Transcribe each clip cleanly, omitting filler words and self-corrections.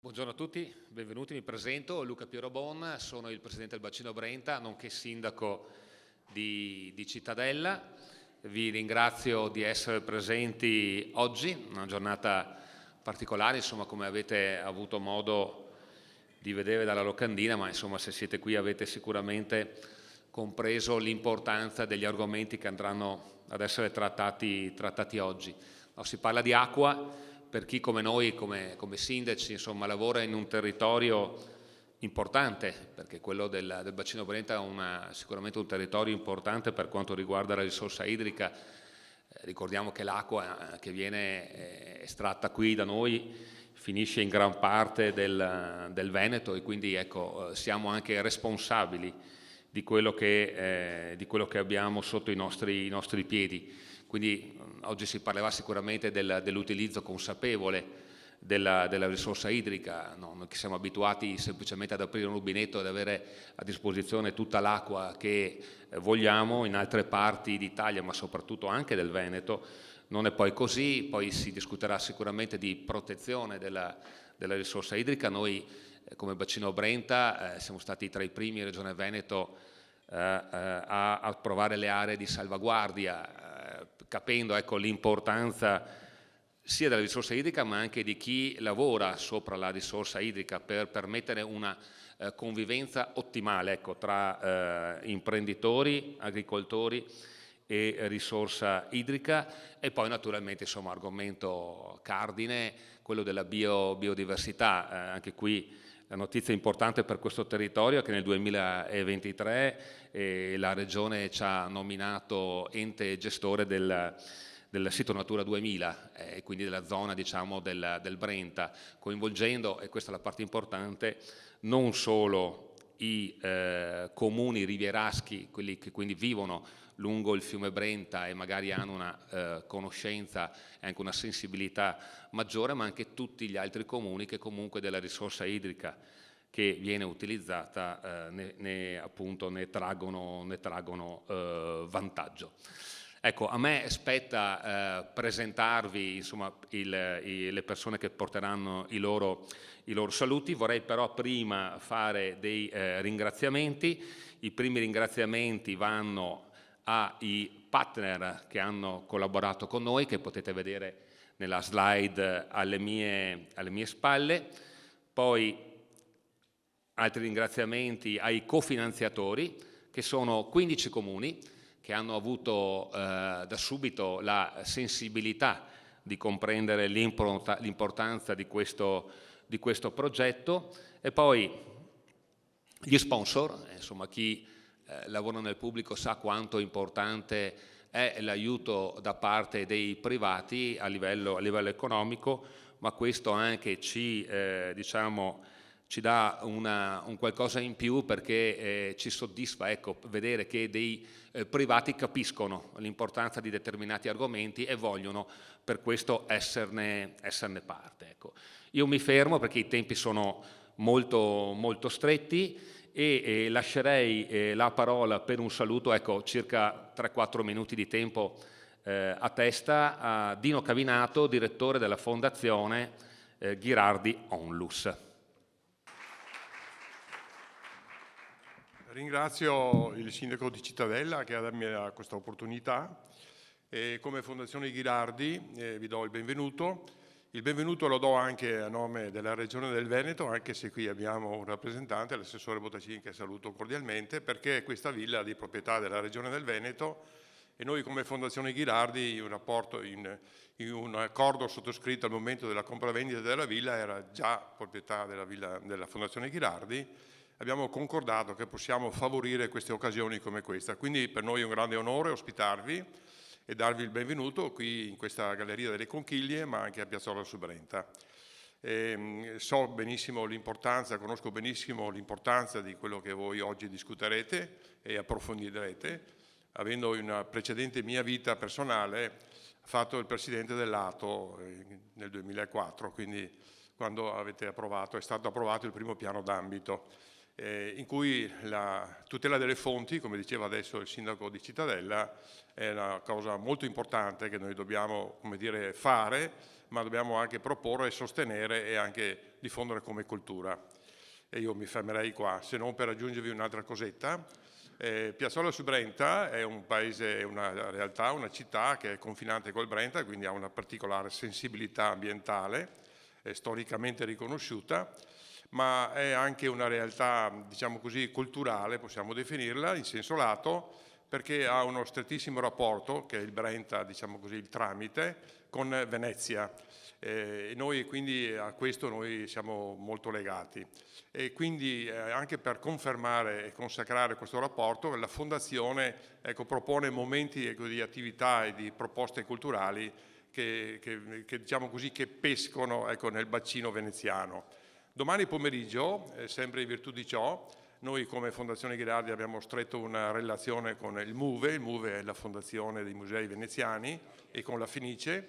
Buongiorno a tutti, benvenuti, mi presento, Luca Pierobon, sono il presidente del Bacino Brenta, nonché sindaco di Cittadella. Vi ringrazio di essere presenti oggi, una giornata particolare, insomma, come avete avuto modo di vedere dalla locandina, ma insomma se siete qui avete sicuramente compreso l'importanza degli argomenti che andranno ad essere trattati oggi. No, si parla di acqua. Per chi come noi, come sindaci, insomma, lavora in un territorio importante, perché quello del Bacino Brenta è sicuramente un territorio importante per quanto riguarda la risorsa idrica. Ricordiamo che l'acqua che viene estratta qui da noi finisce in gran parte del Veneto e quindi ecco, siamo anche responsabili di quello che abbiamo sotto i nostri piedi. Quindi oggi si parlerà sicuramente dell'utilizzo consapevole della risorsa idrica. No, noi che siamo abituati semplicemente ad aprire un rubinetto e ad avere a disposizione tutta l'acqua che vogliamo, in altre parti d'Italia, ma soprattutto anche del Veneto, non è poi così. Poi si discuterà sicuramente di protezione della risorsa idrica. Noi come Bacino Brenta siamo stati tra i primi in Regione Veneto a approvare le aree di salvaguardia, capendo ecco, l'importanza sia della risorsa idrica ma anche di chi lavora sopra la risorsa idrica per permettere una convivenza ottimale ecco, tra imprenditori, agricoltori e risorsa idrica. E poi naturalmente insomma argomento cardine, quello della biodiversità, anche qui la notizia importante per questo territorio è che nel 2023 la Regione ci ha nominato ente gestore del sito Natura 2000 e quindi della zona diciamo, del Brenta, coinvolgendo, e questa è la parte importante, non solo i comuni rivieraschi, quelli che quindi vivono lungo il fiume Brenta e magari hanno una conoscenza e anche una sensibilità maggiore, ma anche tutti gli altri comuni che comunque della risorsa idrica che viene utilizzata appunto, ne traggono vantaggio. Ecco, a me spetta presentarvi insomma, le persone che porteranno i loro saluti. Vorrei però prima fare dei ringraziamenti. I primi ringraziamenti vanno ai partner che hanno collaborato con noi, che potete vedere nella slide alle mie spalle. Poi altri ringraziamenti ai cofinanziatori, che sono 15 comuni, che hanno avuto da subito la sensibilità di comprendere l'importanza di questo progetto. E poi gli sponsor, insomma chi lavora nel pubblico sa quanto importante è l'aiuto da parte dei privati a livello economico, ma questo anche ci dà un qualcosa in più perché ci soddisfa ecco, vedere che dei privati capiscono l'importanza di determinati argomenti e vogliono per questo esserne parte. Ecco. Io mi fermo perché i tempi sono molto stretti e lascerei la parola per un saluto, ecco, circa 3-4 minuti di tempo a testa, a Dino Cavinato, direttore della Fondazione Ghirardi Onlus. Ringrazio il sindaco di Cittadella che ha dato questa opportunità e come Fondazione Ghirardi vi do il benvenuto. Il benvenuto lo do anche a nome della Regione del Veneto, anche se qui abbiamo un rappresentante, l'assessore Bottacin, che saluto cordialmente, perché questa villa è di proprietà della Regione del Veneto e noi come Fondazione Ghirardi in un accordo sottoscritto al momento della compravendita della villa, era già proprietà della Fondazione Ghirardi, abbiamo concordato che possiamo favorire queste occasioni come questa. Quindi per noi è un grande onore ospitarvi e darvi il benvenuto qui in questa Galleria delle Conchiglie, ma anche a Piazzola sul Brenta. So benissimo l'importanza, conosco benissimo l'importanza di quello che voi oggi discuterete e approfondirete, avendo in una precedente mia vita personale fatto il presidente dell'ATO nel 2004, quindi quando è stato approvato il primo piano d'ambito. in cui la tutela delle fonti, come diceva adesso il sindaco di Cittadella, è una cosa molto importante che noi dobbiamo, come dire, fare, ma dobbiamo anche proporre e sostenere e anche diffondere come cultura. E io mi fermerei qua, se non per aggiungervi un'altra cosetta. Piazzola sul Brenta è un paese, una realtà, una città che è confinante col Brenta, quindi ha una particolare sensibilità ambientale, è storicamente riconosciuta, ma è anche una realtà, diciamo così, culturale, possiamo definirla, in senso lato, perché ha uno strettissimo rapporto, che è il Brenta, diciamo così, il tramite, con Venezia. E noi quindi a questo noi siamo molto legati. E quindi anche per confermare e consacrare questo rapporto, la Fondazione propone momenti di attività e di proposte culturali che diciamo così, che pescono nel bacino veneziano. Domani pomeriggio, sempre in virtù di ciò, noi come Fondazione Ghilardi abbiamo stretto una relazione con il MUVE è la Fondazione dei Musei Veneziani, e con la Fenice,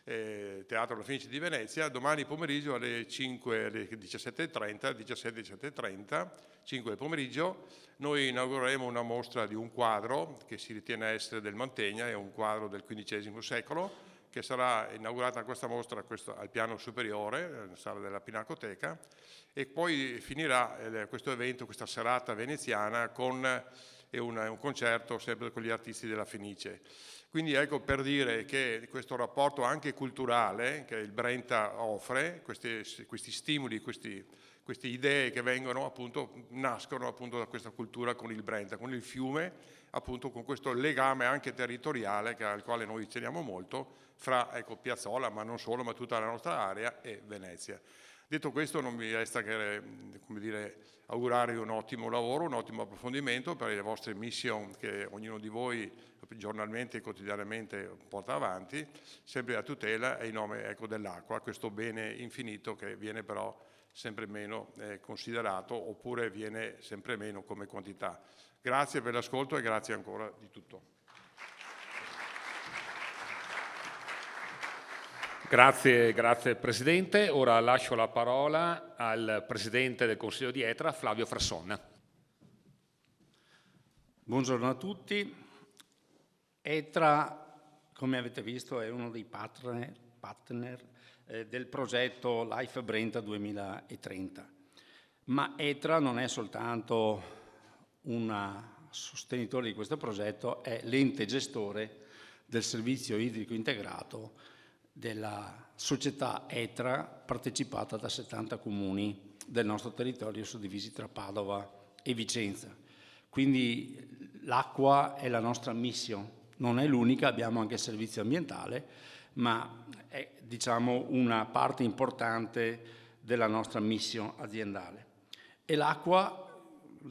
Teatro La Fenice di Venezia. Domani pomeriggio alle 5, alle 17:30, 17:30, 5 del pomeriggio, noi inaugureremo una mostra di un quadro che si ritiene essere del Mantegna, è un quadro del XV secolo, che sarà inaugurata questa mostra al piano superiore, nella sala della Pinacoteca, e poi finirà questo evento, questa serata veneziana, con un concerto sempre con gli artisti della Fenice. Quindi ecco, per dire che questo rapporto anche culturale che il Brenta offre, questi stimoli, queste idee che vengono appunto, nascono appunto da questa cultura con il Brenta, con il fiume, appunto con questo legame anche territoriale al quale noi teniamo molto, fra Piazzola, ma non solo, ma tutta la nostra area, e Venezia. Detto questo, non mi resta che, come dire, augurarvi un ottimo lavoro, un ottimo approfondimento per le vostre mission che ognuno di voi giornalmente e quotidianamente porta avanti, sempre a tutela e in nome dell'acqua, questo bene infinito che viene però sempre meno considerato, oppure viene sempre meno come quantità. Grazie per l'ascolto e grazie ancora di tutto. Grazie Presidente. Ora lascio la parola al Presidente del Consiglio di Etra, Flavio Frassonna. Buongiorno a tutti. Etra, come avete visto, è uno dei partner del progetto Life Brenta 2030. Ma Etra non è soltanto un sostenitore di questo progetto, è l'ente gestore del servizio idrico integrato della società Etra, partecipata da 70 comuni del nostro territorio suddivisi tra Padova e Vicenza. Quindi l'acqua è la nostra mission, non è l'unica, abbiamo anche il servizio ambientale, ma è, diciamo, una parte importante della nostra mission aziendale. E l'acqua,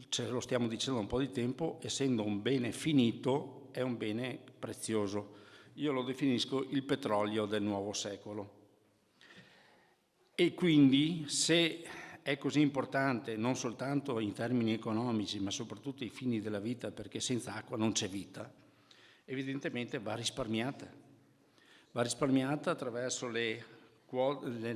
ce lo stiamo dicendo da un po' di tempo, essendo un bene finito, è un bene prezioso. Io lo definisco il petrolio del nuovo secolo. E quindi, se è così importante, non soltanto in termini economici, ma soprattutto ai fini della vita, perché senza acqua non c'è vita, evidentemente va risparmiata. Va risparmiata attraverso le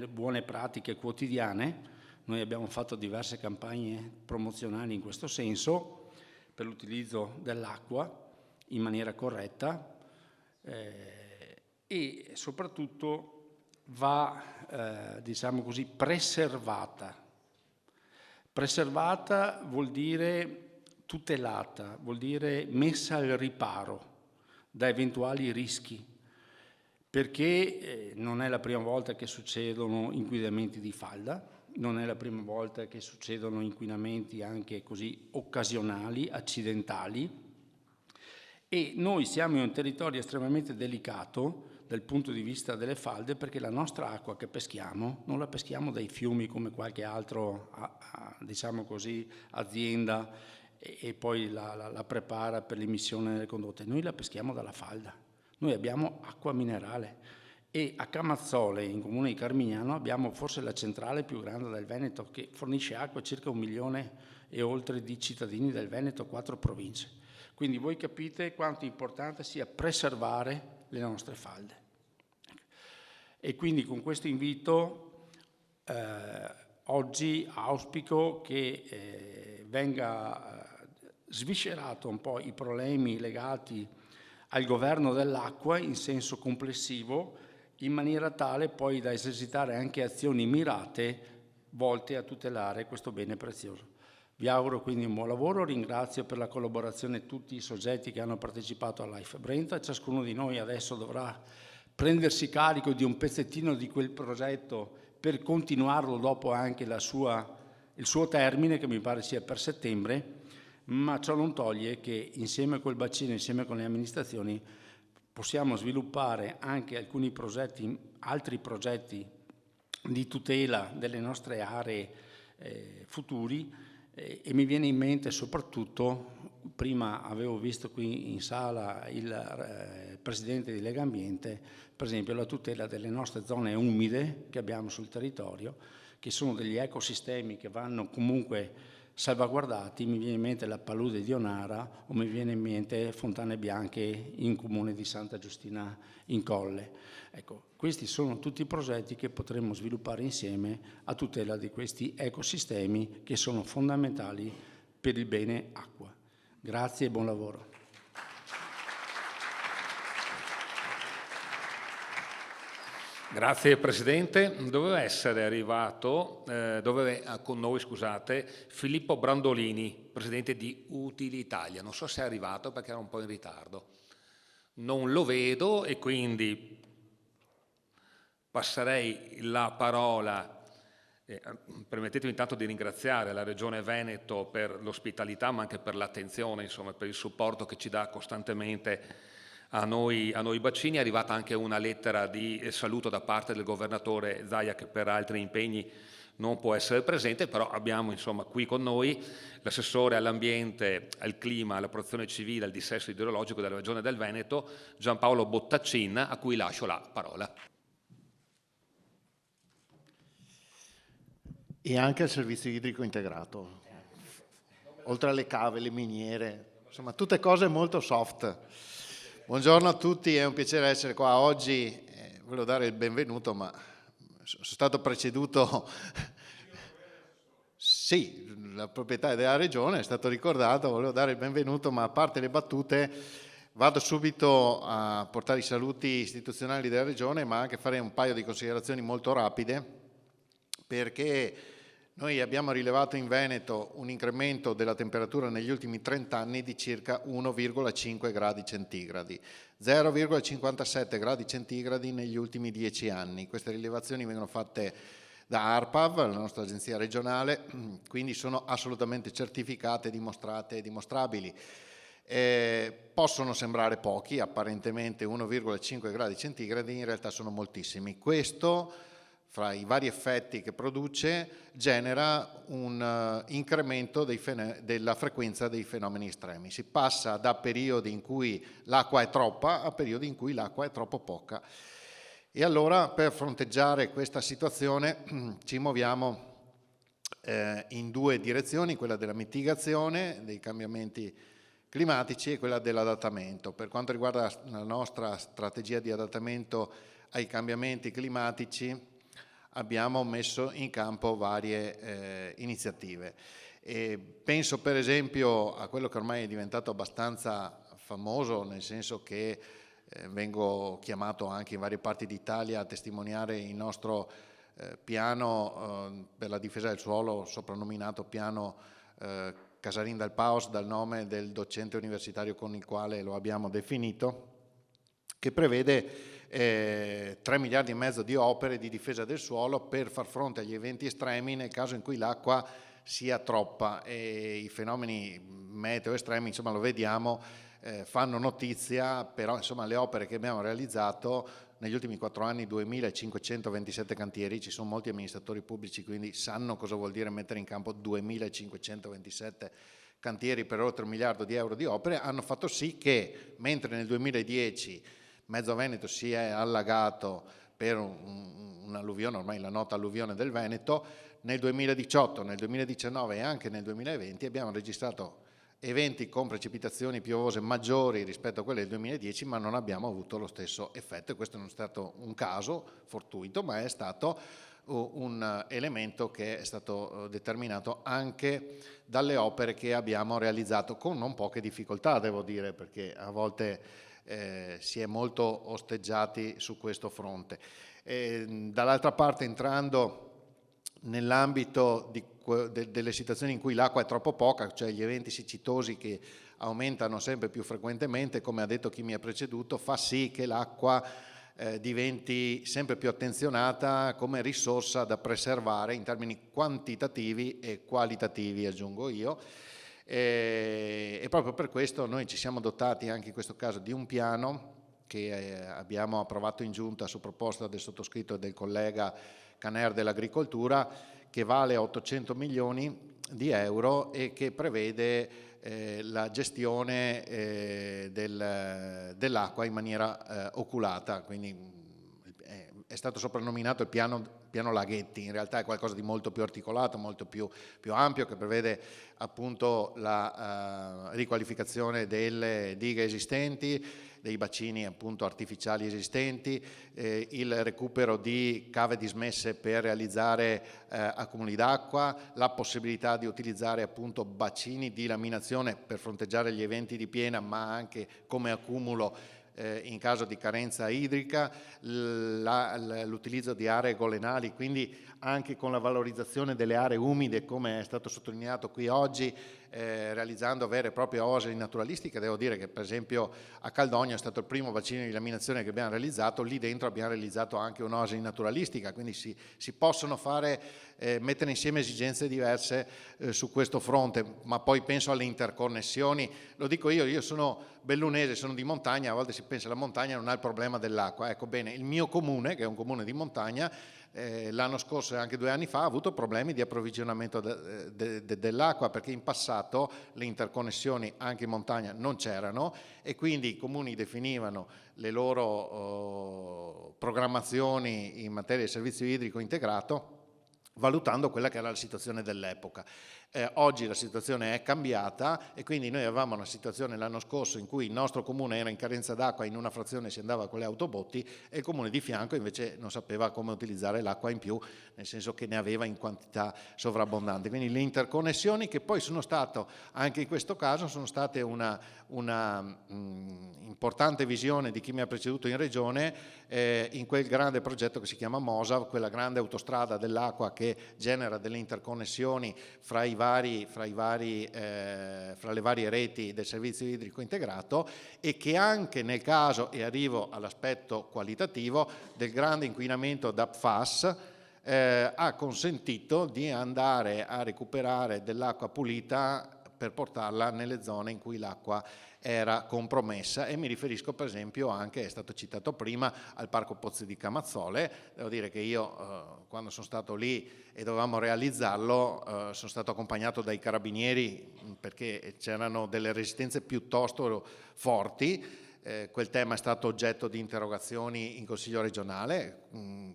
buone pratiche quotidiane. Noi abbiamo fatto diverse campagne promozionali in questo senso, per l'utilizzo dell'acqua in maniera corretta, e soprattutto va, diciamo così, preservata. Preservata vuol dire tutelata, vuol dire messa al riparo da eventuali rischi, perché non è la prima volta che succedono inquinamenti di falda, non è la prima volta che succedono inquinamenti anche così occasionali, accidentali, e noi siamo in un territorio estremamente delicato dal punto di vista delle falde, perché la nostra acqua che peschiamo non la peschiamo dai fiumi come qualche altro, diciamo così, azienda e poi la prepara per l'emissione delle condotte. Noi la peschiamo dalla falda. Noi abbiamo acqua minerale e a Camazzole, in comune di Carmignano, abbiamo forse la centrale più grande del Veneto, che fornisce acqua a circa 1 milione e oltre di cittadini del Veneto, 4 province. Quindi voi capite quanto importante sia preservare le nostre falde. E quindi con questo invito oggi auspico che venga sviscerato un po' i problemi legati al governo dell'acqua in senso complessivo, in maniera tale poi da esercitare anche azioni mirate volte a tutelare questo bene prezioso. Vi auguro quindi un buon lavoro, ringrazio per la collaborazione tutti i soggetti che hanno partecipato a Life Brenta. Ciascuno di noi adesso dovrà prendersi carico di un pezzettino di quel progetto per continuarlo dopo anche il suo termine, che mi pare sia per settembre, ma ciò non toglie che insieme col bacino, insieme con le amministrazioni, possiamo sviluppare anche alcuni progetti, altri progetti di tutela delle nostre aree futuri, e mi viene in mente soprattutto, prima avevo visto qui in sala il presidente di Legambiente, per esempio la tutela delle nostre zone umide che abbiamo sul territorio, che sono degli ecosistemi che vanno comunque salvaguardati. Mi viene in mente la palude di Onara o mi viene in mente Fontane Bianche in comune di Santa Giustina in Colle. Ecco, questi sono tutti progetti che potremmo sviluppare insieme a tutela di questi ecosistemi che sono fondamentali per il bene acqua. Grazie e buon lavoro. Grazie Presidente. Doveva essere arrivato, con noi, scusate, Filippo Brandolini, Presidente di Utilitalia. Non so se è arrivato perché era un po' in ritardo. Non lo vedo e quindi passerei la parola. Permettetemi intanto di ringraziare la Regione Veneto per l'ospitalità, ma anche per l'attenzione, insomma, per il supporto che ci dà costantemente a noi bacini. È arrivata anche una lettera di saluto da parte del governatore Zaia, che per altri impegni non può essere presente, però abbiamo insomma qui con noi l'assessore all'ambiente, al clima, alla protezione civile, al dissesto idrogeologico della Regione del Veneto, Giampaolo Bottaccin, a cui lascio la parola. E anche al servizio idrico integrato, oltre alle cave, le miniere, insomma tutte cose molto soft. Buongiorno a tutti, è un piacere essere qua oggi. Volevo dare il benvenuto, ma sono stato preceduto. Sì, la proprietà della regione è stato ricordato, volevo dare il benvenuto, ma a parte le battute vado subito a portare i saluti istituzionali della regione, ma anche fare un paio di considerazioni molto rapide, perché noi abbiamo rilevato in Veneto un incremento della temperatura negli ultimi 30 anni di circa 1,5 gradi centigradi, 0,57 gradi centigradi negli ultimi 10 anni. Queste rilevazioni vengono fatte da ARPAV, la nostra agenzia regionale, quindi sono assolutamente certificate, dimostrate e dimostrabili. Possono sembrare pochi, apparentemente 1,5 gradi centigradi, in realtà sono moltissimi. Questo, fra i vari effetti che produce, genera un incremento della frequenza dei fenomeni estremi. Si passa da periodi in cui l'acqua è troppa a periodi in cui l'acqua è troppo poca. E allora, per fronteggiare questa situazione, ci muoviamo in due direzioni, quella della mitigazione dei cambiamenti climatici e quella dell'adattamento. Per quanto riguarda la nostra strategia di adattamento ai cambiamenti climatici, abbiamo messo in campo varie iniziative. E penso per esempio a quello che ormai è diventato abbastanza famoso, nel senso che vengo chiamato anche in varie parti d'Italia a testimoniare il nostro piano per la difesa del suolo, soprannominato piano Casarin del Paos, dal nome del docente universitario con il quale lo abbiamo definito, che prevede 3 miliardi e mezzo di opere di difesa del suolo per far fronte agli eventi estremi nel caso in cui l'acqua sia troppa, e i fenomeni meteo estremi, insomma, lo vediamo, fanno notizia, però insomma le opere che abbiamo realizzato negli ultimi 4 anni, 2.527 cantieri, ci sono molti amministratori pubblici quindi sanno cosa vuol dire mettere in campo 2.527 cantieri per oltre 1 miliardo di euro di opere, hanno fatto sì che mentre nel 2010 mezzo Veneto si è allagato per un'alluvione, ormai la nota alluvione del Veneto, nel 2018, nel 2019 e anche nel 2020 abbiamo registrato eventi con precipitazioni piovose maggiori rispetto a quelle del 2010, ma non abbiamo avuto lo stesso effetto, e questo non è stato un caso fortuito, ma è stato un elemento che è stato determinato anche dalle opere che abbiamo realizzato con non poche difficoltà, devo dire, perché a volte si è molto osteggiati su questo fronte. Dall'altra parte, entrando nell'ambito delle situazioni in cui l'acqua è troppo poca, cioè gli eventi siccitosi che aumentano sempre più frequentemente, come ha detto chi mi ha preceduto, fa sì che l'acqua diventi sempre più attenzionata come risorsa da preservare in termini quantitativi e qualitativi, aggiungo io. E proprio per questo noi ci siamo dotati anche in questo caso di un piano che abbiamo approvato in giunta su proposta del sottoscritto e del collega Caner dell'Agricoltura, che vale 800 milioni di euro e che prevede la gestione dell'acqua in maniera oculata, quindi è stato soprannominato il piano Laghetti, in realtà è qualcosa di molto più articolato, molto più ampio, che prevede appunto la riqualificazione delle dighe esistenti, dei bacini appunto artificiali esistenti, il recupero di cave dismesse per realizzare accumuli d'acqua, la possibilità di utilizzare appunto bacini di laminazione per fronteggiare gli eventi di piena, ma anche come accumulo in caso di carenza idrica, l'utilizzo di aree golenali, quindi anche con la valorizzazione delle aree umide, come è stato sottolineato qui oggi, realizzando vere e proprie oasi naturalistiche. Devo dire che per esempio a Caldogno è stato il primo bacino di laminazione che abbiamo realizzato, lì dentro abbiamo realizzato anche un'oasi naturalistica, quindi si possono mettere insieme esigenze diverse su questo fronte, ma poi penso alle interconnessioni. Lo dico io sono bellunese, sono di montagna, a volte si pensa che la montagna non ha il problema dell'acqua. Ecco bene, il mio comune, che è un comune di montagna, l'anno scorso e anche 2 anni fa ha avuto problemi di approvvigionamento dell'acqua, perché in passato le interconnessioni anche in montagna non c'erano e quindi i comuni definivano le loro programmazioni in materia di servizio idrico integrato valutando quella che era la situazione dell'epoca. Oggi la situazione è cambiata e quindi noi avevamo una situazione l'anno scorso in cui il nostro comune era in carenza d'acqua, in una frazione si andava con le autobotti e il comune di fianco invece non sapeva come utilizzare l'acqua in più, nel senso che ne aveva in quantità sovrabbondante. Quindi le interconnessioni, che poi sono stato, anche in questo caso, sono state una importante visione di chi mi ha preceduto in regione in quel grande progetto che si chiama MOSAV, quella grande autostrada dell'acqua che genera delle interconnessioni fra le varie reti del servizio idrico integrato e che anche nel caso, e arrivo all'aspetto qualitativo, del grande inquinamento da PFAS ha consentito di andare a recuperare dell'acqua pulita per portarla nelle zone in cui l'acqua era compromessa, e mi riferisco per esempio anche, è stato citato prima, al Parco Pozzi di Camazzole. Devo dire che io quando sono stato lì e dovevamo realizzarlo sono stato accompagnato dai carabinieri perché c'erano delle resistenze piuttosto forti. Quel tema è stato oggetto di interrogazioni in Consiglio regionale,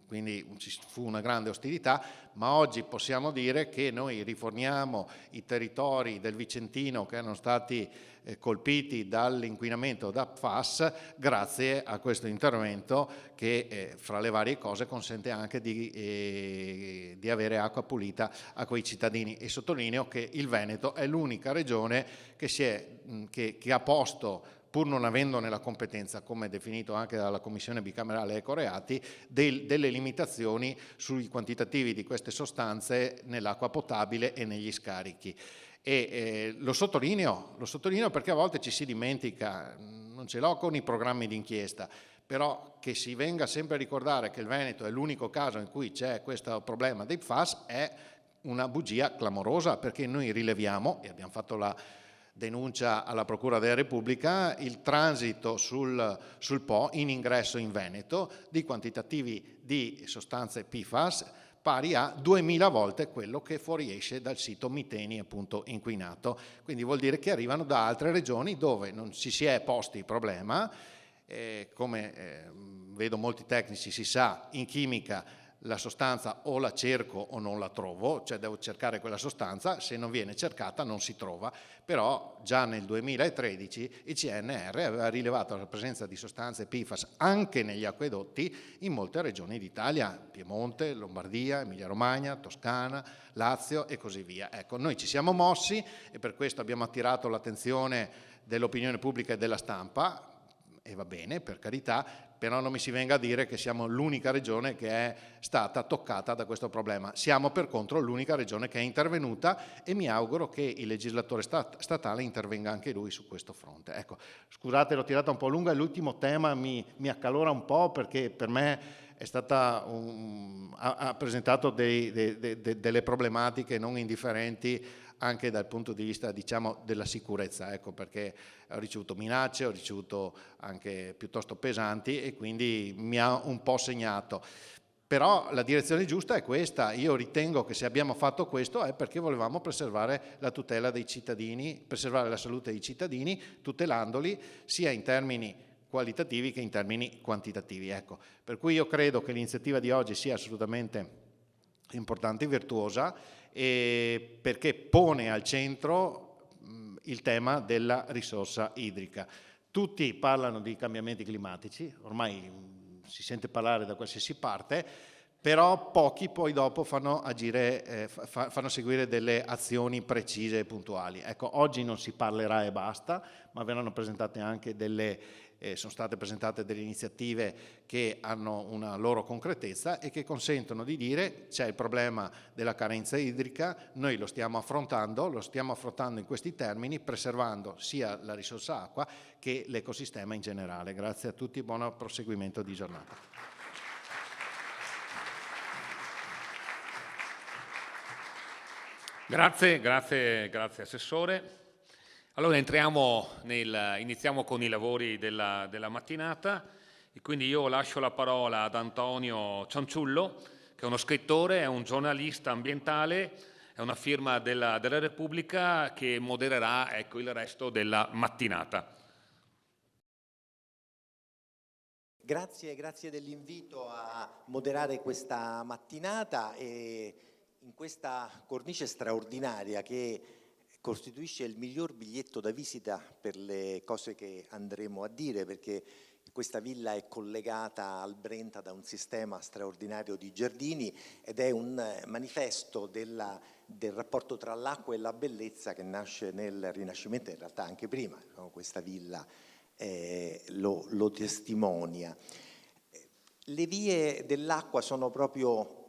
quindi ci fu una grande ostilità, ma oggi possiamo dire che noi riforniamo i territori del Vicentino che erano stati colpiti dall'inquinamento da PFAS grazie a questo intervento che fra le varie cose consente anche di avere acqua pulita a quei cittadini. E sottolineo che il Veneto è l'unica regione che ha posto, pur non avendone la competenza, come definito anche dalla Commissione bicamerale Ecoreati, delle limitazioni sui quantitativi di queste sostanze nell'acqua potabile e negli scarichi. E lo sottolineo perché a volte ci si dimentica, non ce l'ho con i programmi d'inchiesta, però che si venga sempre a ricordare che il Veneto è l'unico caso in cui c'è questo problema dei PFAS è una bugia clamorosa, perché noi rileviamo, e abbiamo fatto la denuncia alla Procura della Repubblica, il transito sul Po in ingresso in Veneto di quantitativi di sostanze PFAS pari a 2000 volte quello che fuoriesce dal sito Miteni appunto inquinato. Quindi vuol dire che arrivano da altre regioni dove non si è posti il problema. Come vedo molti tecnici, si sa, in chimica la sostanza o la cerco o non la trovo, cioè devo cercare quella sostanza, se non viene cercata non si trova, però già nel 2013 il CNR aveva rilevato la presenza di sostanze PFAS anche negli acquedotti in molte regioni d'Italia, Piemonte, Lombardia, Emilia-Romagna, Toscana, Lazio e così via. Ecco, noi ci siamo mossi e per questo abbiamo attirato l'attenzione dell'opinione pubblica e della stampa, e va bene, per carità, però non mi si venga a dire che siamo l'unica regione che è stata toccata da questo problema. Siamo per contro l'unica regione che è intervenuta e mi auguro che il legislatore statale intervenga anche lui su questo fronte. Ecco, scusate, l'ho tirata un po' lunga, l'ultimo tema mi accalora un po' perché per me è stata ha presentato delle problematiche non indifferenti anche dal punto di vista, diciamo, della sicurezza, ecco, perché ho ricevuto minacce, ho ricevuto anche piuttosto pesanti e quindi mi ha un po' segnato. Però la direzione giusta è questa, io ritengo che se abbiamo fatto questo è perché volevamo preservare la tutela dei cittadini, preservare la salute dei cittadini, tutelandoli sia in termini qualitativi che in termini quantitativi. Ecco. Per cui io credo che l'iniziativa di oggi sia assolutamente importante e virtuosa, perché pone al centro il tema della risorsa idrica. Tutti parlano di cambiamenti climatici, ormai si sente parlare da qualsiasi parte, però pochi poi dopo fanno seguire delle azioni precise e puntuali. Ecco, oggi non si parlerà e basta, ma verranno presentate anche sono state presentate delle iniziative che hanno una loro concretezza e che consentono di dire c'è il problema della carenza idrica, noi lo stiamo affrontando in questi termini, preservando sia la risorsa acqua che l'ecosistema in generale. Grazie a tutti, buon proseguimento di giornata. Grazie Assessore. Allora iniziamo con i lavori della mattinata e quindi io lascio la parola ad Antonio Cianciullo, che è uno scrittore, è un giornalista ambientale, è una firma della Repubblica che modererà, ecco, il resto della mattinata. Grazie dell'invito a moderare questa mattinata e in questa cornice straordinaria che costituisce il miglior biglietto da visita per le cose che andremo a dire, perché questa villa è collegata al Brenta da un sistema straordinario di giardini ed è un manifesto del rapporto tra l'acqua e la bellezza che nasce nel Rinascimento, in realtà anche prima, no? Questa villa lo testimonia. Le vie dell'acqua sono proprio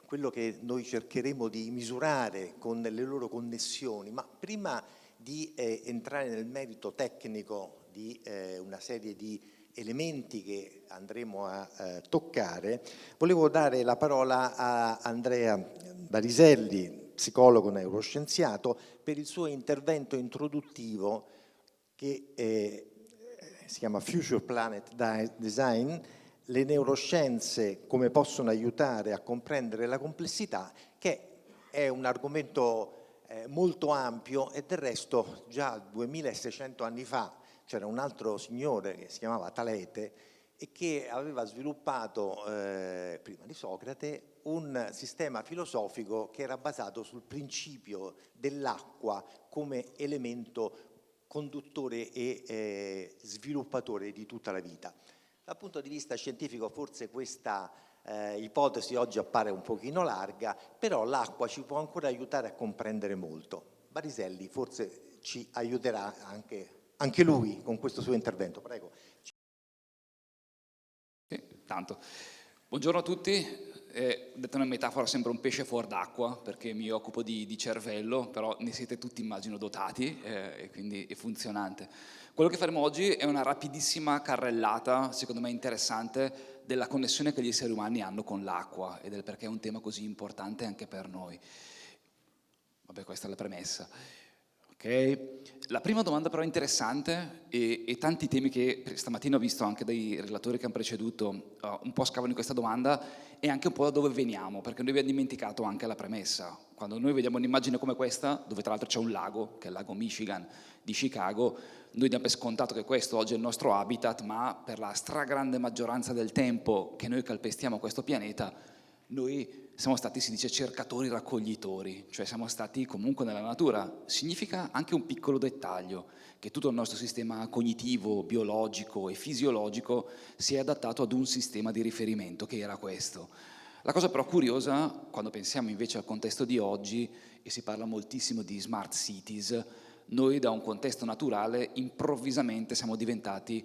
quello che noi cercheremo di misurare con le loro connessioni, ma prima di entrare nel merito tecnico di una serie di elementi che andremo a toccare, volevo dare la parola a Andrea Bariselli, psicologo neuroscienziato, per il suo intervento introduttivo che si chiama Future Planet Design, le neuroscienze come possono aiutare a comprendere la complessità, che è un argomento molto ampio e del resto già 2600 anni fa c'era un altro signore che si chiamava Talete e che aveva sviluppato, prima di Socrate, un sistema filosofico che era basato sul principio dell'acqua come elemento conduttore e sviluppatore di tutta la vita. Dal punto di vista scientifico forse questa ipotesi oggi appare un pochino larga, però l'acqua ci può ancora aiutare a comprendere molto. Bariselli forse ci aiuterà anche lui con questo suo intervento. Prego. Tanto. Buongiorno a tutti. Detta una metafora sembra un pesce fuor d'acqua perché mi occupo di cervello, però ne siete tutti immagino dotati e quindi è funzionante. Quello che faremo oggi è una rapidissima carrellata, secondo me interessante, della connessione che gli esseri umani hanno con l'acqua e del perché è un tema così importante anche per noi. Vabbè, questa è la premessa. Okay. La prima domanda però interessante e tanti temi che stamattina ho visto anche dai relatori che hanno preceduto un po' scavano in questa domanda e anche un po' da dove veniamo, perché noi abbiamo dimenticato anche la premessa. Quando noi vediamo un'immagine come questa, dove tra l'altro c'è un lago, che è il lago Michigan di Chicago, noi diamo per scontato che questo oggi è il nostro habitat, ma per la stragrande maggioranza del tempo che noi calpestiamo questo pianeta Noi siamo stati, si dice, cercatori raccoglitori, cioè siamo stati comunque nella natura. Significa anche un piccolo dettaglio, che tutto il nostro sistema cognitivo, biologico e fisiologico si è adattato ad un sistema di riferimento, che era questo. La cosa però curiosa, quando pensiamo invece al contesto di oggi, e si parla moltissimo di smart cities, noi da un contesto naturale improvvisamente siamo diventati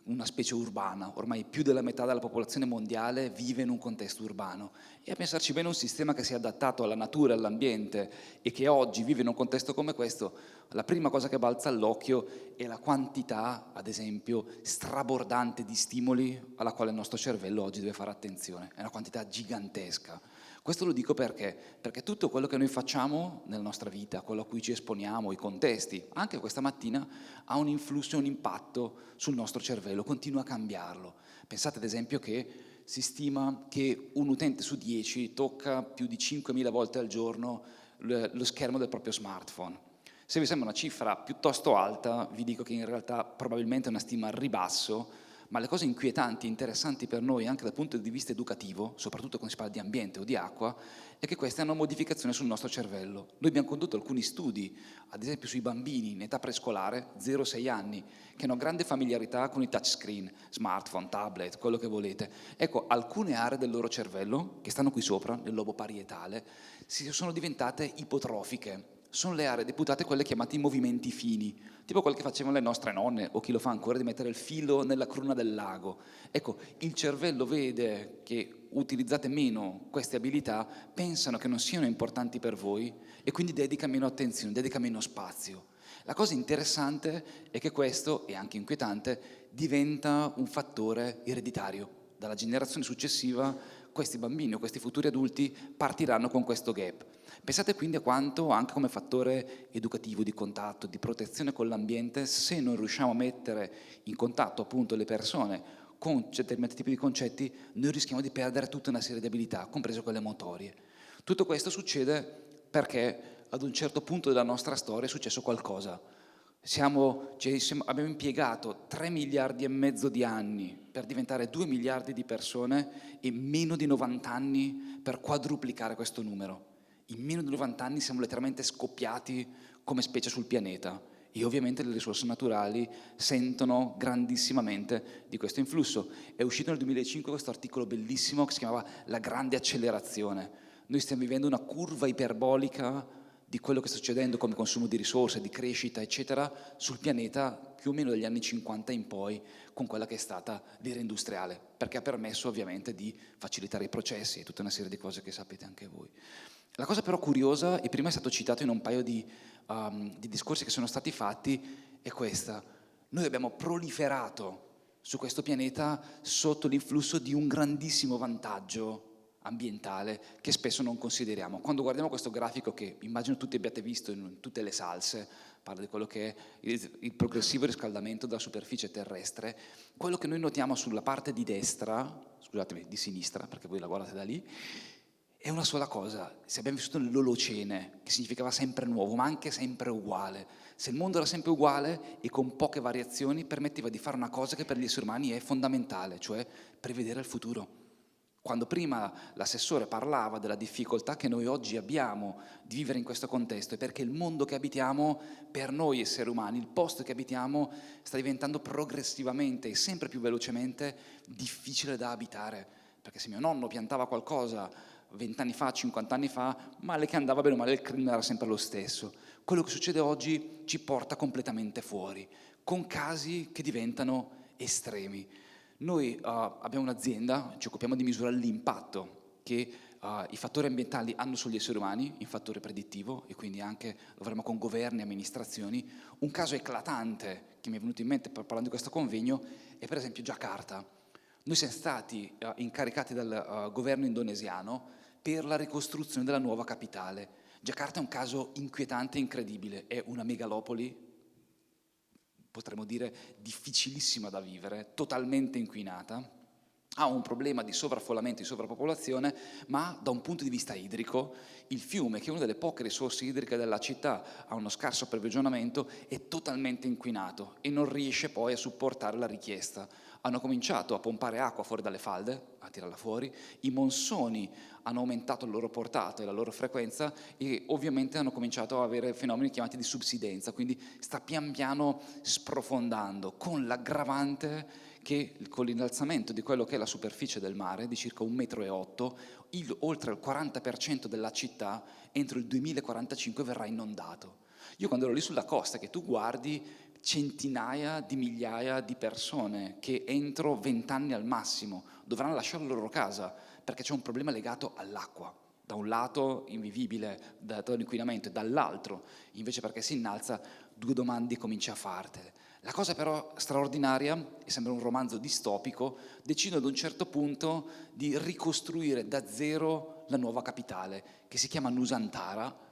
una specie urbana, ormai più della metà della popolazione mondiale vive in un contesto urbano, e a pensarci bene un sistema che si è adattato alla natura e all'ambiente e che oggi vive in un contesto come questo, la prima cosa che balza all'occhio è la quantità, ad esempio, strabordante di stimoli alla quale il nostro cervello oggi deve fare attenzione, è una quantità gigantesca. Questo lo dico perché tutto quello che noi facciamo nella nostra vita, quello a cui ci esponiamo, i contesti, anche questa mattina, ha un influsso e un impatto sul nostro cervello, continua a cambiarlo. Pensate ad esempio che si stima che un utente su 10 tocca più di 5.000 volte al giorno lo schermo del proprio smartphone. Se vi sembra una cifra piuttosto alta, vi dico che in realtà probabilmente è una stima al ribasso, ma le cose inquietanti e interessanti per noi anche dal punto di vista educativo, soprattutto quando si parla di ambiente o di acqua, è che queste hanno modificazione sul nostro cervello. Noi abbiamo condotto alcuni studi, ad esempio sui bambini in età prescolare, 0-6 anni, che hanno grande familiarità con i touchscreen, smartphone, tablet, quello che volete. Ecco, alcune aree del loro cervello, che stanno qui sopra, nel lobo parietale, sono diventate ipotrofiche. Sono le aree deputate quelle chiamate i movimenti fini, tipo quello che facevano le nostre nonne o chi lo fa ancora, di mettere il filo nella cruna del lago. Ecco, il cervello vede che utilizzate meno queste abilità, pensano che non siano importanti per voi e quindi dedica meno attenzione, dedica meno spazio. La cosa interessante è che questo, e anche inquietante, diventa un fattore ereditario. Dalla generazione successiva questi bambini o questi futuri adulti partiranno con questo gap. Pensate quindi a quanto, anche come fattore educativo, di contatto, di protezione con l'ambiente, se non riusciamo a mettere in contatto appunto le persone con determinati tipi di concetti, noi rischiamo di perdere tutta una serie di abilità, comprese quelle motorie. Tutto questo succede perché ad un certo punto della nostra storia è successo qualcosa. Abbiamo impiegato 3 miliardi e mezzo di anni per diventare 2 miliardi di persone e meno di 90 anni per quadruplicare questo numero. In meno di 90 anni siamo letteralmente scoppiati come specie sul pianeta e ovviamente le risorse naturali sentono grandissimamente di questo influsso. È uscito nel 2005 questo articolo bellissimo che si chiamava La grande accelerazione. Noi stiamo vivendo una curva iperbolica di quello che sta succedendo come consumo di risorse, di crescita, eccetera, sul pianeta più o meno dagli anni 50 in poi, con quella che è stata l'era industriale, perché ha permesso ovviamente di facilitare i processi e tutta una serie di cose che sapete anche voi. La cosa però curiosa, e prima è stato citato in un paio di discorsi che sono stati fatti, è questa. Noi abbiamo proliferato su questo pianeta sotto l'influsso di un grandissimo vantaggio ambientale che spesso non consideriamo. Quando guardiamo questo grafico, che immagino tutti abbiate visto in tutte le salse, parla di quello che è il progressivo riscaldamento della superficie terrestre, quello che noi notiamo sulla parte di destra, scusatemi, di sinistra, perché voi la guardate da lì, è una sola cosa. Se abbiamo vissuto nell'Olocene, che significava sempre nuovo, ma anche sempre uguale, se il mondo era sempre uguale e con poche variazioni, permetteva di fare una cosa che per gli esseri umani è fondamentale, cioè prevedere il futuro. Quando prima l'assessore parlava della difficoltà che noi oggi abbiamo di vivere in questo contesto, è perché il mondo che abitiamo, per noi esseri umani, il posto che abitiamo, sta diventando progressivamente e sempre più velocemente difficile da abitare. Perché se mio nonno piantava qualcosa 20 anni fa, 50 anni fa, male che andava, bene o male il clima era sempre lo stesso. Quello che succede oggi ci porta completamente fuori, con casi che diventano estremi. Noi abbiamo un'azienda, ci occupiamo di misurare l'impatto che i fattori ambientali hanno sugli esseri umani, in fattore predittivo, e quindi anche lavoreremo con governi e amministrazioni. Un caso eclatante che mi è venuto in mente parlando di questo convegno è per esempio Giacarta. Noi siamo stati incaricati dal governo indonesiano per la ricostruzione della nuova capitale. Giacarta è un caso inquietante e incredibile, è una megalopoli, potremmo dire difficilissima da vivere, totalmente inquinata, ha un problema di sovraffollamento, di sovrappopolazione, ma da un punto di vista idrico il fiume, che è una delle poche risorse idriche della città, ha uno scarso approvvigionamento, è totalmente inquinato e non riesce poi a supportare la richiesta. hanno cominciato a pompare acqua fuori dalle falde, a tirarla fuori, i monsoni hanno aumentato il loro portato e la loro frequenza e ovviamente hanno cominciato a avere fenomeni chiamati di subsidenza, quindi sta pian piano sprofondando, con l'aggravante che con l'innalzamento di quello che è la superficie del mare, di circa 1,8 m, oltre il 40% della città entro il 2045 verrà inondato. Io quando ero lì sulla costa, che tu guardi centinaia di migliaia di persone che entro 20 anni al massimo dovranno lasciare la loro casa perché c'è un problema legato all'acqua, da un lato invivibile dato all'inquinamento e dall'altro invece perché si innalza, due domande cominci a fartele. La cosa però straordinaria, e sembra un romanzo distopico, decidono ad un certo punto di ricostruire da zero la nuova capitale, che si chiama Nusantara.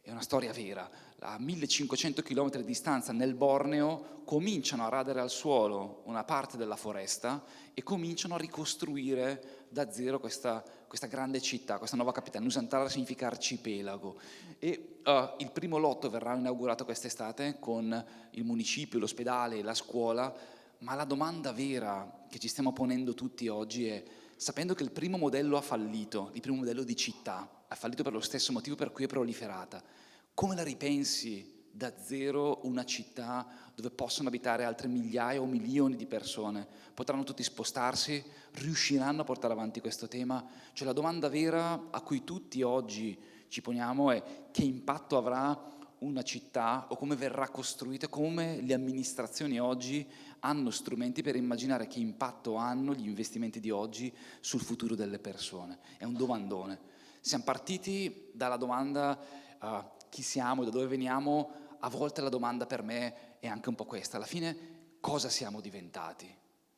È una storia vera. A 1500 km di distanza nel Borneo cominciano a radere al suolo una parte della foresta e cominciano a ricostruire da zero questa grande città, questa nuova capitale. Nusantara significa arcipelago. E il primo lotto verrà inaugurato quest'estate con il municipio, l'ospedale, la scuola, ma la domanda vera che ci stiamo ponendo tutti oggi è, sapendo che il primo modello ha fallito, il primo modello di città, ha fallito per lo stesso motivo per cui è proliferata, come la ripensi da zero una città dove possono abitare altre migliaia o milioni di persone? Potranno tutti spostarsi? Riusciranno a portare avanti questo tema? Cioè la domanda vera a cui tutti oggi ci poniamo è che impatto avrà una città o come verrà costruita, come le amministrazioni oggi hanno strumenti per immaginare che impatto hanno gli investimenti di oggi sul futuro delle persone. È un domandone. Siamo partiti dalla domanda chi siamo, da dove veniamo. A volte la domanda per me è anche un po' questa, alla fine cosa siamo diventati?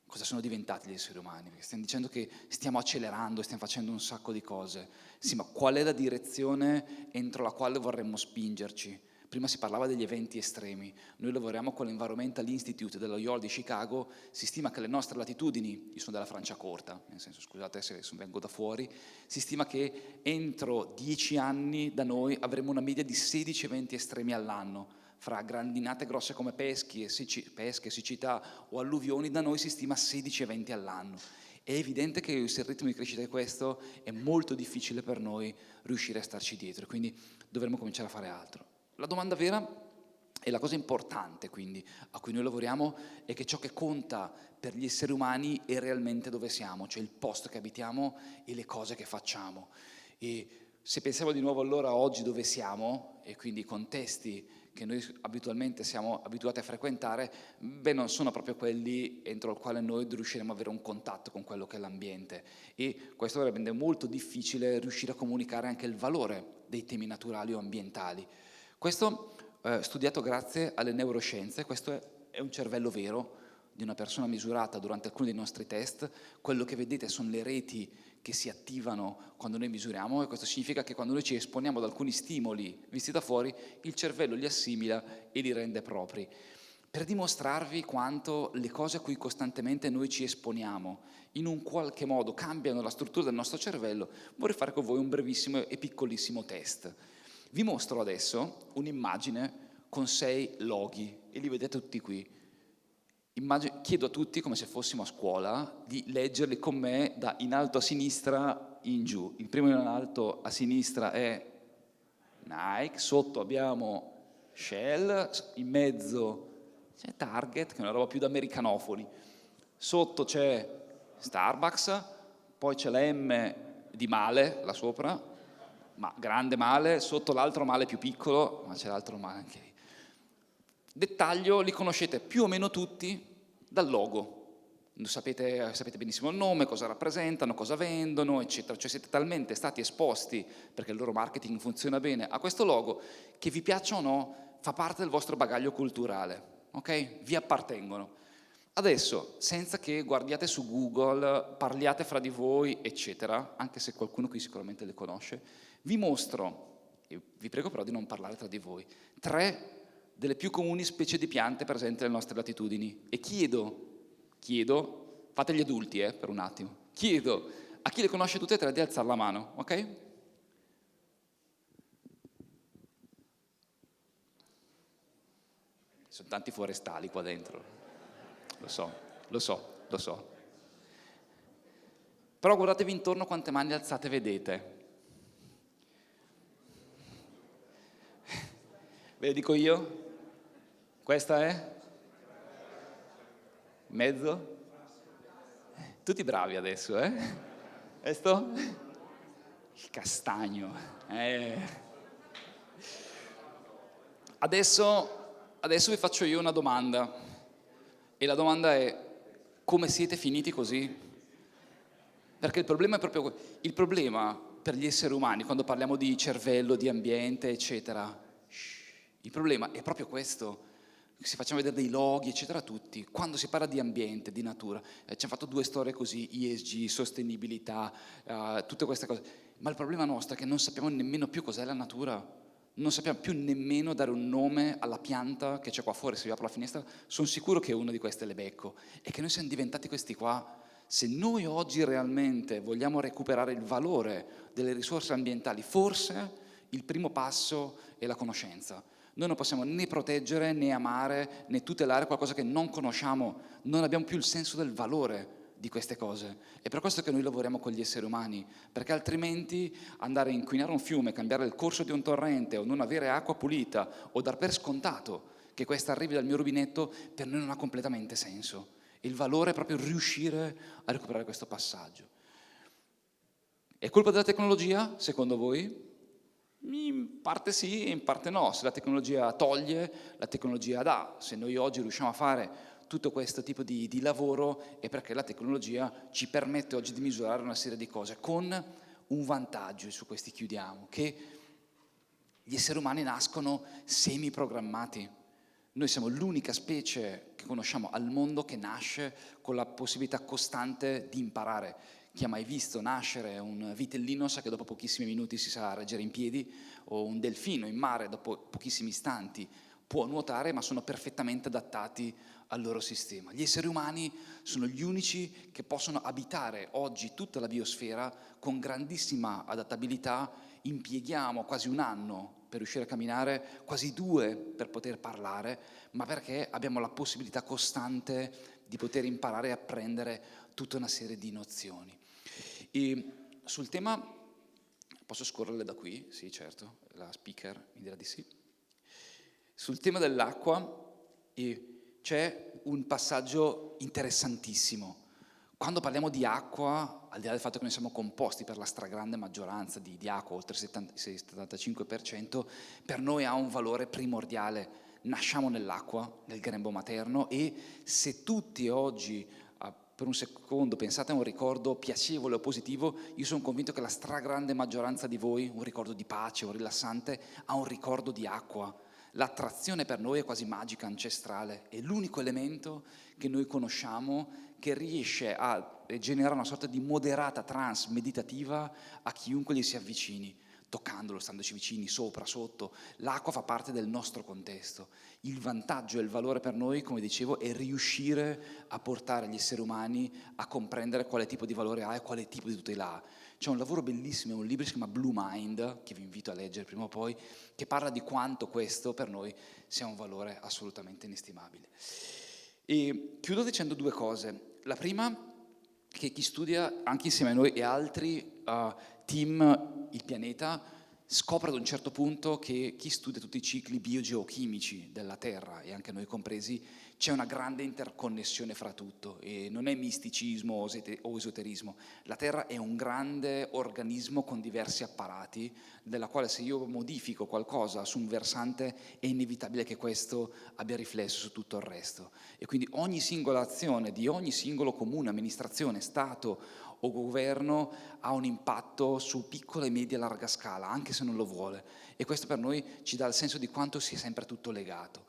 Cosa sono diventati gli esseri umani? Perché stiamo dicendo che stiamo accelerando, stiamo facendo un sacco di cose. Sì, ma qual è la direzione entro la quale vorremmo spingerci? Prima si parlava degli eventi estremi. Noi lavoriamo con l'Environmental Institute dello Loyola di Chicago. Si stima che le nostre latitudini, io sono della Franciacorta, nel senso, scusate se vengo da fuori, si stima che entro 10 anni da noi avremo una media di 16 eventi estremi all'anno. Fra grandinate grosse come pesche, siccità o alluvioni, da noi si stima 16 eventi all'anno. È evidente che se il ritmo di crescita è questo, è molto difficile per noi riuscire a starci dietro, quindi dovremo cominciare a fare altro. La domanda vera e la cosa importante, quindi, a cui noi lavoriamo, è che ciò che conta per gli esseri umani è realmente dove siamo, cioè il posto che abitiamo e le cose che facciamo. E se pensiamo di nuovo allora oggi dove siamo, e quindi i contesti che noi abitualmente siamo abituati a frequentare, beh, non sono proprio quelli entro il quale noi riusciremo ad avere un contatto con quello che è l'ambiente. E questo rende molto difficile riuscire a comunicare anche il valore dei temi naturali o ambientali. Questo studiato grazie alle neuroscienze, questo è un cervello vero di una persona misurata durante alcuni dei nostri test. Quello che vedete sono le reti che si attivano quando noi misuriamo, e questo significa che quando noi ci esponiamo ad alcuni stimoli visti da fuori, il cervello li assimila e li rende propri. Per dimostrarvi quanto le cose a cui costantemente noi ci esponiamo in un qualche modo cambiano la struttura del nostro cervello, vorrei fare con voi un brevissimo e piccolissimo test. Vi mostro adesso un'immagine con 6 loghi e li vedete tutti qui. Chiedo a tutti, come se fossimo a scuola, di leggerli con me da in alto a sinistra in giù. Il primo in alto a sinistra è Nike, sotto abbiamo Shell, in mezzo c'è Target, che è una roba più da americanofoni, sotto c'è Starbucks, poi c'è la M di Male, là sopra, ma grande Male, sotto l'altro Male più piccolo, ma c'è l'altro Male anche lì. Dettaglio, li conoscete più o meno tutti dal logo. Sapete benissimo il nome, cosa rappresentano, cosa vendono, eccetera. Cioè siete talmente stati esposti, perché il loro marketing funziona bene, a questo logo, che vi piaccia o no, fa parte del vostro bagaglio culturale, ok? Vi appartengono. Adesso, senza che guardiate su Google, parliate fra di voi, eccetera, anche se qualcuno qui sicuramente le conosce, vi mostro, e vi prego però di non parlare tra di voi, 3 delle più comuni specie di piante presenti nelle nostre latitudini. E chiedo, fate gli adulti per un attimo, chiedo a chi le conosce tutte e 3 di alzare la mano, ok? Sono tanti forestali qua dentro, lo so. lo so. Però guardatevi intorno quante mani alzate vedete. Ve lo dico io? Questa è? Mezzo? Tutti bravi adesso, eh? Questo? Il castagno. Adesso vi faccio io una domanda. E la domanda è: come siete finiti così? Perché il problema è proprio il problema per gli esseri umani, quando parliamo di cervello, di ambiente, eccetera. Il problema è proprio questo. Si facciamo vedere dei loghi, eccetera, tutti. Quando si parla di ambiente, di natura, ci hanno fatto 2 storie così, ESG, sostenibilità, tutte queste cose. Ma il problema nostro è che non sappiamo nemmeno più cos'è la natura. Non sappiamo più nemmeno dare un nome alla pianta che c'è qua fuori. Se vi apro la finestra, sono sicuro che una di queste le becco. E che noi siamo diventati questi qua. Se noi oggi realmente vogliamo recuperare il valore delle risorse ambientali, forse il primo passo è la conoscenza. Noi non possiamo né proteggere, né amare, né tutelare qualcosa che non conosciamo. Non abbiamo più il senso del valore di queste cose. È per questo che noi lavoriamo con gli esseri umani, perché altrimenti andare a inquinare un fiume, cambiare il corso di un torrente o non avere acqua pulita o dar per scontato che questa arrivi dal mio rubinetto, per noi non ha completamente senso. Il valore è proprio riuscire a recuperare questo passaggio. È colpa della tecnologia, secondo voi? In parte sì e in parte no. Se la tecnologia toglie, la tecnologia dà. Se noi oggi riusciamo a fare tutto questo tipo di lavoro è perché la tecnologia ci permette oggi di misurare una serie di cose, con un vantaggio, e su questi chiudiamo, che gli esseri umani nascono semi-programmati. Noi siamo l'unica specie che conosciamo al mondo che nasce con la possibilità costante di imparare. Chi ha mai visto nascere un vitellino sa che dopo pochissimi minuti si sa reggere in piedi, o un delfino in mare dopo pochissimi istanti può nuotare, ma sono perfettamente adattati al loro sistema. Gli esseri umani sono gli unici che possono abitare oggi tutta la biosfera con grandissima adattabilità. Impieghiamo quasi 1 anno per riuscire a camminare, quasi 2 per poter parlare, ma perché abbiamo la possibilità costante di poter imparare e apprendere tutta una serie di nozioni. E sul tema, posso scorrerle da qui? Sì, certo, la speaker mi dirà di sì. Sul tema dell'acqua c'è un passaggio interessantissimo. Quando parliamo di acqua, al di là del fatto che noi siamo composti per la stragrande maggioranza di acqua, oltre il 75%, per noi ha un valore primordiale. Nasciamo nell'acqua, nel grembo materno, e se tutti oggi per un secondo pensate a un ricordo piacevole o positivo, io sono convinto che la stragrande maggioranza di voi, un ricordo di pace o rilassante, ha un ricordo di acqua. L'attrazione per noi è quasi magica, ancestrale, è l'unico elemento che noi conosciamo che riesce a generare una sorta di moderata trance meditativa a chiunque gli si avvicini, toccandolo, standoci vicini, sopra, sotto. L'acqua fa parte del nostro contesto. Il vantaggio e il valore per noi, come dicevo, è riuscire a portare gli esseri umani a comprendere quale tipo di valore ha e quale tipo di tutela ha. C'è un lavoro bellissimo, un libro che si chiama Blue Mind, che vi invito a leggere prima o poi, che parla di quanto questo per noi sia un valore assolutamente inestimabile. E chiudo dicendo 2 cose. La prima, che chi studia anche insieme a noi e altri team il pianeta scopre ad un certo punto che chi studia tutti i cicli biogeochimici della Terra, e anche noi compresi, c'è una grande interconnessione fra tutto, e non è misticismo o esoterismo. La Terra è un grande organismo con diversi apparati, della quale se io modifico qualcosa su un versante è inevitabile che questo abbia riflesso su tutto il resto. E quindi ogni singola azione di ogni singolo comune, amministrazione, Stato o governo ha un impatto su piccola e media larga scala, anche se non lo vuole. E questo per noi ci dà il senso di quanto sia sempre tutto legato.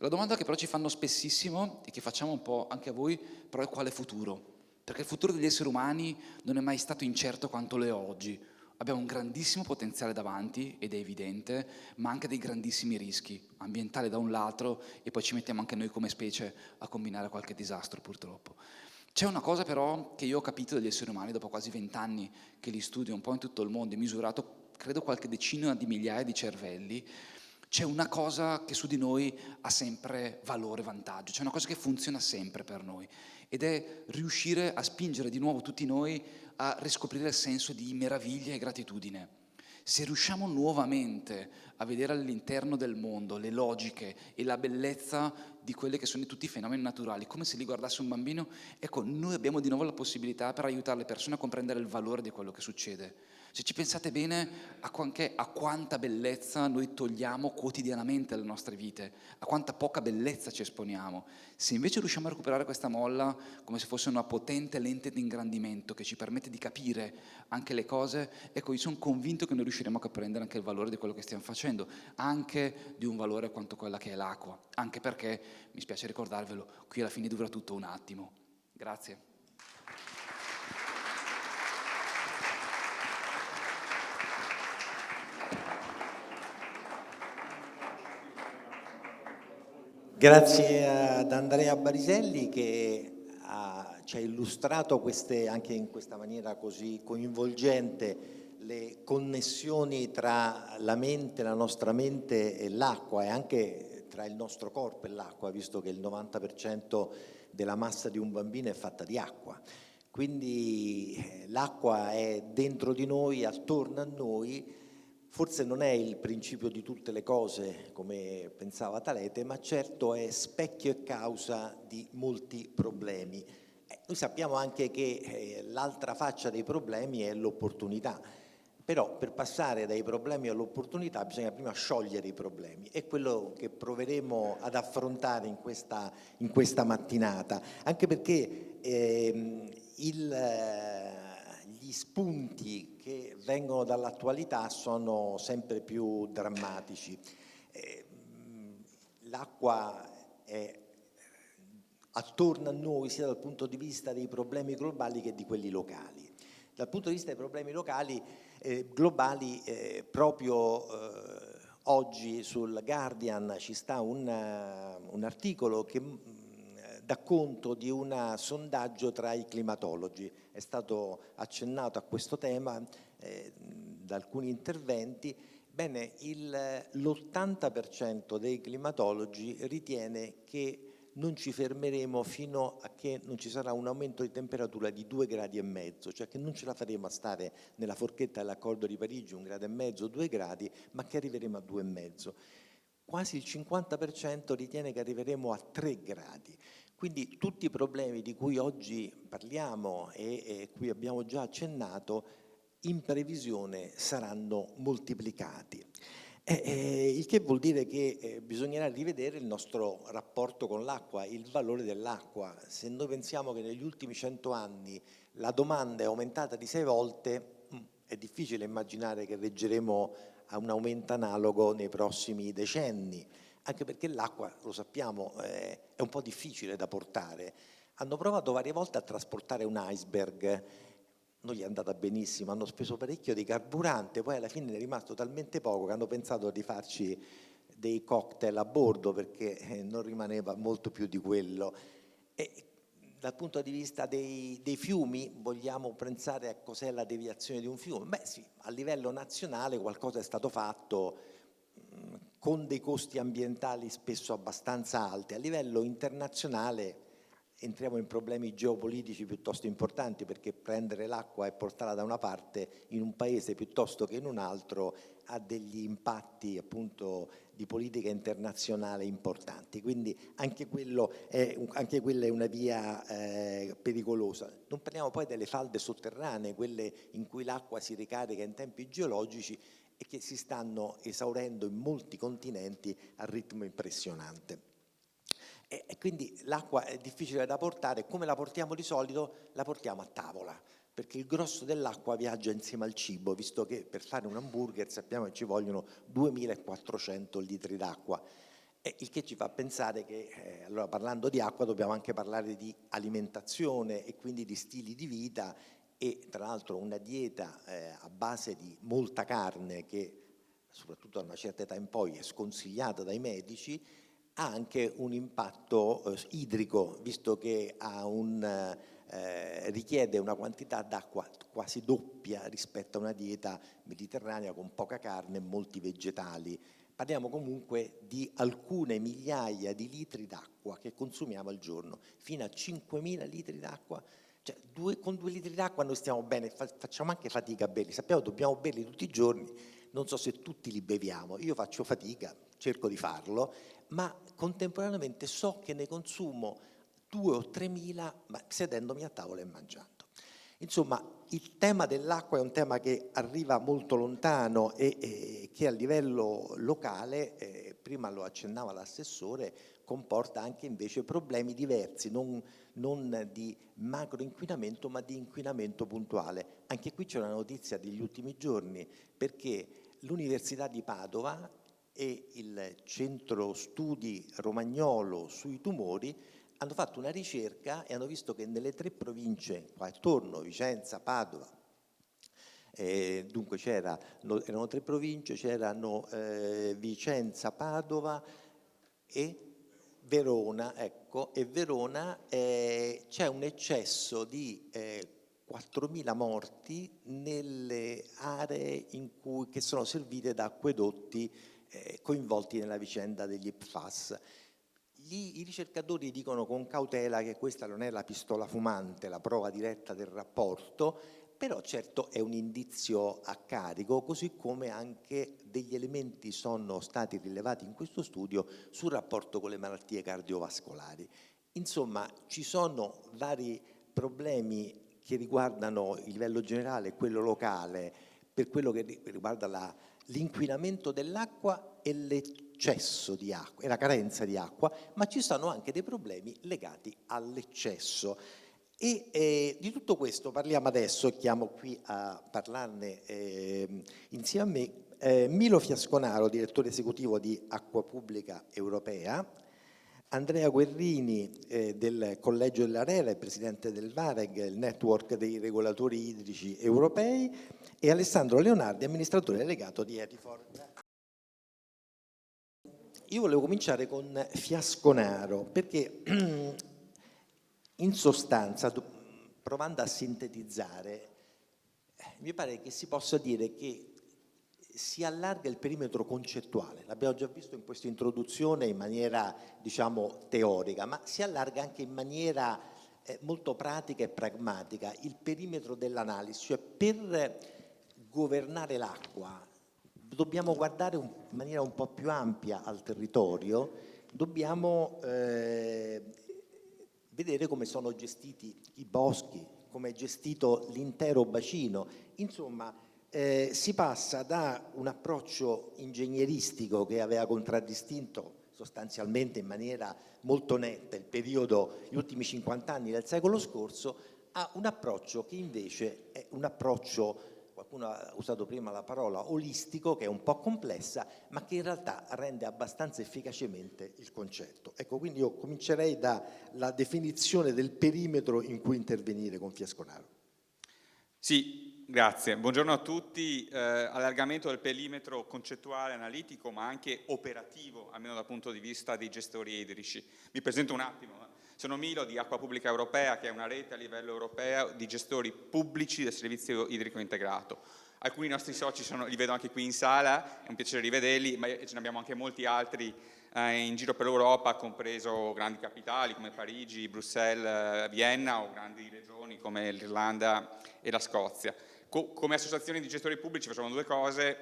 La domanda che però ci fanno spessissimo, e che facciamo un po' anche a voi, però è: quale futuro? Perché il futuro degli esseri umani non è mai stato incerto quanto lo è oggi. Abbiamo un grandissimo potenziale davanti, ed è evidente, ma anche dei grandissimi rischi, ambientali da un lato, e poi ci mettiamo anche noi come specie a combinare qualche disastro, purtroppo. C'è una cosa però che io ho capito degli esseri umani dopo quasi 20 anni che li studio un po' in tutto il mondo, e misurato credo qualche decina di migliaia di cervelli. c'è una cosa che su di noi ha sempre valore e vantaggio, c'è una cosa che funziona sempre per noi, ed è riuscire a spingere di nuovo tutti noi a riscoprire il senso di meraviglia e gratitudine. Se riusciamo nuovamente a vedere all'interno del mondo le logiche e la bellezza di quelli che sono tutti i fenomeni naturali, come se li guardasse un bambino, ecco, noi abbiamo di nuovo la possibilità per aiutare le persone a comprendere il valore di quello che succede. Se ci pensate bene a quanta bellezza noi togliamo quotidianamente dalle nostre vite, a quanta poca bellezza ci esponiamo. Se invece riusciamo a recuperare questa molla come se fosse una potente lente di ingrandimento che ci permette di capire anche le cose, ecco, io sono convinto che noi riusciremo a comprendere anche il valore di quello che stiamo facendo, anche di un valore quanto quella che è l'acqua, anche perché, mi spiace ricordarvelo, qui alla fine dura tutto un attimo. Grazie. Grazie ad Andrea Bariselli che ci ha illustrato anche in questa maniera così coinvolgente le connessioni tra la mente, la nostra mente e l'acqua, e anche tra il nostro corpo e l'acqua, visto che il 90% della massa di un bambino è fatta di acqua. Quindi l'acqua è dentro di noi, attorno a noi. Forse non è il principio di tutte le cose, come pensava Talete, ma certo è specchio e causa di molti problemi. Noi sappiamo anche che l'altra faccia dei problemi è l'opportunità, però per passare dai problemi all'opportunità bisogna prima sciogliere i problemi. È quello che proveremo ad affrontare in questa mattinata, anche perché gli spunti che vengono dall'attualità sono sempre più drammatici. L'acqua è attorno a noi sia dal punto di vista dei problemi globali che di quelli locali. Dal punto di vista dei problemi globali, proprio oggi sul Guardian ci sta un articolo che dà conto di un sondaggio tra i climatologi. È stato accennato a questo tema da alcuni interventi. Bene, l'80% dei climatologi ritiene che non ci fermeremo fino a che non ci sarà un aumento di temperatura di 2,5 gradi, cioè che non ce la faremo a stare nella forchetta dell'accordo di Parigi 1,5 gradi, 2 gradi, ma che arriveremo a 2,5. Quasi il 50% ritiene che arriveremo a 3 gradi. Quindi tutti i problemi di cui oggi parliamo e cui abbiamo già accennato, in previsione saranno moltiplicati. Il che vuol dire che bisognerà rivedere il nostro rapporto con l'acqua, il valore dell'acqua. Se noi pensiamo che negli ultimi 100 anni la domanda è aumentata di 6 volte, è difficile immaginare che reggeremo a un aumento analogo nei prossimi decenni, anche perché l'acqua, lo sappiamo, è un po' difficile da portare. Hanno provato varie volte a trasportare un iceberg, non gli è andata benissimo, hanno speso parecchio di carburante, poi alla fine ne è rimasto talmente poco che hanno pensato di farci dei cocktail a bordo perché non rimaneva molto più di quello. E dal punto di vista dei fiumi, vogliamo pensare a cos'è la deviazione di un fiume? Beh sì, a livello nazionale qualcosa è stato fatto con dei costi ambientali spesso abbastanza alti. A livello internazionale entriamo in problemi geopolitici piuttosto importanti, perché prendere l'acqua e portarla da una parte in un paese piuttosto che in un altro ha degli impatti appunto di politica internazionale importanti, quindi anche quella è una via pericolosa. Non parliamo poi delle falde sotterranee, quelle in cui l'acqua si ricarica in tempi geologici e che si stanno esaurendo in molti continenti a ritmo impressionante. E quindi l'acqua è difficile da portare. Come la portiamo di solito? La portiamo a tavola, perché il grosso dell'acqua viaggia insieme al cibo, visto che per fare un hamburger sappiamo che ci vogliono 2400 litri d'acqua, il che ci fa pensare che, allora, parlando di acqua dobbiamo anche parlare di alimentazione e quindi di stili di vita, e tra l'altro una dieta a base di molta carne, che soprattutto da una certa età in poi è sconsigliata dai medici, ha anche un impatto idrico, visto che richiede una quantità d'acqua quasi doppia rispetto a una dieta mediterranea con poca carne e molti vegetali. parliamo comunque di alcune migliaia di litri d'acqua che consumiamo al giorno, fino a 5.000 litri d'acqua. Cioè, con 2 litri d'acqua noi stiamo bene, facciamo anche fatica a berli, sappiamo che dobbiamo berli tutti i giorni, non so se tutti li beviamo, io faccio fatica, cerco di farlo, ma contemporaneamente so che ne consumo 2 o 3.000 sedendomi a tavola e mangiando. Insomma, il tema dell'acqua è un tema che arriva molto lontano e che a livello locale, prima lo accennava l'assessore, comporta anche invece problemi diversi, non di macro inquinamento ma di inquinamento puntuale. Anche qui c'è una notizia degli ultimi giorni, perché l'Università di Padova e il Centro Studi Romagnolo sui tumori hanno fatto una ricerca e hanno visto che nelle 3 province qua attorno, Vicenza, Padova, dunque erano 3 province, c'erano Vicenza, Padova e Verona, ecco, e Verona c'è un eccesso di 4.000 morti nelle aree che sono servite da acquedotti coinvolti nella vicenda degli PFAS. I ricercatori dicono con cautela che questa non è la pistola fumante, la prova diretta del rapporto, però certo è un indizio a carico, così come anche degli elementi sono stati rilevati in questo studio sul rapporto con le malattie cardiovascolari. Insomma, ci sono vari problemi che riguardano il livello generale e quello locale per quello che riguarda l'inquinamento dell'acqua e l'eccesso di acqua e la carenza di acqua, ma ci sono anche dei problemi legati all'eccesso. E di tutto questo parliamo adesso, e chiamo qui a parlarne insieme a me Milo Fiasconaro, direttore esecutivo di Acqua Pubblica Europea, Andrea Guerrini del Collegio dell'ARERA e presidente del VAREG, il network dei regolatori idrici europei, e Alessandro Leonardi, amministratore delegato di Etifor. Io volevo cominciare con Fiasconaro perché in sostanza, provando a sintetizzare, mi pare che si possa dire che si allarga il perimetro concettuale, l'abbiamo già visto in questa introduzione in maniera, diciamo, teorica, ma si allarga anche in maniera molto pratica e pragmatica il perimetro dell'analisi, cioè per governare l'acqua dobbiamo guardare in maniera un po' più ampia al territorio, dobbiamo vedere come sono gestiti i boschi, come è gestito l'intero bacino. Insomma, si passa da un approccio ingegneristico che aveva contraddistinto sostanzialmente in maniera molto netta il periodo, gli ultimi 50 anni del secolo scorso, a un approccio che invece è un approccio, qualcuno ha usato prima la parola olistico, che è un po' complessa, ma che in realtà rende abbastanza efficacemente il concetto. Ecco, quindi io comincerei dalla definizione del perimetro in cui intervenire con Fiasconaro. Sì, grazie. Buongiorno a tutti. Allargamento del perimetro concettuale, analitico, ma anche operativo, almeno dal punto di vista dei gestori idrici. Mi presento un attimo. Sono Milo di Acqua Pubblica Europea, che è una rete a livello europeo di gestori pubblici del servizio idrico integrato. Alcuni nostri soci li vedo anche qui in sala, è un piacere rivederli, ma ce ne abbiamo anche molti altri in giro per l'Europa, compreso grandi capitali come Parigi, Bruxelles, Vienna, o grandi regioni come l'Irlanda e la Scozia. Come associazioni di gestori pubblici facciamo 2 cose: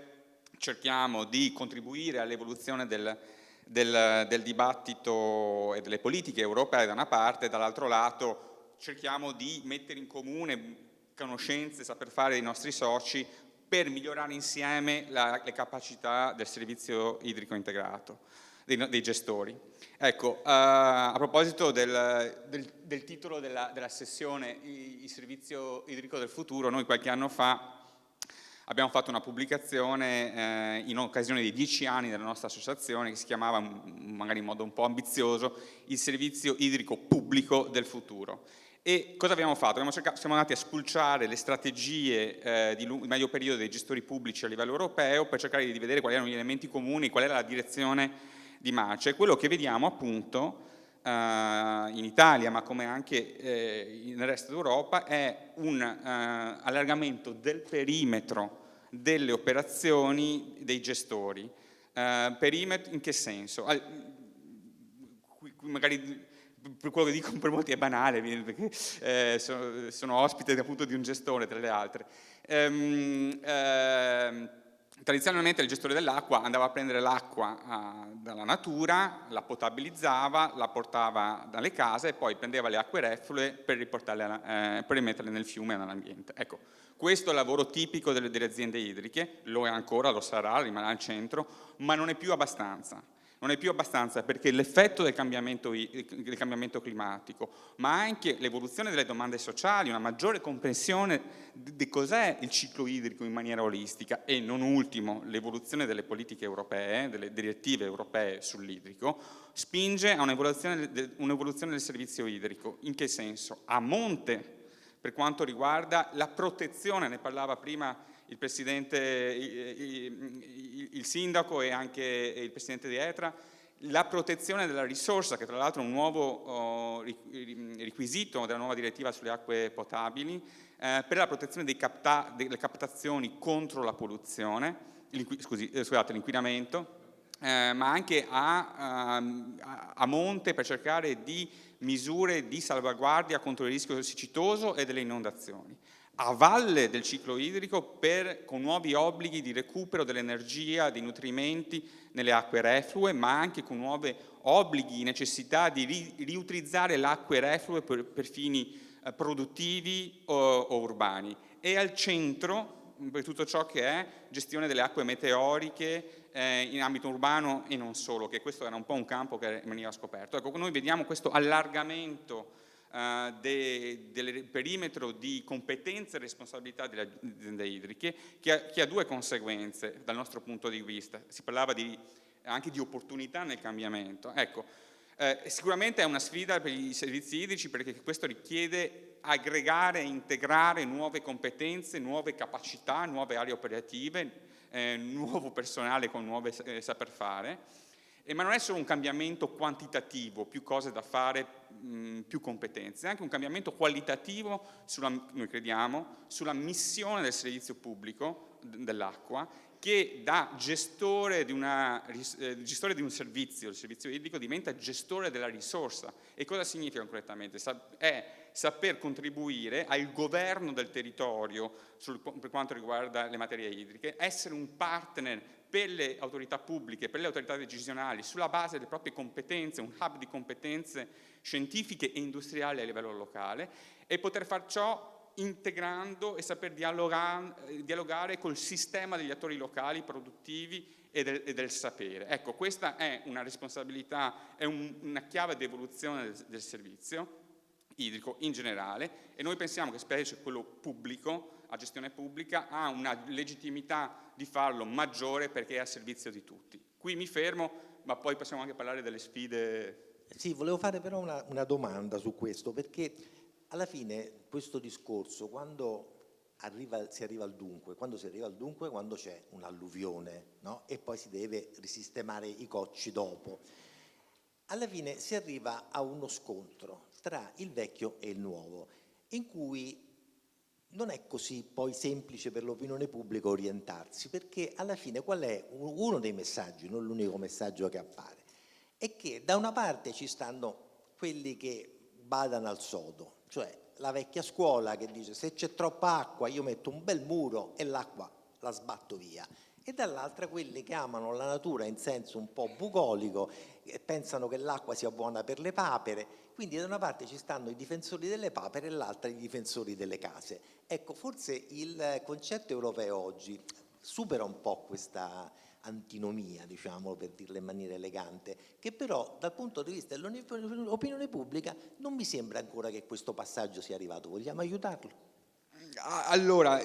cerchiamo di contribuire all'evoluzione del dibattito e delle politiche europee da una parte, e dall'altro lato cerchiamo di mettere in comune conoscenze e saper fare dei nostri soci per migliorare insieme le capacità del servizio idrico integrato, dei gestori. Ecco, a proposito del titolo della sessione, il servizio idrico del futuro, noi qualche anno fa abbiamo fatto una pubblicazione in occasione dei 10 anni della nostra associazione, che si chiamava, magari in modo un po' ambizioso, il servizio idrico pubblico del futuro. E cosa abbiamo fatto? Siamo andati a spulciare le strategie di medio periodo dei gestori pubblici a livello europeo per cercare di vedere quali erano gli elementi comuni, qual era la direzione di marcia. E quello che vediamo appunto in Italia, ma come anche nel resto d'Europa, è un allargamento del perimetro delle operazioni dei gestori. Perimetro in che senso? Qui magari per quello che dico per molti è banale, perché sono ospite appunto di un gestore tra le altre. Tradizionalmente il gestore dell'acqua andava a prendere l'acqua dalla natura, la potabilizzava, la portava dalle case e poi prendeva le acque reflue per rimetterle nel fiume e nell'ambiente. Ecco, questo è il lavoro tipico delle aziende idriche, lo è ancora, lo sarà, rimarrà al centro, ma non è più abbastanza. Non è più abbastanza perché l'effetto del cambiamento climatico, ma anche l'evoluzione delle domande sociali, una maggiore comprensione di cos'è il ciclo idrico in maniera olistica e non ultimo l'evoluzione delle politiche europee, delle direttive europee sull'idrico, spinge a un'evoluzione del servizio idrico. In che senso? A monte, per quanto riguarda la protezione, ne parlava prima il presidente, il sindaco e anche il presidente di ETRA, la protezione della risorsa, che tra l'altro è un nuovo requisito della nuova direttiva sulle acque potabili, per la protezione delle captazioni contro la polluzione, l'inquinamento, ma anche a monte per cercare di misure di salvaguardia contro il rischio siccitoso e delle inondazioni. A valle del ciclo idrico con nuovi obblighi di recupero dell'energia, dei nutrimenti nelle acque reflue, ma anche con nuovi obblighi, necessità di riutilizzare le acque reflue per fini produttivi o urbani. E al centro, per tutto ciò che è gestione delle acque meteoriche in ambito urbano e non solo, che questo era un po' un campo che veniva scoperto. Ecco, noi vediamo questo allargamento del perimetro di competenze e responsabilità delle aziende idriche che ha due conseguenze dal nostro punto di vista. Si parlava anche di opportunità nel cambiamento. Ecco, sicuramente è una sfida per i servizi idrici perché questo richiede aggregare e integrare nuove competenze, nuove capacità, nuove aree operative, nuovo personale con nuove saper fare. Ma non è solo un cambiamento quantitativo, più cose da fare, più competenze, è anche un cambiamento qualitativo, noi crediamo, sulla missione del servizio pubblico dell'acqua, che da gestore di un servizio, il servizio idrico, diventa gestore della risorsa. E cosa significa concretamente? È saper contribuire al governo del territorio per quanto riguarda le materie idriche, essere un partner per le autorità pubbliche, per le autorità decisionali, sulla base delle proprie competenze, un hub di competenze scientifiche e industriali a livello locale, e poter far ciò integrando e saper dialogare col sistema degli attori locali, produttivi e del sapere. Ecco, questa è una responsabilità, è una chiave di evoluzione del servizio idrico in generale, e noi pensiamo che specie quello pubblico, a gestione pubblica, ha una legittimità di farlo maggiore perché è a servizio di tutti. Qui mi fermo, ma poi possiamo anche parlare delle sfide. Sì, volevo fare però una domanda su questo, perché alla fine questo discorso, quando si arriva al dunque, quando c'è un'alluvione, no? E poi si deve risistemare i cocci dopo, alla fine si arriva a uno scontro tra il vecchio e il nuovo, in cui non è così poi semplice per l'opinione pubblica orientarsi, perché alla fine qual è uno dei messaggi, non l'unico messaggio che appare, è che da una parte ci stanno quelli che badano al sodo, cioè la vecchia scuola che dice se c'è troppa acqua io metto un bel muro e l'acqua la sbatto via, e dall'altra quelli che amano la natura in senso un po' bucolico e pensano che l'acqua sia buona per le papere. Quindi da una parte ci stanno i difensori delle papere e dall'altra i difensori delle case. Ecco, forse il concetto europeo oggi supera un po' questa antinomia, diciamo, per dirla in maniera elegante, che però dal punto di vista dell'opinione pubblica non mi sembra ancora che questo passaggio sia arrivato. Vogliamo aiutarlo? Allora,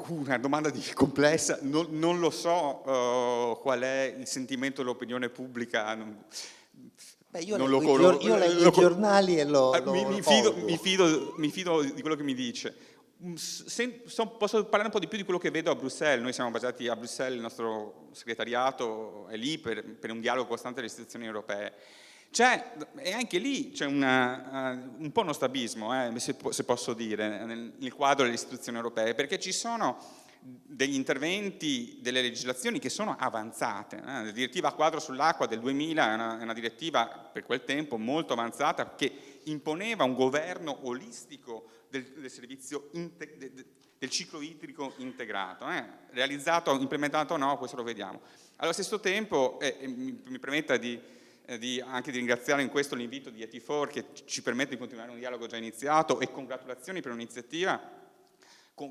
una domanda complessa, non lo so qual è il sentimento dell'opinione pubblica. Beh, io leggo i giornali e mi fido di quello che mi dice. Posso parlare un po' di più di quello che vedo a Bruxelles. Noi siamo basati a Bruxelles, il nostro segretariato è lì per un dialogo costante delle istituzioni europee. E anche lì c'è un po' uno strabismo, se posso dire, nel quadro delle istituzioni europee, perché ci sono degli interventi, delle legislazioni che sono avanzate. La direttiva quadro sull'acqua del 2000 è una direttiva per quel tempo molto avanzata che imponeva un governo olistico del servizio del ciclo idrico integrato. Realizzato, implementato o no, questo lo vediamo. Allo stesso tempo, mi permetta anche di ringraziare in questo l'invito di ET4 che ci permette di continuare un dialogo già iniziato, e congratulazioni per un'iniziativa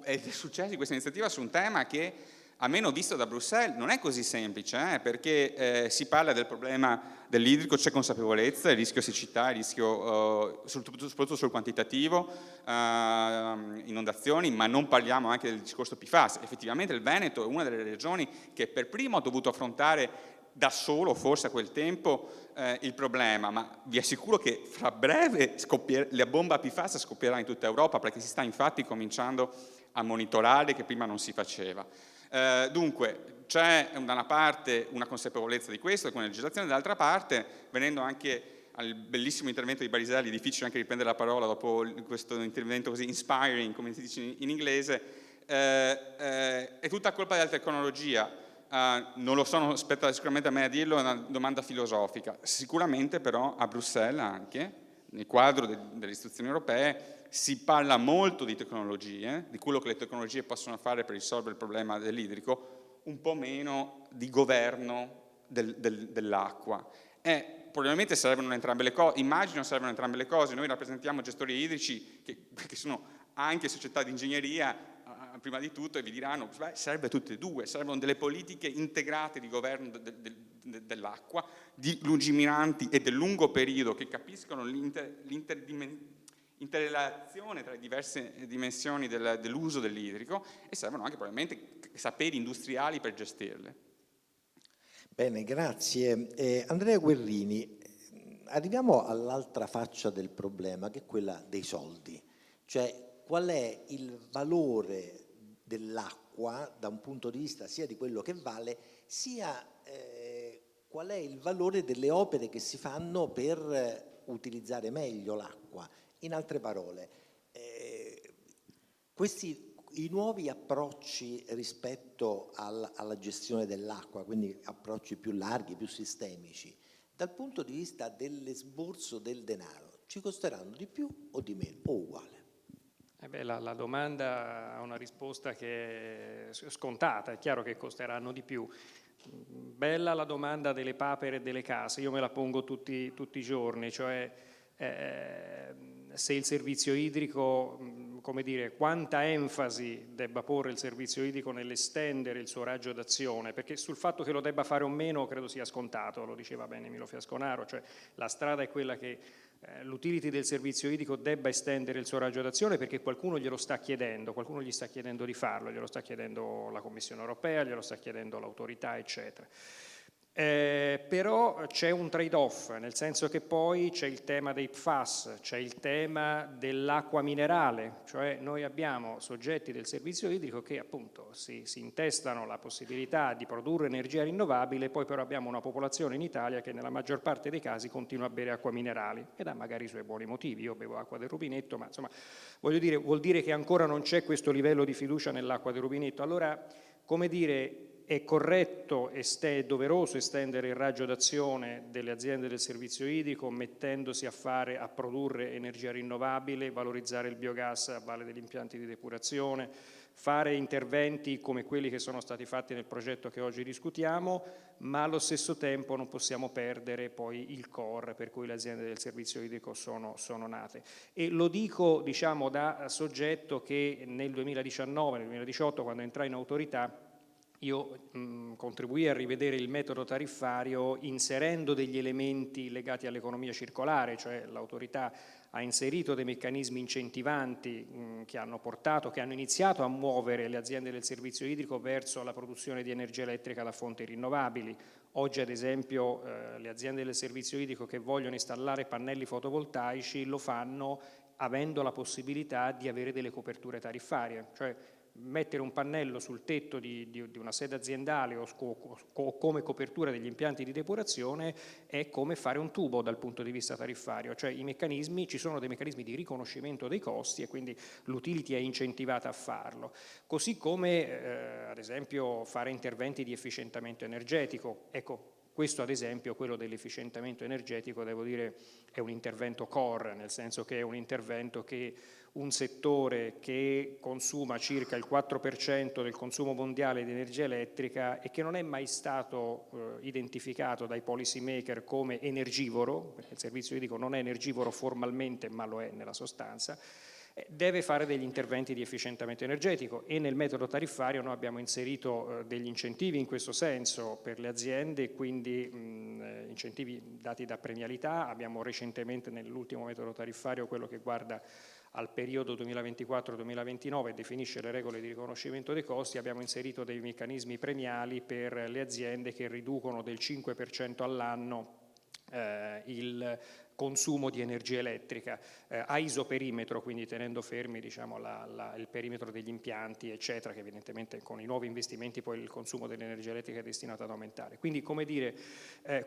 e il successo di questa iniziativa su un tema che, almeno visto da Bruxelles, non è così semplice, perché si parla del problema dell'idrico, c'è consapevolezza, il rischio siccità, il rischio soprattutto sul quantitativo, inondazioni, ma non parliamo anche del discorso PFAS. Effettivamente il Veneto è una delle regioni che per primo ha dovuto affrontare da solo, forse a quel tempo, il problema, ma vi assicuro che fra breve la bomba PFAS scoppierà in tutta Europa, perché si sta infatti cominciando a monitorare, che prima non si faceva. Dunque c'è da una parte una consapevolezza di questo con la legislazione, dall'altra parte, venendo anche al bellissimo intervento di Bariselli, difficile anche riprendere la parola dopo questo intervento così inspiring, come si dice in inglese, è tutta colpa della tecnologia. Non lo so, non spetta sicuramente a me a dirlo, è una domanda filosofica. Sicuramente però a Bruxelles, anche nel quadro delle istituzioni europee, si parla molto di tecnologie, di quello che le tecnologie possono fare per risolvere il problema dell'idrico, un po' meno di governo dell'acqua. Probabilmente servono entrambe le cose, immagino servono entrambe le cose. Noi rappresentiamo gestori idrici che sono anche società di ingegneria, prima di tutto, e vi diranno beh, serve tutte e due, servono delle politiche integrate di governo dell'acqua, di lungimiranti e del lungo periodo, che capiscono interrelazione tra le diverse dimensioni dell'uso dell'idrico, e servono anche probabilmente saperi industriali per gestirle. Bene, grazie. Andrea Guerrini, arriviamo all'altra faccia del problema, che è quella dei soldi, cioè qual è il valore dell'acqua da un punto di vista sia di quello che vale, sia qual è il valore delle opere che si fanno per utilizzare meglio l'acqua. In altre parole, i nuovi approcci rispetto alla gestione dell'acqua, quindi approcci più larghi, più sistemici, dal punto di vista dell'esborso del denaro, ci costeranno di più o di meno o uguale? La domanda ha una risposta che è scontata, è chiaro che costeranno di più. Bella la domanda delle papere e delle case, io me la pongo tutti i giorni, cioè se il servizio idrico, come dire, quanta enfasi debba porre il servizio idrico nell'estendere il suo raggio d'azione, perché sul fatto che lo debba fare o meno credo sia scontato, lo diceva bene Emilio Fiasconaro, cioè la strada è quella che l'utility del servizio idrico debba estendere il suo raggio d'azione, perché qualcuno glielo sta chiedendo, qualcuno gli sta chiedendo di farlo, glielo sta chiedendo la Commissione europea, glielo sta chiedendo l'autorità, eccetera. Però c'è un trade-off, nel senso che poi c'è il tema dei PFAS, c'è il tema dell'acqua minerale, cioè noi abbiamo soggetti del servizio idrico che appunto si intestano la possibilità di produrre energia rinnovabile, poi però abbiamo una popolazione in Italia che nella maggior parte dei casi continua a bere acqua minerale ed ha magari i suoi buoni motivi. Io bevo acqua del rubinetto, ma insomma voglio dire, vuol dire che ancora non c'è questo livello di fiducia nell'acqua del rubinetto. Allora, come dire, è corretto e doveroso estendere il raggio d'azione delle aziende del servizio idrico, mettendosi a produrre energia rinnovabile, valorizzare il biogas a valle degli impianti di depurazione, fare interventi come quelli che sono stati fatti nel progetto che oggi discutiamo, ma allo stesso tempo non possiamo perdere poi il core per cui le aziende del servizio idrico sono nate. E lo dico, diciamo, da soggetto che nel 2019, nel 2018, quando entrai in autorità, io contribuii a rivedere il metodo tariffario inserendo degli elementi legati all'economia circolare, cioè l'autorità ha inserito dei meccanismi incentivanti che hanno iniziato a muovere le aziende del servizio idrico verso la produzione di energia elettrica da fonti rinnovabili. Oggi ad esempio le aziende del servizio idrico che vogliono installare pannelli fotovoltaici lo fanno avendo la possibilità di avere delle coperture tariffarie, cioè mettere un pannello sul tetto di una sede aziendale o come copertura degli impianti di depurazione è come fare un tubo dal punto di vista tariffario, cioè ci sono dei meccanismi di riconoscimento dei costi e quindi l'utility è incentivata a farlo. Così come ad esempio fare interventi di efficientamento energetico. Ecco, questo ad esempio, quello dell'efficientamento energetico, devo dire, è un intervento core, nel senso che è un intervento che un settore che consuma circa il 4% del consumo mondiale di energia elettrica e che non è mai stato identificato dai policy maker come energivoro, perché il servizio idrico non è energivoro formalmente ma lo è nella sostanza, deve fare degli interventi di efficientamento energetico e nel metodo tariffario noi abbiamo inserito degli incentivi in questo senso per le aziende, quindi incentivi dati da premialità. Abbiamo recentemente nell'ultimo metodo tariffario quello che guarda al periodo 2024-2029 e definisce le regole di riconoscimento dei costi, abbiamo inserito dei meccanismi premiali per le aziende che riducono del 5% all'anno il consumo di energia elettrica a isoperimetro, quindi tenendo fermi diciamo, il perimetro degli impianti eccetera, che evidentemente con i nuovi investimenti poi il consumo dell'energia elettrica è destinato ad aumentare. Quindi come dire,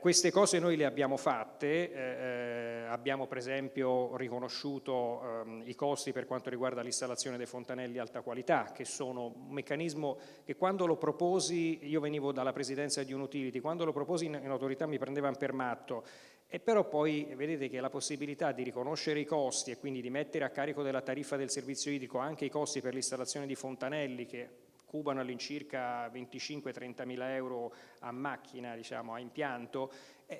queste cose noi le abbiamo fatte, abbiamo per esempio riconosciuto i costi per quanto riguarda l'installazione dei fontanelli alta qualità, che sono un meccanismo che quando lo proposi, io venivo dalla presidenza di un utility, quando lo proposi in autorità mi prendevano per matto. E però poi vedete che la possibilità di riconoscere i costi e quindi di mettere a carico della tariffa del servizio idrico anche i costi per l'installazione di fontanelli che cubano all'incirca 25-30 mila euro a macchina, diciamo, a impianto,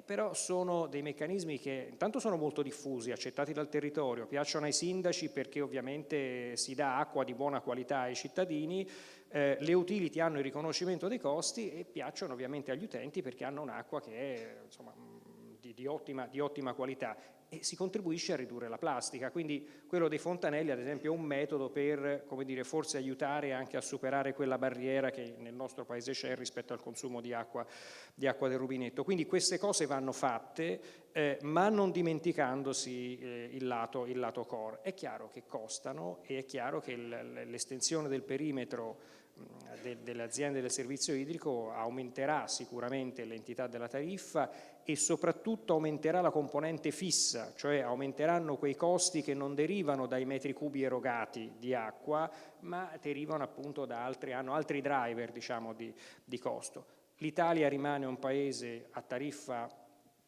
però sono dei meccanismi che intanto sono molto diffusi, accettati dal territorio, piacciono ai sindaci perché ovviamente si dà acqua di buona qualità ai cittadini, le utility hanno il riconoscimento dei costi e piacciono ovviamente agli utenti perché hanno un'acqua che è insomma, di ottima qualità e si contribuisce a ridurre la plastica, quindi quello dei fontanelli ad esempio è un metodo per, come dire, forse aiutare anche a superare quella barriera che nel nostro paese c'è rispetto al consumo di acqua del rubinetto. Quindi queste cose vanno fatte, ma non dimenticandosi il lato core. È chiaro che costano e è chiaro che l'estensione del perimetro delle aziende del servizio idrico aumenterà sicuramente l'entità della tariffa e soprattutto aumenterà la componente fissa, cioè aumenteranno quei costi che non derivano dai metri cubi erogati di acqua, ma derivano appunto da hanno altri driver diciamo, di costo. L'Italia rimane un paese a tariffa,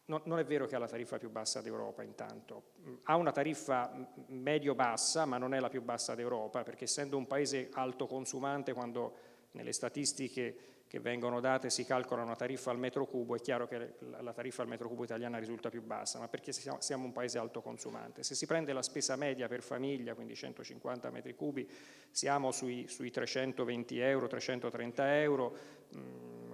non è vero che ha la tariffa più bassa d'Europa intanto, ha una tariffa medio-bassa ma non è la più bassa d'Europa perché essendo un paese alto consumante quando nelle statistiche che vengono date si calcola una tariffa al metro cubo, è chiaro che la tariffa al metro cubo italiana risulta più bassa, ma perché siamo un paese alto consumante. Se si prende la spesa media per famiglia, quindi 150 metri cubi, siamo sui 320 euro, 330 euro,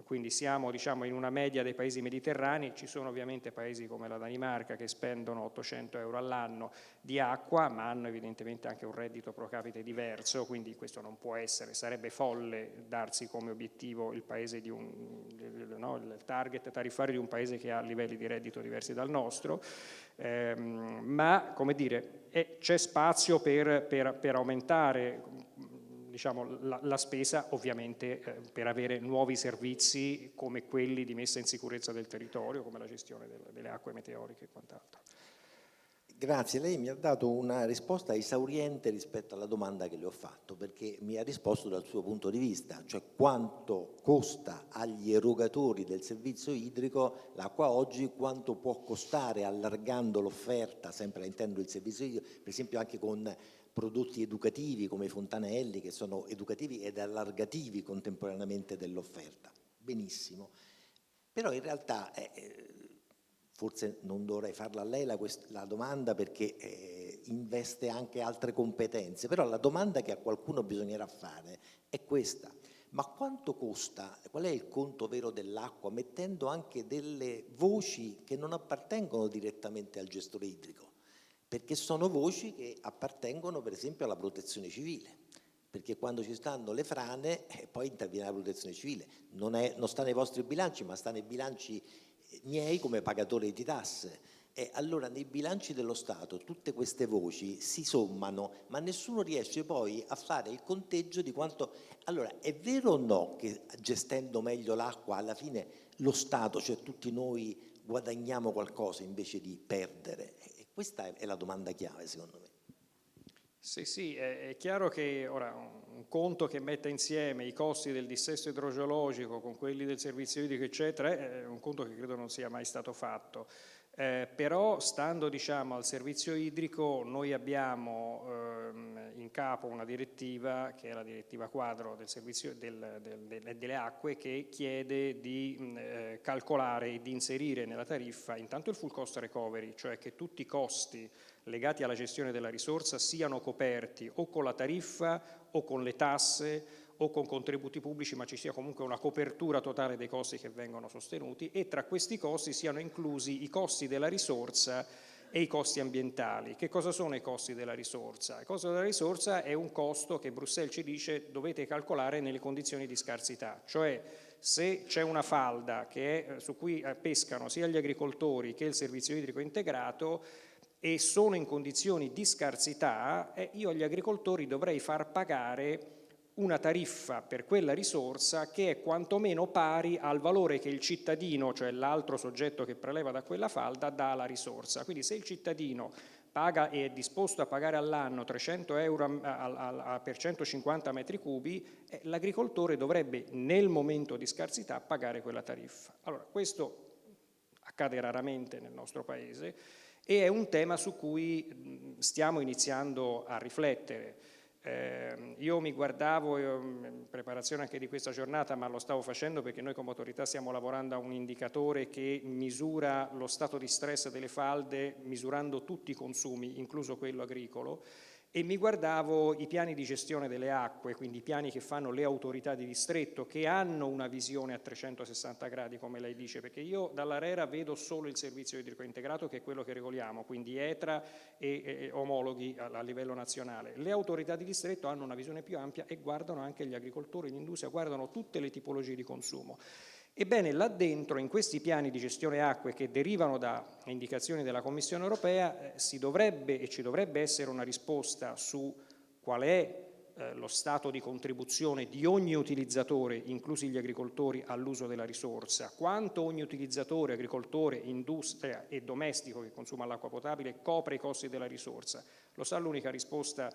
quindi siamo diciamo, in una media dei paesi mediterranei, ci sono ovviamente paesi come la Danimarca che spendono 800 euro all'anno di acqua, ma hanno evidentemente anche un reddito pro capite diverso, quindi questo non può essere, sarebbe folle darsi come obiettivo il paese il target tariffario di un paese che ha livelli di reddito diversi dal nostro, ma come dire, c'è spazio per aumentare diciamo, la spesa ovviamente per avere nuovi servizi come quelli di messa in sicurezza del territorio, come la gestione delle acque meteoriche e quant'altro. Grazie, lei mi ha dato una risposta esauriente rispetto alla domanda che le ho fatto, perché mi ha risposto dal suo punto di vista, cioè quanto costa agli erogatori del servizio idrico l'acqua oggi, quanto può costare allargando l'offerta, sempre intendo il servizio idrico, per esempio anche con prodotti educativi come i fontanelli che sono educativi ed allargativi contemporaneamente dell'offerta. Benissimo, però in realtà forse non dovrei farla a lei la domanda perché investe anche altre competenze, però la domanda che a qualcuno bisognerà fare è questa: ma quanto costa, qual è il conto vero dell'acqua, mettendo anche delle voci che non appartengono direttamente al gestore idrico? Perché sono voci che appartengono per esempio alla protezione civile, perché quando ci stanno le frane poi interviene la protezione civile, non sta nei vostri bilanci ma sta nei bilanci miei come pagatore di tasse, E allora nei bilanci dello Stato tutte queste voci si sommano, ma nessuno riesce poi a fare il conteggio di quanto... Allora, è vero o no che gestendo meglio l'acqua alla fine lo Stato, cioè tutti noi, guadagniamo qualcosa invece di perdere? E questa è la domanda chiave, secondo me. Sì, è chiaro che ora un conto che metta insieme i costi del dissesto idrogeologico con quelli del servizio idrico, eccetera, è un conto che credo non sia mai stato fatto. Però stando al servizio idrico noi abbiamo in capo una direttiva che è la direttiva quadro del servizio delle acque, che chiede di calcolare e di inserire nella tariffa intanto il full cost recovery, cioè che tutti i costi legati alla gestione della risorsa siano coperti o con la tariffa o con le tasse o con contributi pubblici, ma ci sia comunque una copertura totale dei costi che vengono sostenuti, e tra questi costi siano inclusi i costi della risorsa e i costi ambientali. Che cosa sono i costi della risorsa? Il costo della risorsa è un costo che Bruxelles ci dice dovete calcolare nelle condizioni di scarsità, cioè se c'è una falda su cui pescano sia gli agricoltori che il servizio idrico integrato e sono in condizioni di scarsità, io agli agricoltori dovrei far pagare una tariffa per quella risorsa che è quantomeno pari al valore che il cittadino, cioè l'altro soggetto che preleva da quella falda, dà alla risorsa. Quindi se il cittadino paga e è disposto a pagare all'anno 300 euro per 150 metri cubi, l'agricoltore dovrebbe nel momento di scarsità pagare quella tariffa. Allora, questo accade raramente nel nostro Paese e è un tema su cui stiamo iniziando a riflettere. Io mi guardavo in preparazione anche di questa giornata, ma lo stavo facendo perché noi come autorità stiamo lavorando a un indicatore che misura lo stato di stress delle falde misurando tutti i consumi, incluso quello agricolo, e mi guardavo i piani di gestione delle acque, quindi i piani che fanno le autorità di distretto, che hanno una visione a 360 gradi, come lei dice, perché io dall'ARERA vedo solo il servizio idrico integrato, che è quello che regoliamo, quindi ETRA e omologhi a livello nazionale. Le autorità di distretto hanno una visione più ampia e guardano anche gli agricoltori, l'industria, guardano tutte le tipologie di consumo. Ebbene, là dentro, in questi piani di gestione acque che derivano da indicazioni della Commissione europea, ci dovrebbe essere una risposta su qual è lo stato di contribuzione di ogni utilizzatore, inclusi gli agricoltori, all'uso della risorsa, quanto ogni utilizzatore, agricoltore, industria e domestico che consuma l'acqua potabile copre i costi della risorsa. Lo sa l'unica risposta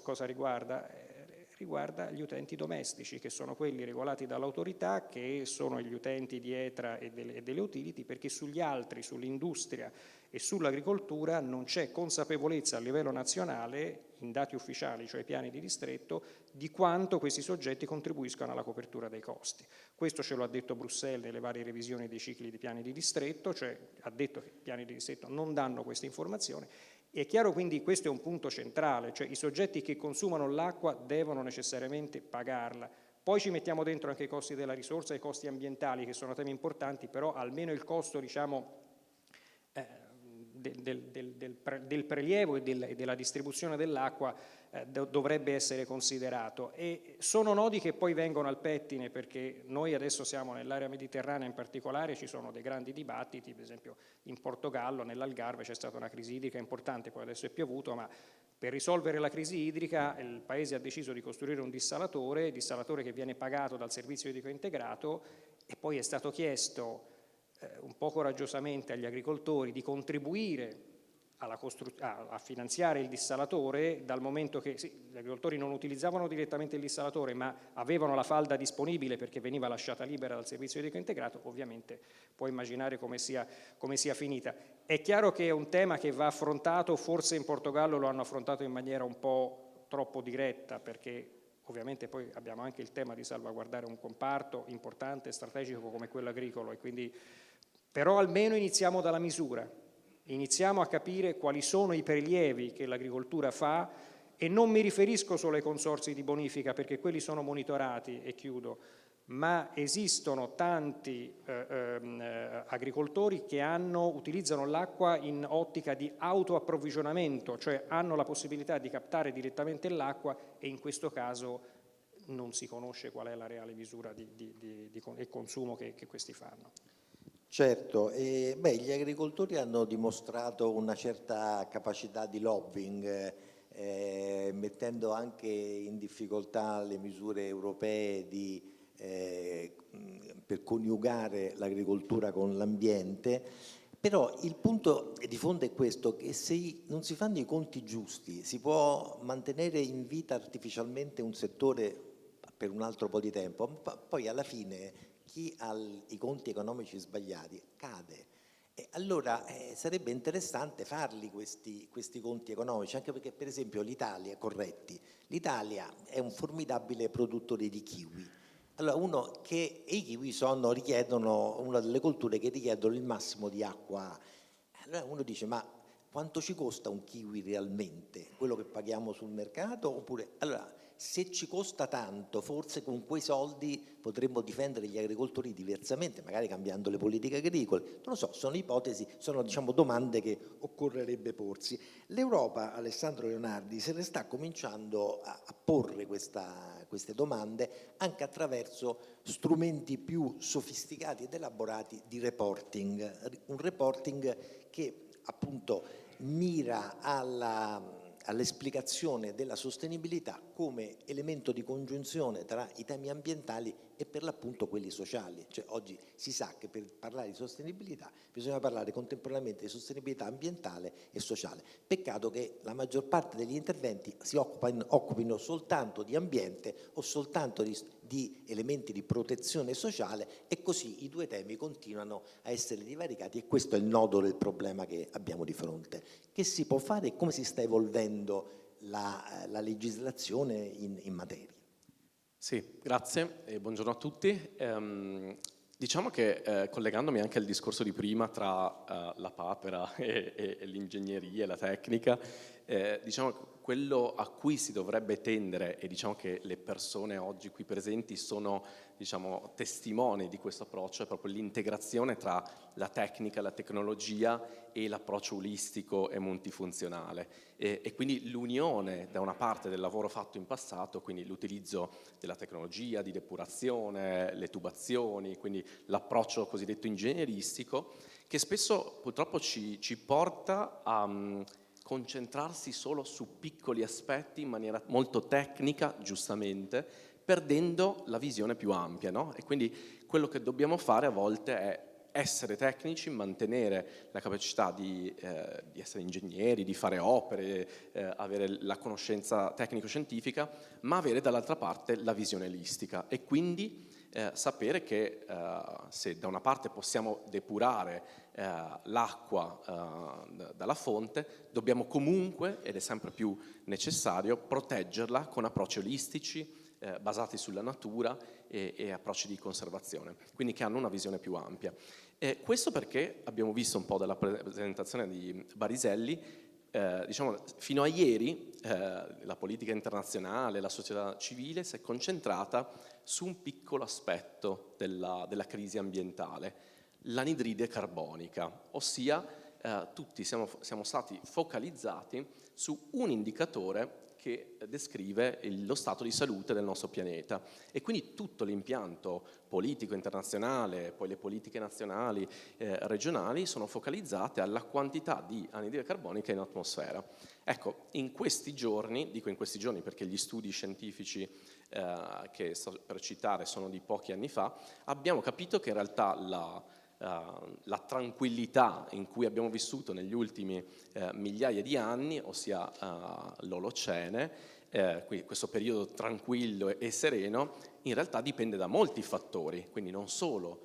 cosa riguarda? Riguarda gli utenti domestici, che sono quelli regolati dall'autorità, che sono gli utenti di ETRA e delle utility, perché sugli altri, sull'industria e sull'agricoltura non c'è consapevolezza a livello nazionale, in dati ufficiali, cioè piani di distretto, di quanto questi soggetti contribuiscono alla copertura dei costi. Questo ce lo ha detto Bruxelles nelle varie revisioni dei cicli di piani di distretto, cioè ha detto che i piani di distretto non danno questa informazione. È chiaro, quindi questo è un punto centrale, cioè i soggetti che consumano l'acqua devono necessariamente pagarla. Poi ci mettiamo dentro anche i costi della risorsa e i costi ambientali, che sono temi importanti, però almeno il costo, del prelievo e della distribuzione dell'acqua dovrebbe essere considerato. E sono nodi che poi vengono al pettine, perché noi adesso siamo nell'area mediterranea in particolare, ci sono dei grandi dibattiti, per esempio in Portogallo, nell'Algarve c'è stata una crisi idrica importante, poi adesso è piovuto, ma per risolvere la crisi idrica il Paese ha deciso di costruire un dissalatore che viene pagato dal servizio idrico integrato, e poi è stato chiesto un po' coraggiosamente agli agricoltori di contribuire a finanziare il dissalatore, dal momento che gli agricoltori non utilizzavano direttamente il dissalatore, ma avevano la falda disponibile perché veniva lasciata libera dal servizio idrico integrato. Ovviamente puoi immaginare come sia finita. È chiaro che è un tema che va affrontato, forse in Portogallo lo hanno affrontato in maniera un po' troppo diretta, perché ovviamente poi abbiamo anche il tema di salvaguardare un comparto importante e strategico come quello agricolo, e quindi però almeno iniziamo dalla misura, iniziamo a capire quali sono i prelievi che l'agricoltura fa, e non mi riferisco solo ai consorzi di bonifica, perché quelli sono monitorati, e chiudo, ma esistono tanti agricoltori che utilizzano l'acqua in ottica di autoapprovvigionamento, cioè hanno la possibilità di captare direttamente l'acqua, e in questo caso non si conosce qual è la reale misura di consumo che questi fanno. Certo, gli agricoltori hanno dimostrato una certa capacità di lobbying, mettendo anche in difficoltà le misure europee per coniugare l'agricoltura con l'ambiente, però il punto di fondo è questo, che se non si fanno i conti giusti si può mantenere in vita artificialmente un settore per un altro po' di tempo, poi alla fine chi ha i conti economici sbagliati cade. E allora sarebbe interessante farli questi conti economici, anche perché per esempio l'Italia è un formidabile produttore di kiwi. Allora i kiwi richiedono una delle colture che richiedono il massimo di acqua. Allora uno dice, ma quanto ci costa un kiwi realmente? Quello che paghiamo sul mercato? Oppure, allora, se ci costa tanto, forse con quei soldi potremmo difendere gli agricoltori diversamente, magari cambiando le politiche agricole. Non lo so, sono ipotesi, sono domande che occorrerebbe porsi. L'Europa, Alessandro Leonardi, se ne sta cominciando a porre queste domande anche attraverso strumenti più sofisticati ed elaborati di reporting. Un reporting che appunto mira all'esplicazione della sostenibilità come elemento di congiunzione tra i temi ambientali e per l'appunto quelli sociali. Cioè, oggi si sa che per parlare di sostenibilità bisogna parlare contemporaneamente di sostenibilità ambientale e sociale. Peccato che la maggior parte degli interventi si occupino soltanto di ambiente o soltanto di elementi di protezione sociale, e così i due temi continuano a essere divaricati, e questo è il nodo del problema che abbiamo di fronte. Che si può fare e come si sta evolvendo la legislazione in materia? Sì, grazie e buongiorno a tutti. Diciamo che collegandomi anche al discorso di prima tra la papera e l'ingegneria e la tecnica, diciamo quello a cui si dovrebbe tendere, e diciamo che le persone oggi qui presenti sono testimoni di questo approccio, è proprio l'integrazione tra la tecnica, la tecnologia e l'approccio olistico e multifunzionale, e quindi l'unione da una parte del lavoro fatto in passato, quindi l'utilizzo della tecnologia di depurazione, le tubazioni, quindi l'approccio cosiddetto ingegneristico, che spesso purtroppo ci porta a concentrarsi solo su piccoli aspetti in maniera molto tecnica, giustamente, perdendo la visione più ampia, no? E quindi quello che dobbiamo fare a volte è essere tecnici, mantenere la capacità di essere ingegneri, di fare opere, avere la conoscenza tecnico-scientifica, ma avere dall'altra parte la visione olistica, e quindi sapere che se da una parte possiamo depurare l'acqua dalla fonte, dobbiamo comunque, ed è sempre più necessario, proteggerla con approcci olistici basati sulla natura e approcci di conservazione, quindi che hanno una visione più ampia. Questo perché abbiamo visto un po' dalla presentazione di Bariselli, fino a ieri la politica internazionale, la società civile si è concentrata su un piccolo aspetto della crisi ambientale, l'anidride carbonica, ossia tutti siamo stati focalizzati su un indicatore che descrive lo stato di salute del nostro pianeta, e quindi tutto l'impianto politico internazionale, poi le politiche nazionali, regionali, sono focalizzate alla quantità di anidride carbonica in atmosfera. Ecco, in questi giorni, dico in questi giorni perché gli studi scientifici che sto per citare sono di pochi anni fa, abbiamo capito che in realtà la tranquillità in cui abbiamo vissuto negli ultimi migliaia di anni, ossia l'Olocene, questo periodo tranquillo e sereno, in realtà dipende da molti fattori, quindi non solo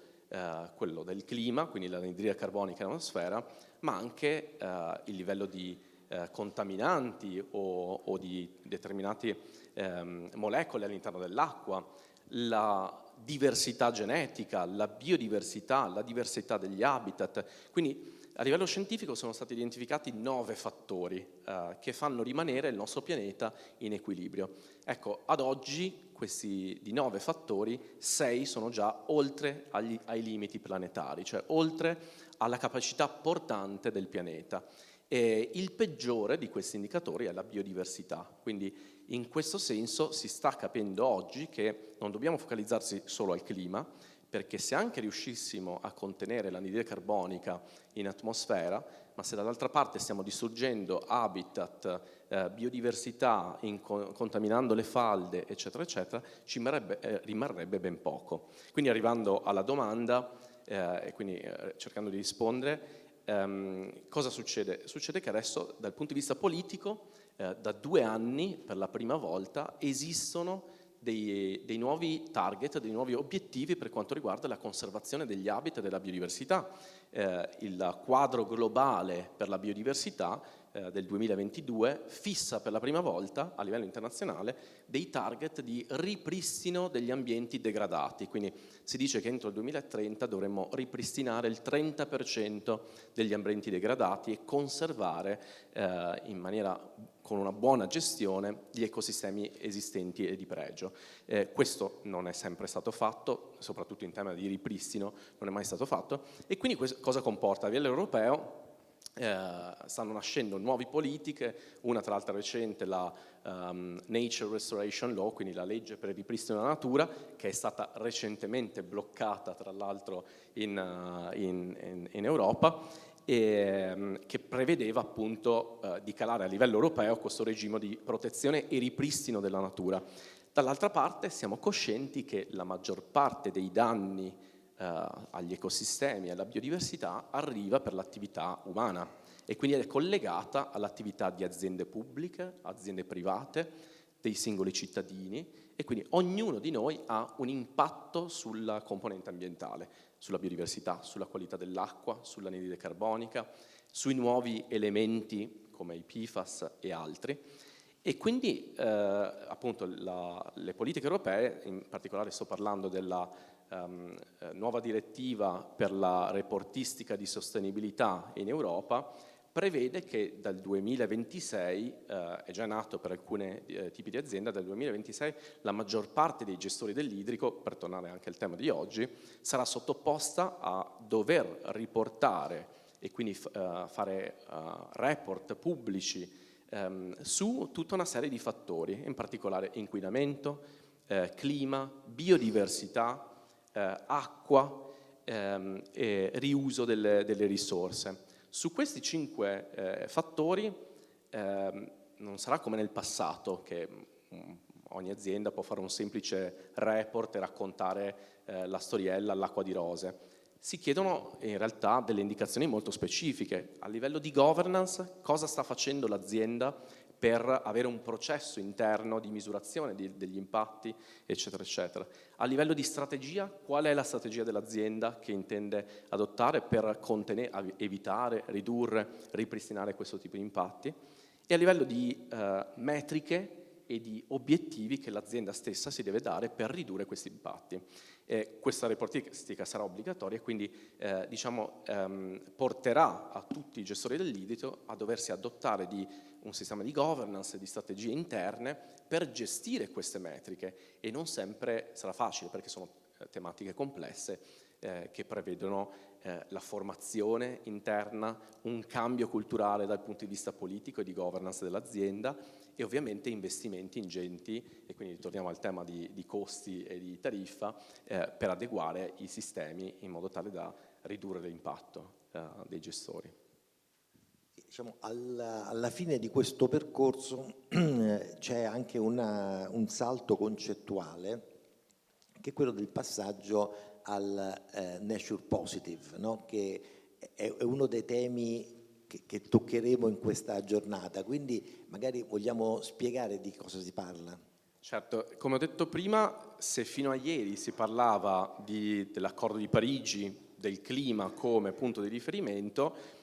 quello del clima, quindi l'anidride carbonica nell'atmosfera, ma anche il livello di contaminanti o di determinate molecole all'interno dell'acqua, la diversità genetica, la biodiversità, la diversità degli habitat. Quindi a livello scientifico sono stati identificati 9 fattori che fanno rimanere il nostro pianeta in equilibrio. Ecco, ad oggi questi di 9 fattori, 6 sono già oltre ai limiti planetari, cioè oltre alla capacità portante del pianeta. E il peggiore di questi indicatori è la biodiversità, quindi in questo senso si sta capendo oggi che non dobbiamo focalizzarsi solo al clima, perché se anche riuscissimo a contenere l'anidride carbonica in atmosfera, ma se dall'altra parte stiamo distruggendo habitat, biodiversità, contaminando le falde, eccetera, eccetera, ci rimarrebbe ben poco. Quindi arrivando alla domanda, e quindi cercando di rispondere, cosa succede? Succede che adesso dal punto di vista politico, da 2 anni per la prima volta esistono dei nuovi target, dei nuovi obiettivi per quanto riguarda la conservazione degli habitat e della biodiversità. Il quadro globale per la biodiversità del 2022 fissa per la prima volta a livello internazionale dei target di ripristino degli ambienti degradati, quindi si dice che entro il 2030 dovremmo ripristinare il 30% degli ambienti degradati e conservare con una buona gestione gli ecosistemi esistenti e di pregio. Questo non è sempre stato fatto, soprattutto in tema di ripristino non è mai stato fatto, e quindi cosa comporta? A livello europeo stanno nascendo nuove politiche, una tra l'altro recente, la Nature Restoration Law, quindi la legge per il ripristino della natura, che è stata recentemente bloccata tra l'altro in Europa, che prevedeva appunto di calare a livello europeo questo regime di protezione e ripristino della natura. Dall'altra parte siamo coscienti che la maggior parte dei danni agli ecosistemi e alla biodiversità arriva per l'attività umana e quindi è collegata all'attività di aziende pubbliche, aziende private, dei singoli cittadini, e quindi ognuno di noi ha un impatto sulla componente ambientale, sulla biodiversità, sulla qualità dell'acqua, sull'anidride carbonica, sui nuovi elementi come i PFAS e altri. E quindi appunto le politiche europee, in particolare sto parlando della nuova direttiva per la reportistica di sostenibilità in Europa, prevede che dal 2026, è già nato per alcuni tipi di azienda, dal 2026 la maggior parte dei gestori dell'idrico, per tornare anche al tema di oggi, sarà sottoposta a dover riportare e quindi fare report pubblici su tutta una serie di fattori, in particolare inquinamento, clima, biodiversità, acqua e riuso delle risorse. Su questi 5 fattori non sarà come nel passato, che ogni azienda può fare un semplice report e raccontare la storiella all'acqua di rose. Si chiedono in realtà delle indicazioni molto specifiche. A livello di governance, cosa sta facendo l'azienda per avere un processo interno di misurazione degli impatti, eccetera, eccetera. A livello di strategia, qual è la strategia dell'azienda che intende adottare per evitare, ridurre, ripristinare questo tipo di impatti? E a livello di metriche e di obiettivi che l'azienda stessa si deve dare per ridurre questi impatti. Questa reportistica sarà obbligatoria e quindi porterà a tutti i gestori dell'idrito a doversi adottare di un sistema di governance e di strategie interne per gestire queste metriche, e non sempre sarà facile perché sono tematiche complesse che prevedono la formazione interna, un cambio culturale dal punto di vista politico e di governance dell'azienda e ovviamente investimenti ingenti, e quindi ritorniamo al tema di costi e di tariffa per adeguare i sistemi in modo tale da ridurre l'impatto dei gestori. Diciamo, alla fine di questo percorso c'è anche un salto concettuale, che è quello del passaggio al nature positive, no? Che è uno dei temi che toccheremo in questa giornata, quindi magari vogliamo spiegare di cosa si parla. Certo, come ho detto prima, se fino a ieri si parlava dell'accordo di Parigi, del clima come punto di riferimento,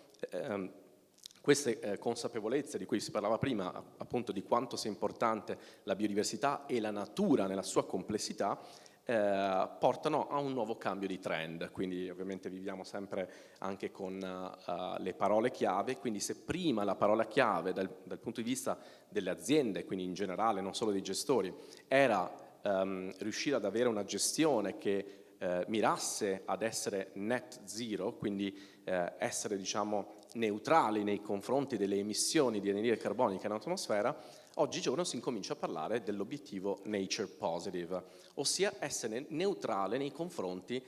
queste consapevolezze di cui si parlava prima, appunto di quanto sia importante la biodiversità e la natura nella sua complessità, portano a un nuovo cambio di trend. Quindi ovviamente viviamo sempre anche con le parole chiave, quindi se prima la parola chiave dal punto di vista delle aziende, quindi in generale non solo dei gestori, era riuscire ad avere una gestione che mirasse ad essere net zero, quindi essere neutrali nei confronti delle emissioni di anidride carbonica in atmosfera, oggigiorno si incomincia a parlare dell'obiettivo nature positive, ossia essere neutrale nei confronti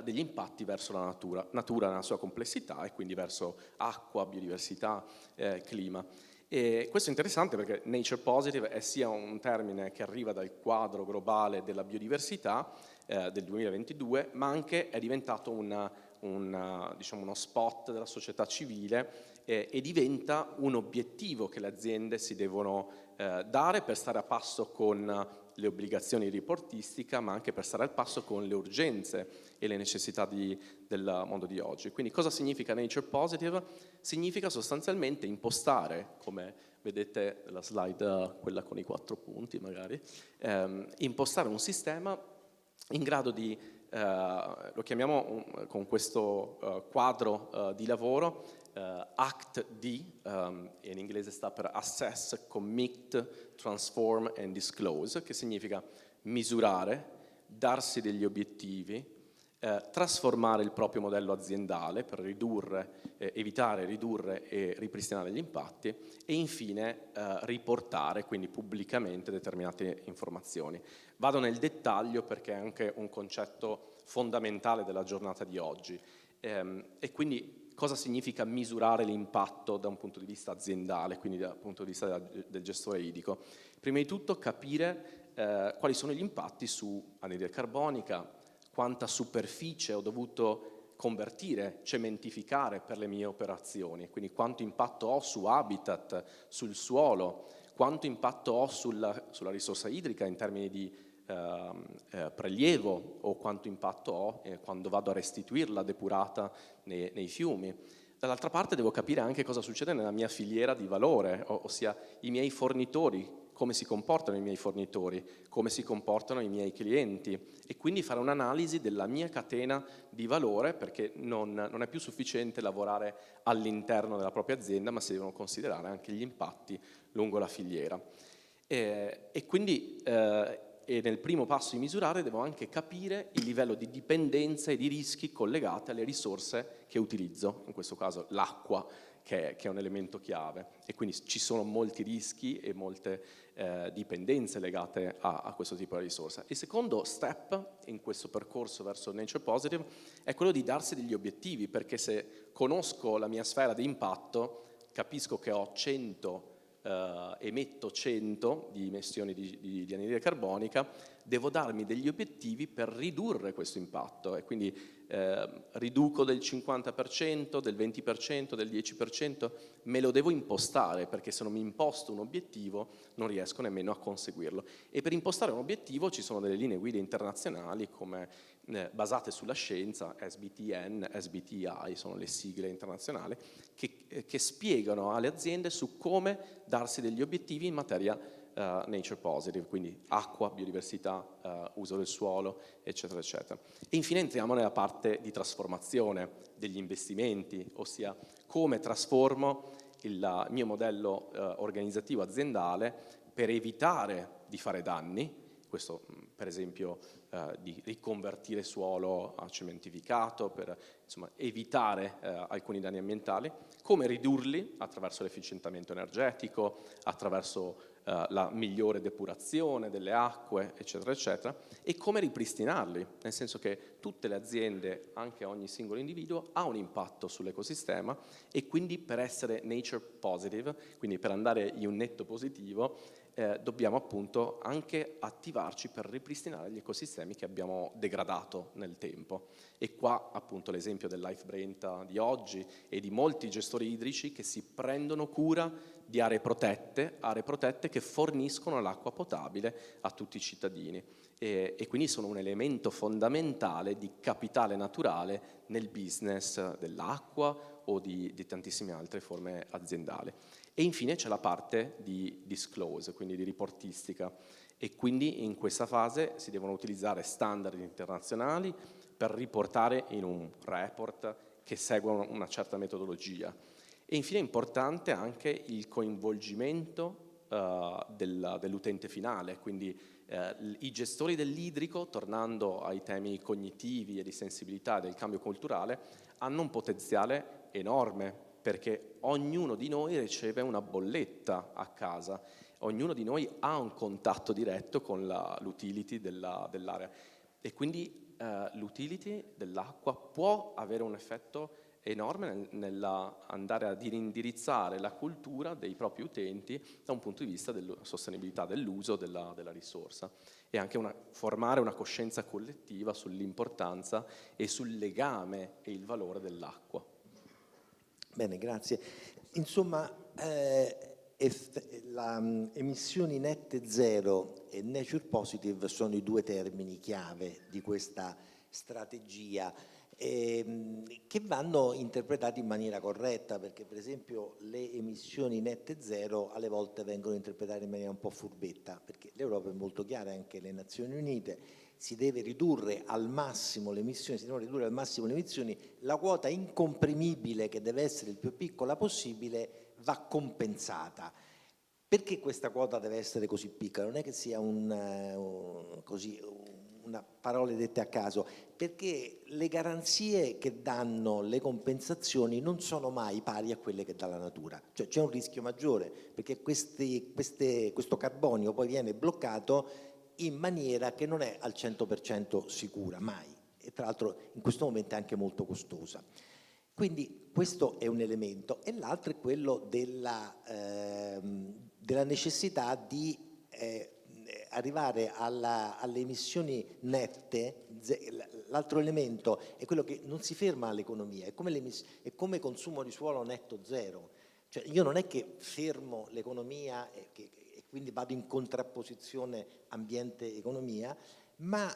degli impatti verso la natura nella sua complessità e quindi verso acqua, biodiversità, clima. E questo è interessante perché nature positive è sia un termine che arriva dal quadro globale della biodiversità del 2022, ma anche è diventato uno spot della società civile e diventa un obiettivo che le aziende si devono dare per stare a passo con le obbligazioni di reportistica, ma anche per stare al passo con le urgenze e le necessità del mondo di oggi. Quindi cosa significa nature positive? Significa sostanzialmente impostare, come vedete la slide, quella con i 4 punti magari, impostare un sistema in grado di, lo chiamiamo con questo quadro di lavoro, ACT-D, in inglese sta per Assess, Commit, Transform and Disclose, che significa misurare, darsi degli obiettivi, trasformare il proprio modello aziendale per evitare, ridurre e ripristinare gli impatti e infine riportare, quindi pubblicamente, determinate informazioni. Vado nel dettaglio perché è anche un concetto fondamentale della giornata di oggi e quindi cosa significa misurare l'impatto da un punto di vista aziendale, quindi dal punto di vista del gestore idrico? Prima di tutto capire quali sono gli impatti su anidride carbonica, quanta superficie ho dovuto convertire, cementificare per le mie operazioni, quindi quanto impatto ho su habitat, sul suolo, quanto impatto ho sulla risorsa idrica in termini di prelievo o quanto impatto ho quando vado a restituirla depurata nei fiumi. Dall'altra parte devo capire anche cosa succede nella mia filiera di valore, ossia i miei fornitori, come si comportano i miei fornitori, come si comportano i miei clienti e quindi fare un'analisi della mia catena di valore perché non è più sufficiente lavorare all'interno della propria azienda ma si devono considerare anche gli impatti lungo la filiera. E quindi nel primo passo di misurare devo anche capire il livello di dipendenza e di rischi collegati alle risorse che utilizzo, in questo caso l'acqua, che è un elemento chiave e quindi ci sono molti rischi e molte dipendenze legate a questo tipo di risorsa. Il secondo step in questo percorso verso Nature Positive è quello di darsi degli obiettivi, perché se conosco la mia sfera di impatto, capisco che ho 100 emetto 100 di emissioni di anidride carbonica, devo darmi degli obiettivi per ridurre questo impatto e quindi riduco del 50%, del 20%, del 10%, me lo devo impostare perché se non mi imposto un obiettivo non riesco nemmeno a conseguirlo. E per impostare un obiettivo ci sono delle linee guida internazionali come basate sulla scienza, SBTN, SBTI, sono le sigle internazionali, che spiegano alle aziende su come darsi degli obiettivi in materia nature positive, quindi acqua, biodiversità, uso del suolo, eccetera, eccetera. E infine entriamo nella parte di trasformazione degli investimenti, ossia come trasformo il mio modello organizzativo aziendale per evitare di fare danni, questo per esempio di riconvertire suolo a cementificato per evitare alcuni danni ambientali, come ridurli attraverso l'efficientamento energetico, attraverso la migliore depurazione delle acque, eccetera, eccetera, e come ripristinarli, nel senso che tutte le aziende, anche ogni singolo individuo, ha un impatto sull'ecosistema e quindi per essere nature positive, quindi per andare in un netto positivo, dobbiamo appunto anche attivarci per ripristinare gli ecosistemi che abbiamo degradato nel tempo. E qua appunto l'esempio del Life Brenta di oggi e di molti gestori idrici che si prendono cura di aree protette che forniscono l'acqua potabile a tutti i cittadini e quindi sono un elemento fondamentale di capitale naturale nel business dell'acqua o di tantissime altre forme aziendali. E infine c'è la parte di disclose, quindi di riportistica, e quindi in questa fase si devono utilizzare standard internazionali per riportare in un report che segua una certa metodologia. E infine è importante anche il coinvolgimento dell'utente finale, quindi i gestori dell'idrico, tornando ai temi cognitivi e di sensibilità del cambio culturale, hanno un potenziale enorme, perché ognuno di noi riceve una bolletta a casa, ognuno di noi ha un contatto diretto con l'utility dell'area, e quindi l'utility dell'acqua può avere un effetto enorme nell'andare ad indirizzare la cultura dei propri utenti da un punto di vista della sostenibilità dell'uso della risorsa, e anche formare una coscienza collettiva sull'importanza e sul legame e il valore dell'acqua. Bene, grazie. Insomma, emissioni nette zero e nature positive sono i due termini chiave di questa strategia, che vanno interpretati in maniera corretta, perché per esempio le emissioni nette zero alle volte vengono interpretate in maniera un po' furbetta, perché l'Europa è molto chiara, anche le Nazioni Unite, si deve ridurre al massimo le emissioni, la quota incomprimibile, che deve essere il più piccola possibile, va compensata. Perché questa quota deve essere così piccola? Non è che sia una parole dette a caso, perché le garanzie che danno le compensazioni non sono mai pari a quelle che dà la natura, cioè c'è un rischio maggiore, perché questo carbonio poi viene bloccato in maniera che non è al 100% sicura, mai, e tra l'altro in questo momento è anche molto costosa. Quindi questo è un elemento, e l'altro è quello della necessità di arrivare alle emissioni nette. L'altro elemento è quello che non si ferma all'economia, è come consumo di suolo netto zero. Cioè io non è che fermo l'economia e quindi vado in contrapposizione ambiente-economia, ma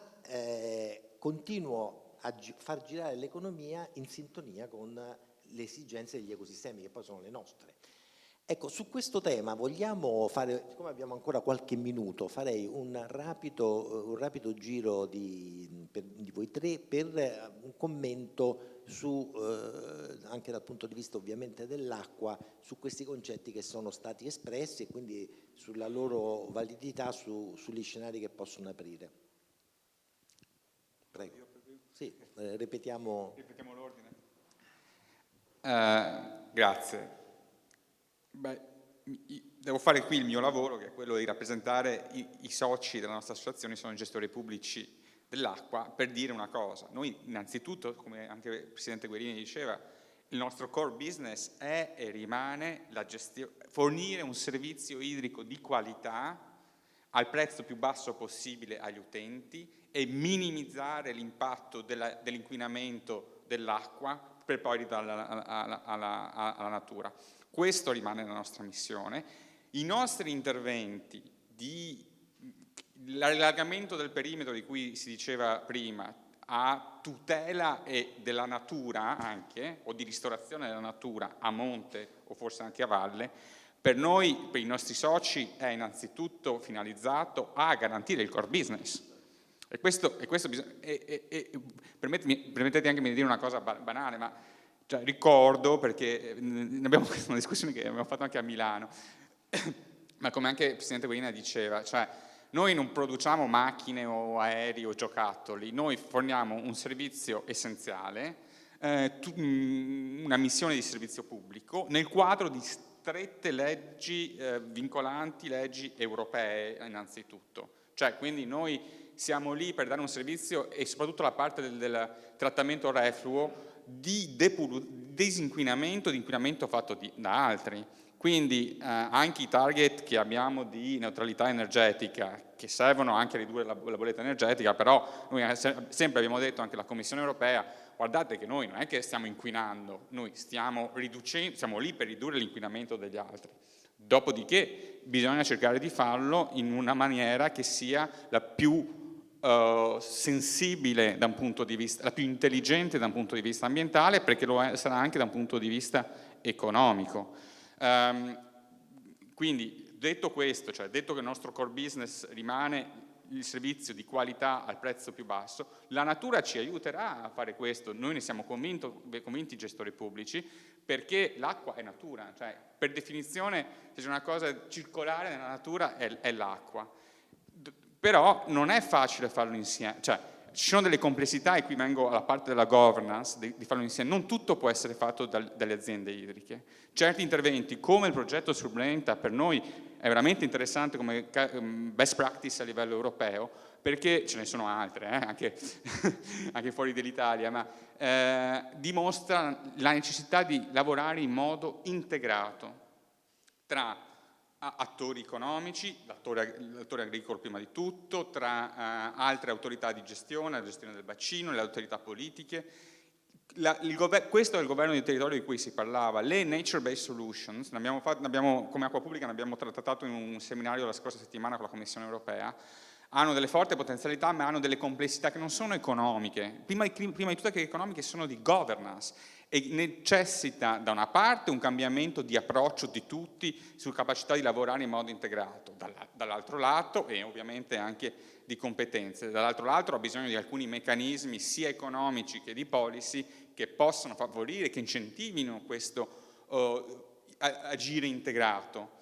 continuo a far girare l'economia in sintonia con le esigenze degli ecosistemi, che poi sono le nostre. Ecco, su questo tema vogliamo fare, siccome abbiamo ancora qualche minuto, farei un rapido giro di voi tre per un commento su, anche dal punto di vista ovviamente dell'acqua, su questi concetti che sono stati espressi e quindi sulla loro validità, sugli scenari che possono aprire. Prego. Sì, ripetiamo l'ordine. Grazie. Beh, devo fare qui il mio lavoro, che è quello di rappresentare i soci della nostra associazione, sono i gestori pubblici dell'acqua, per dire una cosa. Noi innanzitutto, come anche il Presidente Guerini diceva, il nostro core business è e rimane fornire un servizio idrico di qualità al prezzo più basso possibile agli utenti e minimizzare l'impatto dell'inquinamento dell'acqua per poi ridarla alla natura. Questo rimane la nostra missione. I nostri interventi l'allargamento del perimetro di cui si diceva prima a tutela della natura anche, o di ristorazione della natura a monte o forse anche a valle, per noi, per i nostri soci, è innanzitutto finalizzato a garantire il core business. E questo permettete anche di dire una cosa banale, ma cioè, ricordo, perché abbiamo questa discussione che abbiamo fatto anche a Milano, ma come anche il Presidente Guerina diceva, cioè noi non produciamo macchine o aerei o giocattoli, noi forniamo un servizio essenziale, una missione di servizio pubblico nel quadro di strette leggi vincolanti, leggi europee innanzitutto. Cioè, quindi noi siamo lì per dare un servizio, e soprattutto la parte del trattamento refluo, di disinquinamento, di inquinamento fatto da altri. Quindi anche i target che abbiamo di neutralità energetica, che servono anche a ridurre la bolletta energetica, però noi sempre abbiamo detto, anche la Commissione europea, guardate che noi non è che stiamo inquinando, noi stiamo riducendo, siamo lì per ridurre l'inquinamento degli altri. Dopodiché bisogna cercare di farlo in una maniera che sia la più sensibile da un punto di vista, la più intelligente da un punto di vista ambientale, perché lo sarà anche da un punto di vista economico. Quindi detto questo, cioè detto che il nostro core business rimane il servizio di qualità al prezzo più basso, la natura ci aiuterà a fare questo, noi ne siamo convinti gestori pubblici, perché l'acqua è natura, cioè per definizione se c'è una cosa circolare nella natura è l'acqua. Però non è facile farlo insieme, cioè ci sono delle complessità, e qui vengo alla parte della governance, di farlo insieme. Non tutto può essere fatto dalle aziende idriche. Certi interventi, come il progetto sul Brenta, per noi è veramente interessante come best practice a livello europeo, perché ce ne sono altre, anche fuori dall'Italia, ma dimostra la necessità di lavorare in modo integrato tra attori economici, l'attore agricolo prima di tutto, tra altre autorità di gestione, la gestione del bacino, le autorità politiche. Questo è il governo di territorio di cui si parlava. Le nature-based solutions, come Acqua Pubblica ne abbiamo trattato in un seminario la scorsa settimana con la Commissione europea, hanno delle forti potenzialità ma hanno delle complessità che non sono economiche, prima di tutto che economiche, sono di governance, e necessita da una parte un cambiamento di approccio di tutti sulla capacità di lavorare in modo integrato, dall'altro lato, e ovviamente anche di competenze, dall'altro lato ha bisogno di alcuni meccanismi sia economici che di policy che possano favorire, che incentivino questo agire integrato.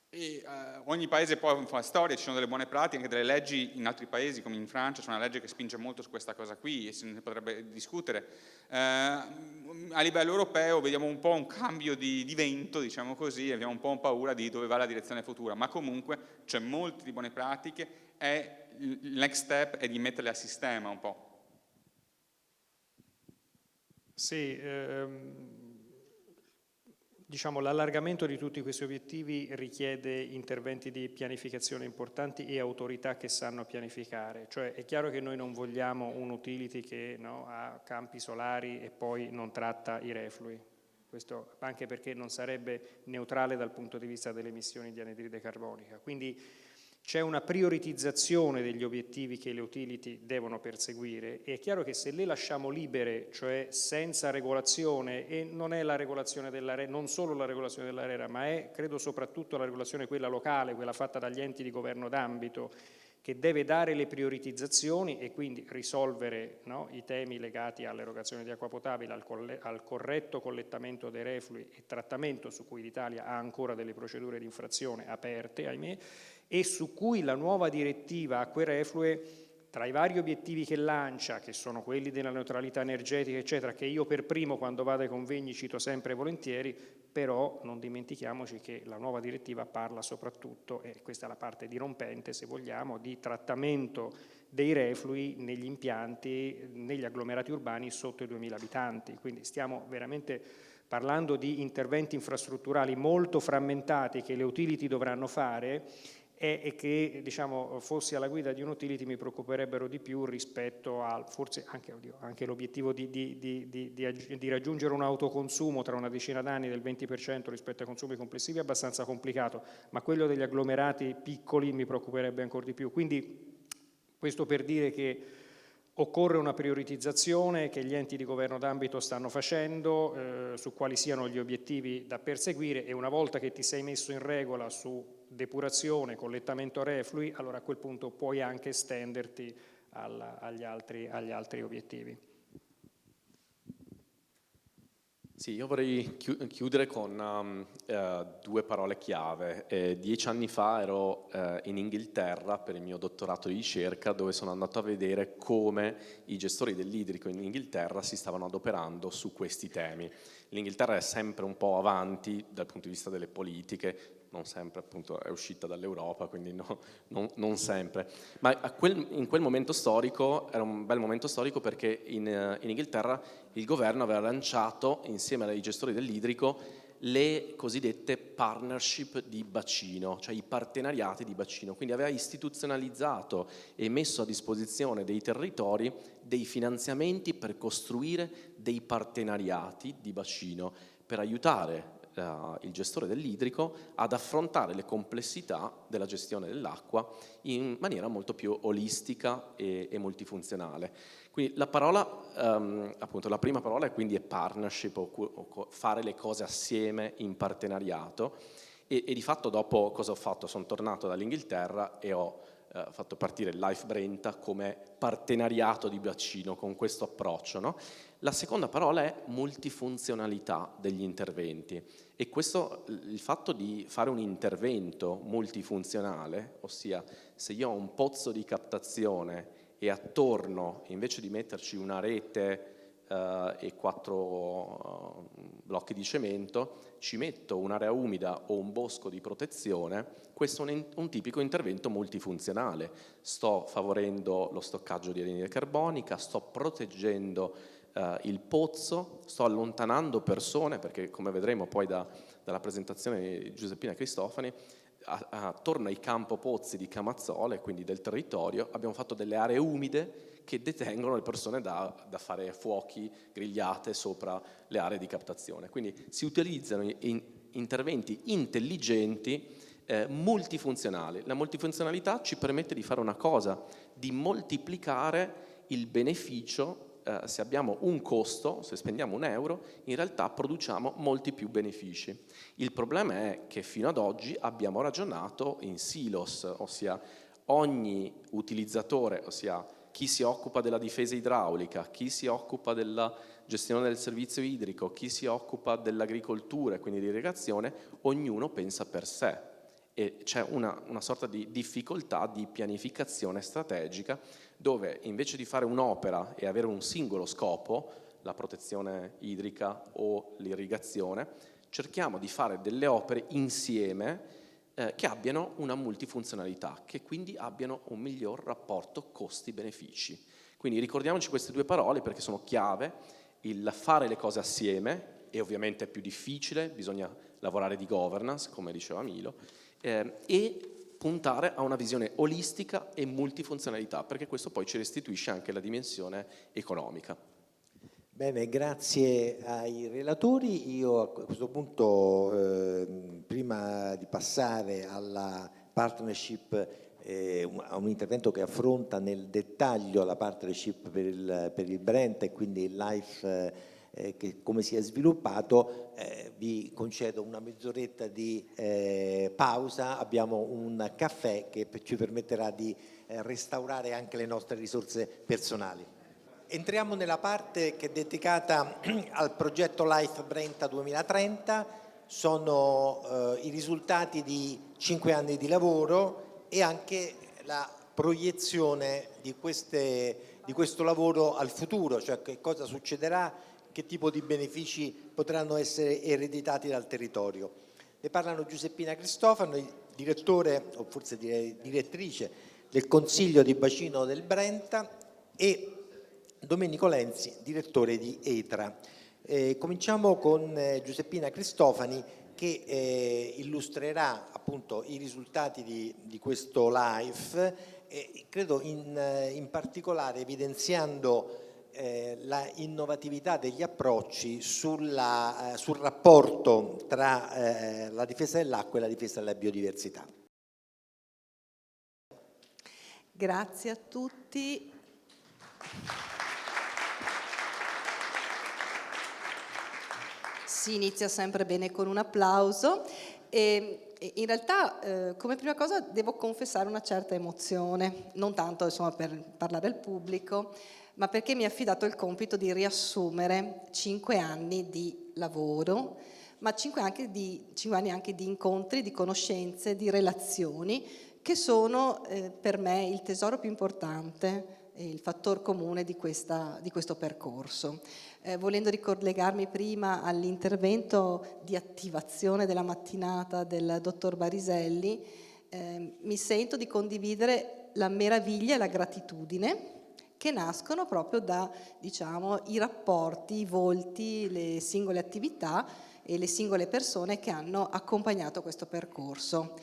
E, ogni paese poi fa storia, ci sono delle buone pratiche, anche delle leggi in altri paesi, come in Francia c'è una legge che spinge molto su questa cosa qui e se ne potrebbe discutere. A livello europeo vediamo un po' un cambio di vento, diciamo così, e abbiamo un po' paura di dove va la direzione futura, ma comunque c'è molte di buone pratiche e il next step è di metterle a sistema un po'. Sì, diciamo, l'allargamento di tutti questi obiettivi richiede interventi di pianificazione importanti e autorità che sanno pianificare. Cioè è chiaro che noi non vogliamo un utility che ha campi solari e poi non tratta i reflui. Questo anche perché non sarebbe neutrale dal punto di vista delle emissioni di anidride carbonica. Quindi c'è una prioritizzazione degli obiettivi che le utility devono perseguire e è chiaro che se le lasciamo libere, cioè senza regolazione, e non è la regolazione non solo la regolazione dell'ARERA, ma è credo soprattutto la regolazione quella locale, quella fatta dagli enti di governo d'ambito, che deve dare le prioritizzazioni e quindi risolvere i temi legati all'erogazione di acqua potabile, al corretto collettamento dei reflui e trattamento, su cui l'Italia ha ancora delle procedure di infrazione aperte, ahimè, e su cui la nuova direttiva acque reflue, tra i vari obiettivi che lancia, che sono quelli della neutralità energetica, eccetera, che io per primo quando vado ai convegni cito sempre volentieri, però non dimentichiamoci che la nuova direttiva parla soprattutto, e questa è la parte dirompente se vogliamo, di trattamento dei reflui negli impianti, negli agglomerati urbani sotto i 2000 abitanti, quindi stiamo veramente parlando di interventi infrastrutturali molto frammentati che le utility dovranno fare e che, diciamo, fossi alla guida di un utility mi preoccuperebbero di più rispetto al, forse anche l'obiettivo di raggiungere un autoconsumo tra una decina d'anni del 20% rispetto ai consumi complessivi è abbastanza complicato, ma quello degli agglomerati piccoli mi preoccuperebbe ancora di più. Quindi questo per dire che occorre una prioritizzazione che gli enti di governo d'ambito stanno facendo su quali siano gli obiettivi da perseguire, e una volta che ti sei messo in regola su depurazione, collettamento reflui, allora a quel punto puoi anche estenderti agli altri obiettivi. Sì, io vorrei chiudere con due parole chiave. 10 anni fa ero in Inghilterra per il mio dottorato di ricerca, dove sono andato a vedere come i gestori dell'idrico in Inghilterra si stavano adoperando su questi temi. L'Inghilterra è sempre un po' avanti dal punto di vista delle politiche, non sempre appunto è uscita dall'Europa, quindi non sempre. Ma in quel momento storico, era un bel momento storico perché in Inghilterra il governo aveva lanciato, insieme ai gestori dell'idrico, le cosiddette partnership di bacino, cioè i partenariati di bacino. Quindi aveva istituzionalizzato e messo a disposizione dei territori dei finanziamenti per costruire dei partenariati di bacino, per aiutare il gestore dell'idrico ad affrontare le complessità della gestione dell'acqua in maniera molto più olistica e multifunzionale. Quindi la parola, appunto la prima parola è partnership, o fare le cose assieme in partenariato, e di fatto dopo cosa ho fatto? Sono tornato dall'Inghilterra e ho fatto partire il Life Brenta come partenariato di bacino con questo approccio, no? La seconda parola è multifunzionalità degli interventi, e questo, il fatto di fare un intervento multifunzionale, ossia se io ho un pozzo di captazione e attorno, invece di metterci una rete e 4 blocchi di cemento, ci metto un'area umida o un bosco di protezione, questo è un tipico intervento multifunzionale. Sto favorendo lo stoccaggio di anidride carbonica, sto proteggendo il pozzo, sto allontanando persone, perché come vedremo poi dalla presentazione di Giuseppina Cristofani, attorno ai campo pozzi di Camazzole, quindi del territorio, abbiamo fatto delle aree umide che detengono le persone da fare fuochi, grigliate sopra le aree di captazione. Quindi si utilizzano interventi intelligenti, multifunzionali. La multifunzionalità ci permette di fare una cosa, di moltiplicare il beneficio. Se abbiamo un costo, se spendiamo €1, in realtà produciamo molti più benefici. Il problema è che fino ad oggi abbiamo ragionato in silos, ossia ogni utilizzatore, ossia chi si occupa della difesa idraulica, chi si occupa della gestione del servizio idrico, chi si occupa dell'agricoltura e quindi di irrigazione, ognuno pensa per sé. E c'è una sorta di difficoltà di pianificazione strategica, dove invece di fare un'opera e avere un singolo scopo, la protezione idrica o l'irrigazione, cerchiamo di fare delle opere insieme che abbiano una multifunzionalità, che quindi abbiano un miglior rapporto costi-benefici. Quindi ricordiamoci queste 2 parole perché sono chiave: il fare le cose assieme, e ovviamente è più difficile, bisogna lavorare di governance, come diceva Milo, e puntare a una visione olistica e multifunzionalità, perché questo poi ci restituisce anche la dimensione economica. Bene, grazie ai relatori. Io a questo punto, prima di passare alla partnership, a un intervento che affronta nel dettaglio la partnership per il Brenta e quindi il Life, che come si è sviluppato, vi concedo una mezz'oretta di pausa. Abbiamo un caffè che ci permetterà di restaurare anche le nostre risorse personali. Entriamo nella parte che è dedicata al progetto Life Brenta 2030, sono i risultati di 5 anni di lavoro e anche la proiezione di questo lavoro al futuro, cioè che cosa succederà, che tipo di benefici potranno essere ereditati dal territorio. Ne parlano Giuseppina Cristofani, direttore, o forse direi direttrice, del Consiglio di Bacino del Brenta, e Domenico Lenzi, direttore di ETRA. Cominciamo con Giuseppina Cristofani, che illustrerà appunto i risultati di questo LIFE, credo in particolare evidenziando la innovatività degli approcci sul rapporto tra la difesa dell'acqua e la difesa della biodiversità. Grazie a tutti. Si inizia sempre bene con un applauso e in realtà come prima cosa devo confessare una certa emozione, non tanto insomma per parlare al pubblico, ma perché mi è affidato il compito di riassumere 5 anni di lavoro, ma 5 anni anche di incontri, di conoscenze, di relazioni, che sono per me il tesoro più importante, il fattore comune di questo percorso. Volendo ricollegarmi prima all'intervento di attivazione della mattinata del dottor Bariselli, mi sento di condividere la meraviglia e la gratitudine che nascono proprio da, diciamo, i rapporti, i volti, le singole attività e le singole persone che hanno accompagnato questo percorso.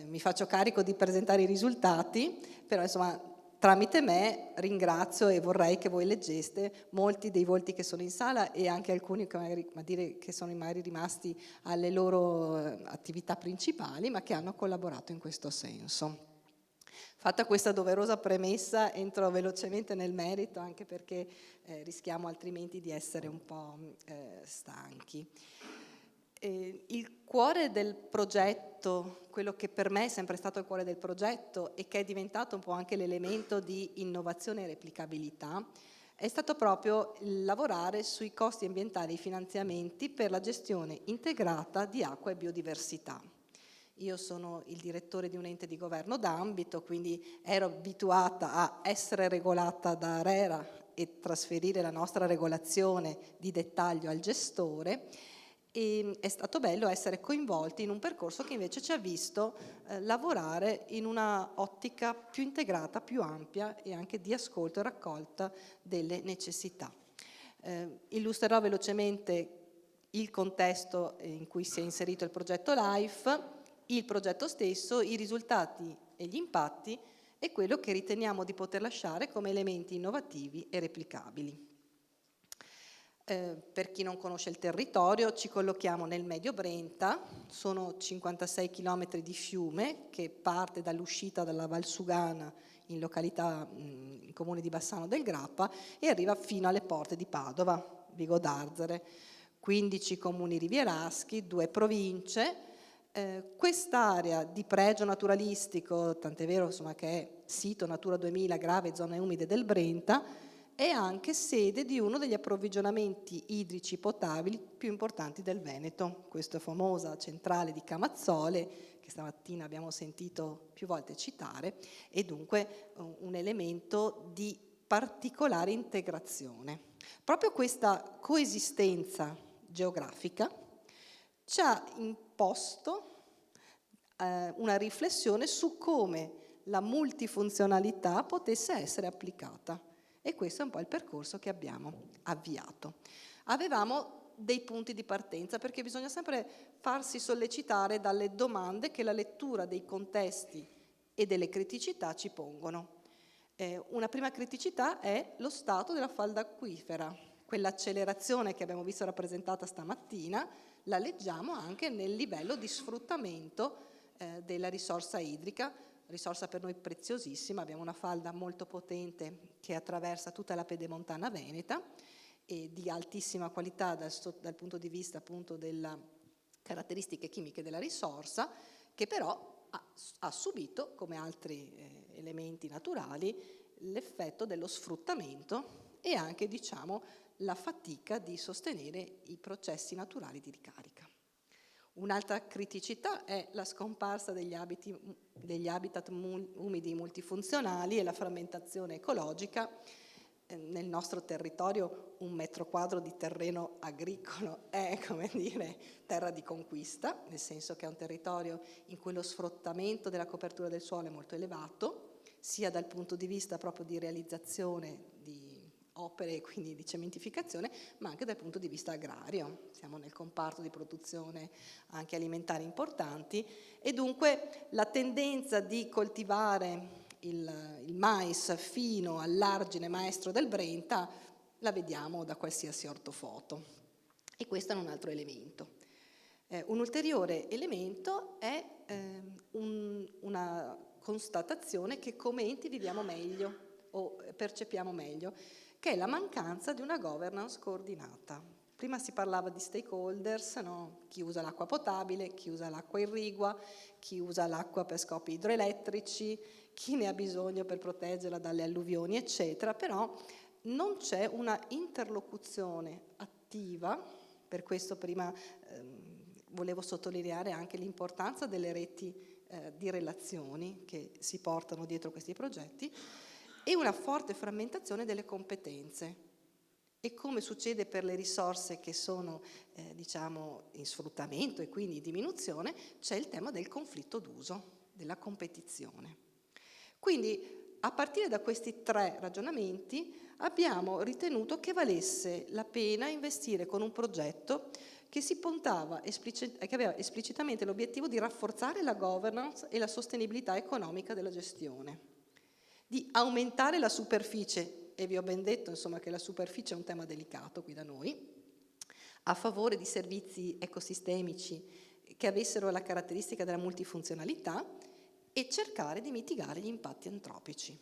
Mi faccio carico di presentare i risultati, però insomma tramite me ringrazio e vorrei che voi leggeste molti dei volti che sono in sala e anche alcuni che sono magari rimasti alle loro attività principali, ma che hanno collaborato in questo senso. Fatta questa doverosa premessa, entro velocemente nel merito, anche perché rischiamo altrimenti di essere un po' stanchi. Il cuore del progetto, quello che per me è sempre stato il cuore del progetto e che è diventato un po' anche l'elemento di innovazione e replicabilità, è stato proprio il lavorare sui costi ambientali e i finanziamenti per la gestione integrata di acqua e biodiversità. Io sono il direttore di un ente di governo d'ambito, quindi ero abituata a essere regolata da ARERA e trasferire la nostra regolazione di dettaglio al gestore, e è stato bello essere coinvolti in un percorso che invece ci ha visto lavorare in una ottica più integrata, più ampia e anche di ascolto e raccolta delle necessità. Illustrerò velocemente il contesto in cui si è inserito il progetto LIFE, il progetto stesso, i risultati e gli impatti e quello che riteniamo di poter lasciare come elementi innovativi e replicabili. Per chi non conosce il territorio, ci collochiamo nel Medio Brenta, sono 56 km di fiume che parte dall'uscita dalla Valsugana in località, in comune di Bassano del Grappa, e arriva fino alle porte di Padova, Vigo d'Arzere, 15 comuni rivieraschi, 2 province. Quest'area di pregio naturalistico, tant'è vero insomma, che è sito Natura 2000 grave zone umide del Brenta, è anche sede di uno degli approvvigionamenti idrici potabili più importanti del Veneto, questa famosa centrale di Camazzole, che stamattina abbiamo sentito più volte citare, e dunque un elemento di particolare integrazione. Proprio questa coesistenza geografica ci ha imposto una riflessione su come la multifunzionalità potesse essere applicata. E questo è un po' il percorso che abbiamo avviato. Avevamo dei punti di partenza perché bisogna sempre farsi sollecitare dalle domande che la lettura dei contesti e delle criticità ci pongono. Una prima criticità è lo stato della falda acquifera. Quell'accelerazione che abbiamo visto rappresentata stamattina la leggiamo anche nel livello di sfruttamento della risorsa idrica, risorsa per noi preziosissima. Abbiamo una falda molto potente che attraversa tutta la pedemontana veneta e di altissima qualità dal punto di vista appunto delle caratteristiche chimiche della risorsa, che però ha subito, come altri elementi naturali, l'effetto dello sfruttamento e anche, diciamo, la fatica di sostenere i processi naturali di ricarica. Un'altra criticità è la scomparsa degli habitat umidi multifunzionali e la frammentazione ecologica. Nel nostro territorio 1 metro quadro di terreno agricolo è, come dire, terra di conquista, nel senso che è un territorio in cui lo sfruttamento della copertura del suolo è molto elevato, sia dal punto di vista proprio di realizzazione di opere e quindi di cementificazione, ma anche dal punto di vista agrario. Siamo nel comparto di produzione anche alimentari importanti e dunque la tendenza di coltivare il mais fino all'argine maestro del Brenta la vediamo da qualsiasi ortofoto. E questo è un altro elemento. Un ulteriore elemento è una constatazione che come enti viviamo meglio o percepiamo meglio, che è la mancanza di una governance coordinata. Prima si parlava di stakeholders, no? Chi usa l'acqua potabile, chi usa l'acqua irrigua, chi usa l'acqua per scopi idroelettrici, chi ne ha bisogno per proteggerla dalle alluvioni, eccetera, però non c'è una interlocuzione attiva, per questo prima volevo sottolineare anche l'importanza delle reti di relazioni che si portano dietro questi progetti, e una forte frammentazione delle competenze. E come succede per le risorse che sono diciamo in sfruttamento e quindi in diminuzione, c'è il tema del conflitto d'uso, della competizione. Quindi a partire da questi 3 ragionamenti abbiamo ritenuto che valesse la pena investire con un progetto che si puntava che aveva esplicitamente l'obiettivo di rafforzare la governance e la sostenibilità economica della gestione, di aumentare la superficie, e vi ho ben detto insomma che la superficie è un tema delicato qui da noi, a favore di servizi ecosistemici che avessero la caratteristica della multifunzionalità e cercare di mitigare gli impatti antropici.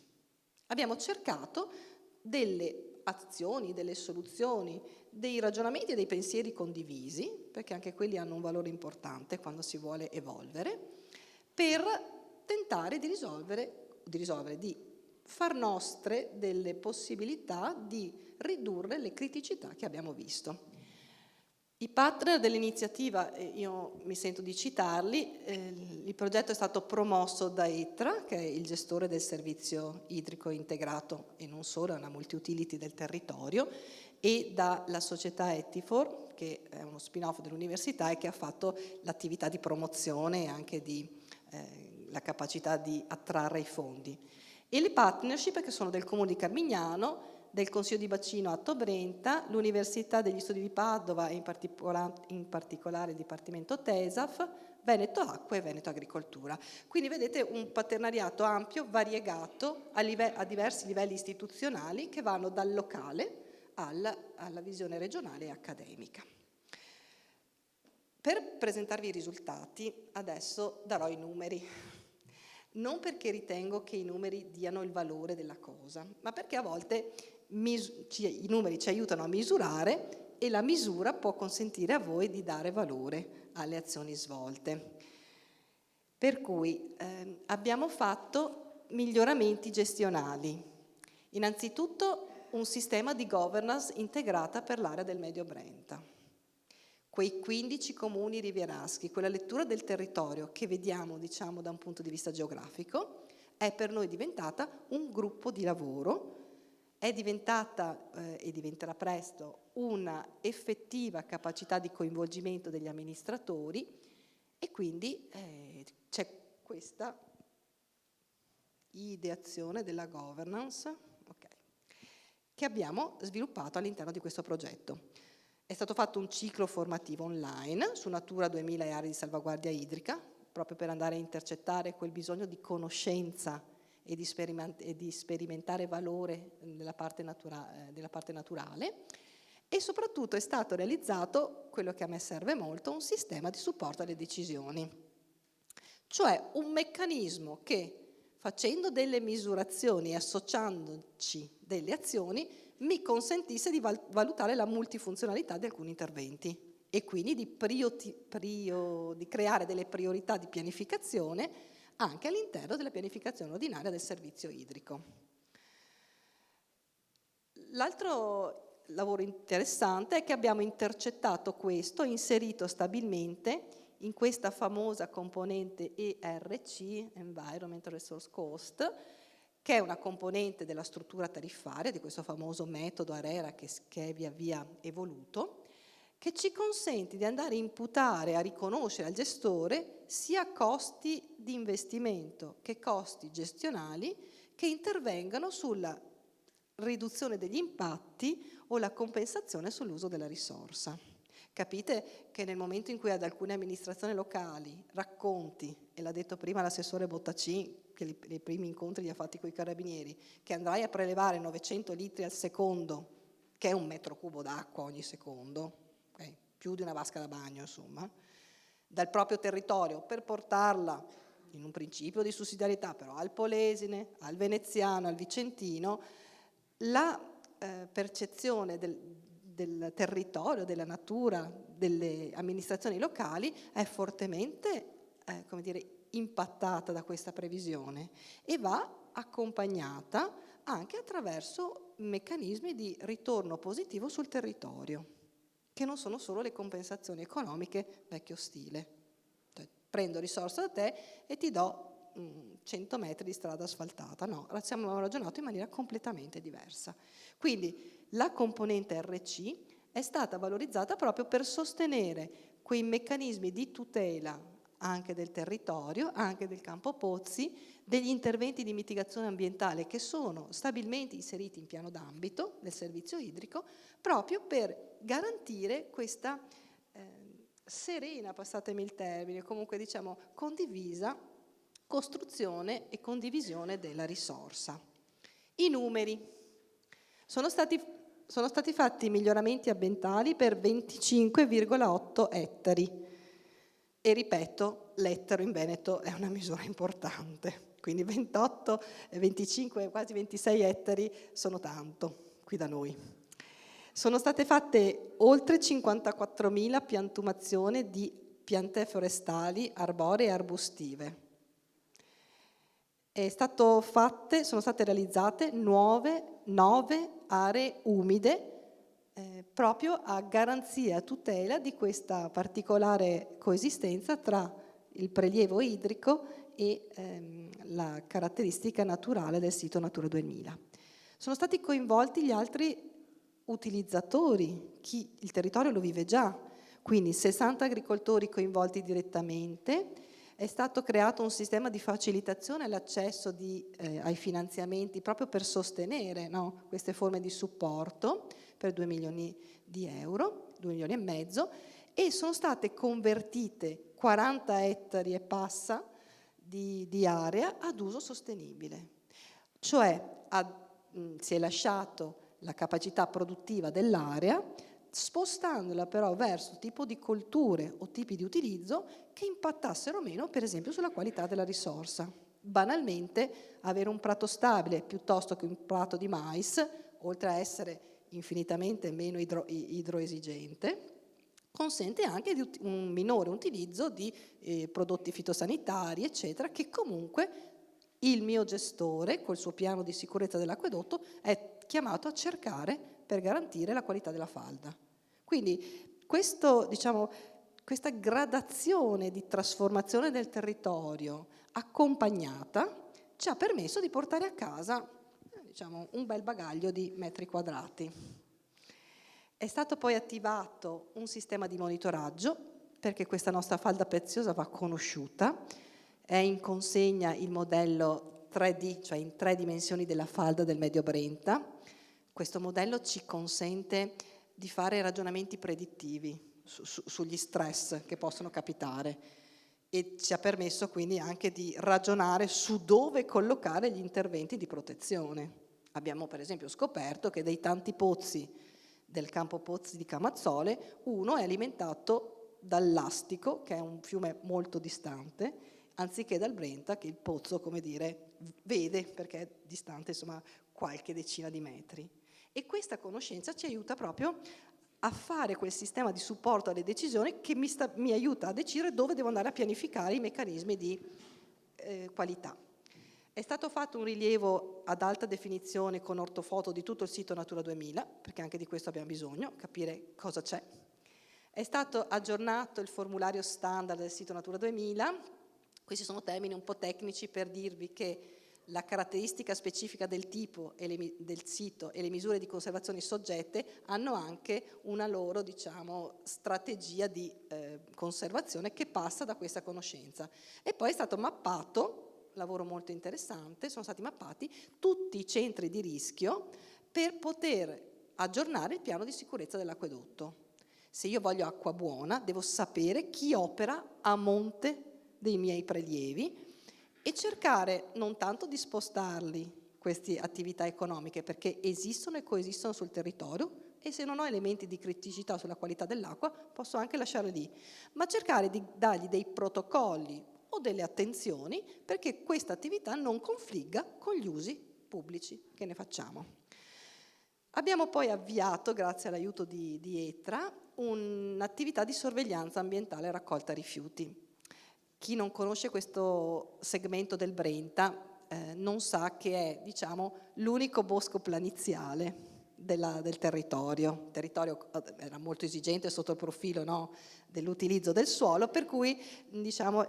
Abbiamo cercato delle azioni, delle soluzioni, dei ragionamenti e dei pensieri condivisi, perché anche quelli hanno un valore importante quando si vuole evolvere, per tentare di di far nostre delle possibilità di ridurre le criticità che abbiamo visto. I partner dell'iniziativa, io mi sento di citarli, il progetto è stato promosso da ETRA, che è il gestore del servizio idrico integrato e non solo, è una multi-utility del territorio, e dalla società Etifor, che è uno spin-off dell'università e che ha fatto l'attività di promozione e anche la capacità di attrarre i fondi. E le partnership che sono del Comune di Carmignano, del Consiglio di Bacino Atto Brenta, l'Università degli Studi di Padova e in particolare il Dipartimento TESAF, Veneto Acqua e Veneto Agricoltura. Quindi vedete un partenariato ampio, variegato a diversi livelli istituzionali che vanno dal locale alla visione regionale e accademica. Per presentarvi i risultati adesso darò i numeri. Non perché ritengo che i numeri diano il valore della cosa, ma perché a volte i numeri ci aiutano a misurare e la misura può consentire a voi di dare valore alle azioni svolte. Per cui abbiamo fatto miglioramenti gestionali. Innanzitutto un sistema di governance integrata per l'area del Medio Brenta. Quei 15 comuni rivieraschi, quella lettura del territorio che vediamo, diciamo, da un punto di vista geografico, è per noi diventata un gruppo di lavoro, è diventata e diventerà presto una effettiva capacità di coinvolgimento degli amministratori e quindi c'è questa ideazione della governance che abbiamo sviluppato all'interno di questo progetto. È stato fatto un ciclo formativo online su Natura 2000 e aree di salvaguardia idrica, proprio per andare a intercettare quel bisogno di conoscenza e di sperimentare valore della parte naturale, e soprattutto è stato realizzato, quello che a me serve molto, un sistema di supporto alle decisioni, cioè un meccanismo che, facendo delle misurazioni e associandoci delle azioni, mi consentisse di valutare la multifunzionalità di alcuni interventi e quindi di creare delle priorità di pianificazione anche all'interno della pianificazione ordinaria del servizio idrico. L'altro lavoro interessante è che abbiamo intercettato questo, inserito stabilmente in questa famosa componente ERC, Environmental Resource Cost, che è una componente della struttura tariffaria di questo famoso metodo ARERA che è via via evoluto, che ci consente di andare a imputare, a riconoscere al gestore sia costi di investimento che costi gestionali che intervengano sulla riduzione degli impatti o la compensazione sull'uso della risorsa. Capite che nel momento in cui ad alcune amministrazioni locali racconti, e l'ha detto prima l'assessore Bottacin, che nei primi incontri li ha fatti con i carabinieri, che andrai a prelevare 900 litri al secondo, che è 1 metro cubo d'acqua ogni secondo, più di una vasca da bagno, insomma, dal proprio territorio per portarla in un principio di sussidiarietà, però al Polesine, al Veneziano, al Vicentino, la percezione del territorio, della natura, delle amministrazioni locali è fortemente, impattata da questa previsione e va accompagnata anche attraverso meccanismi di ritorno positivo sul territorio, che non sono solo le compensazioni economiche vecchio stile. Cioè, prendo risorse da te e ti do 100 metri di strada asfaltata. No, abbiamo ragionato in maniera completamente diversa. Quindi la componente RC è stata valorizzata proprio per sostenere quei meccanismi di tutela anche del territorio, anche del campo pozzi, degli interventi di mitigazione ambientale che sono stabilmente inseriti in piano d'ambito del servizio idrico, proprio per garantire questa serena, passatemi il termine, comunque diciamo condivisa, costruzione e condivisione della risorsa. I numeri. Sono stati fatti miglioramenti ambientali per 25,8 ettari. E ripeto, l'ettaro in Veneto è una misura importante, quindi 28, 25, quasi 26 ettari sono tanto. qui da noi. Sono state fatte oltre 54.000 piantumazioni di piante forestali, arboree e arbustive. Sono state realizzate 9 aree umide proprio a garanzia e a tutela di questa particolare coesistenza tra il prelievo idrico e la caratteristica naturale del sito Natura 2000. Sono stati coinvolti gli altri utilizzatori, chi il territorio lo vive già, quindi 60 agricoltori coinvolti direttamente. È stato creato un sistema di facilitazione all'accesso ai finanziamenti proprio per sostenere, no, queste forme di supporto per 2 milioni di euro, 2 milioni e mezzo, e sono state convertite 40 ettari e passa di area ad uso sostenibile. Cioè si è lasciato la capacità produttiva dell'area, spostandola però verso tipo di colture o tipi di utilizzo che impattassero meno, per esempio, sulla qualità della risorsa. Banalmente, avere un prato stabile piuttosto che un prato di mais, oltre a essere infinitamente meno idroesigente, consente anche di un minore utilizzo di prodotti fitosanitari, eccetera, che comunque il mio gestore, col suo piano di sicurezza dell'acquedotto, è chiamato a cercare per garantire la qualità della falda. Quindi questa gradazione di trasformazione del territorio accompagnata ci ha permesso di portare a casa un bel bagaglio di metri quadrati. È stato poi attivato un sistema di monitoraggio perché questa nostra falda preziosa va conosciuta. È in consegna il modello 3D, cioè in 3 dimensioni della falda del Medio Brenta. Questo modello ci consente di fare ragionamenti predittivi sugli stress che possono capitare e ci ha permesso quindi anche di ragionare su dove collocare gli interventi di protezione. Abbiamo per esempio scoperto che dei tanti pozzi del campo pozzi di Camazzole, uno è alimentato dall'Astico, che è un fiume molto distante, anziché dal Brenta, che il pozzo, come dire, vede perché è distante, insomma, qualche decina di metri. E questa conoscenza ci aiuta proprio a fare quel sistema di supporto alle decisioni che mi aiuta a decidere dove devo andare a pianificare i meccanismi di qualità. È stato fatto un rilievo ad alta definizione con ortofoto di tutto il sito Natura 2000, perché anche di questo abbiamo bisogno, capire cosa c'è. È stato aggiornato il formulario standard del sito Natura 2000. Questi sono termini un po' tecnici per dirvi che la caratteristica specifica del tipo del sito e le misure di conservazione soggette hanno anche una loro, strategia di conservazione che passa da questa conoscenza. E poi è stato mappato, lavoro molto interessante, sono stati mappati tutti i centri di rischio per poter aggiornare il piano di sicurezza dell'acquedotto. Se io voglio acqua buona, devo sapere chi opera a monte dei miei prelievi e cercare non tanto di spostarli, queste attività economiche, perché esistono e coesistono sul territorio e se non ho elementi di criticità sulla qualità dell'acqua posso anche lasciarli lì, ma cercare di dargli dei protocolli o delle attenzioni perché questa attività non confligga con gli usi pubblici che ne facciamo. Abbiamo poi avviato, grazie all'aiuto di ETRA, un'attività di sorveglianza ambientale e raccolta rifiuti. Chi non conosce questo segmento del Brenta non sa che è, l'unico bosco planiziale del territorio. Il territorio era molto esigente sotto il profilo, no, dell'utilizzo del suolo, per cui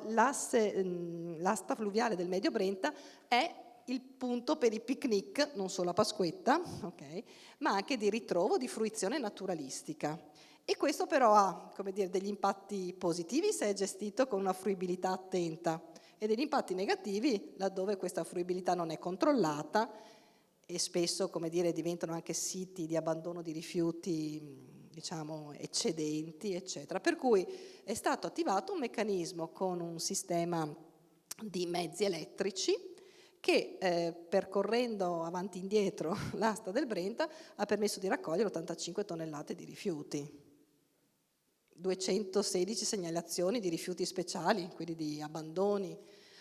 l'asta fluviale del Medio Brenta è il punto per i picnic, non solo a Pasquetta, okay, ma anche di ritrovo, di fruizione naturalistica. E questo però ha, degli impatti positivi se è gestito con una fruibilità attenta e degli impatti negativi laddove questa fruibilità non è controllata e spesso, diventano anche siti di abbandono di rifiuti, eccedenti, eccetera. Per cui è stato attivato un meccanismo con un sistema di mezzi elettrici che percorrendo avanti e indietro l'asta del Brenta ha permesso di raccogliere 85 tonnellate di rifiuti. 216 segnalazioni di rifiuti speciali, quindi di abbandoni.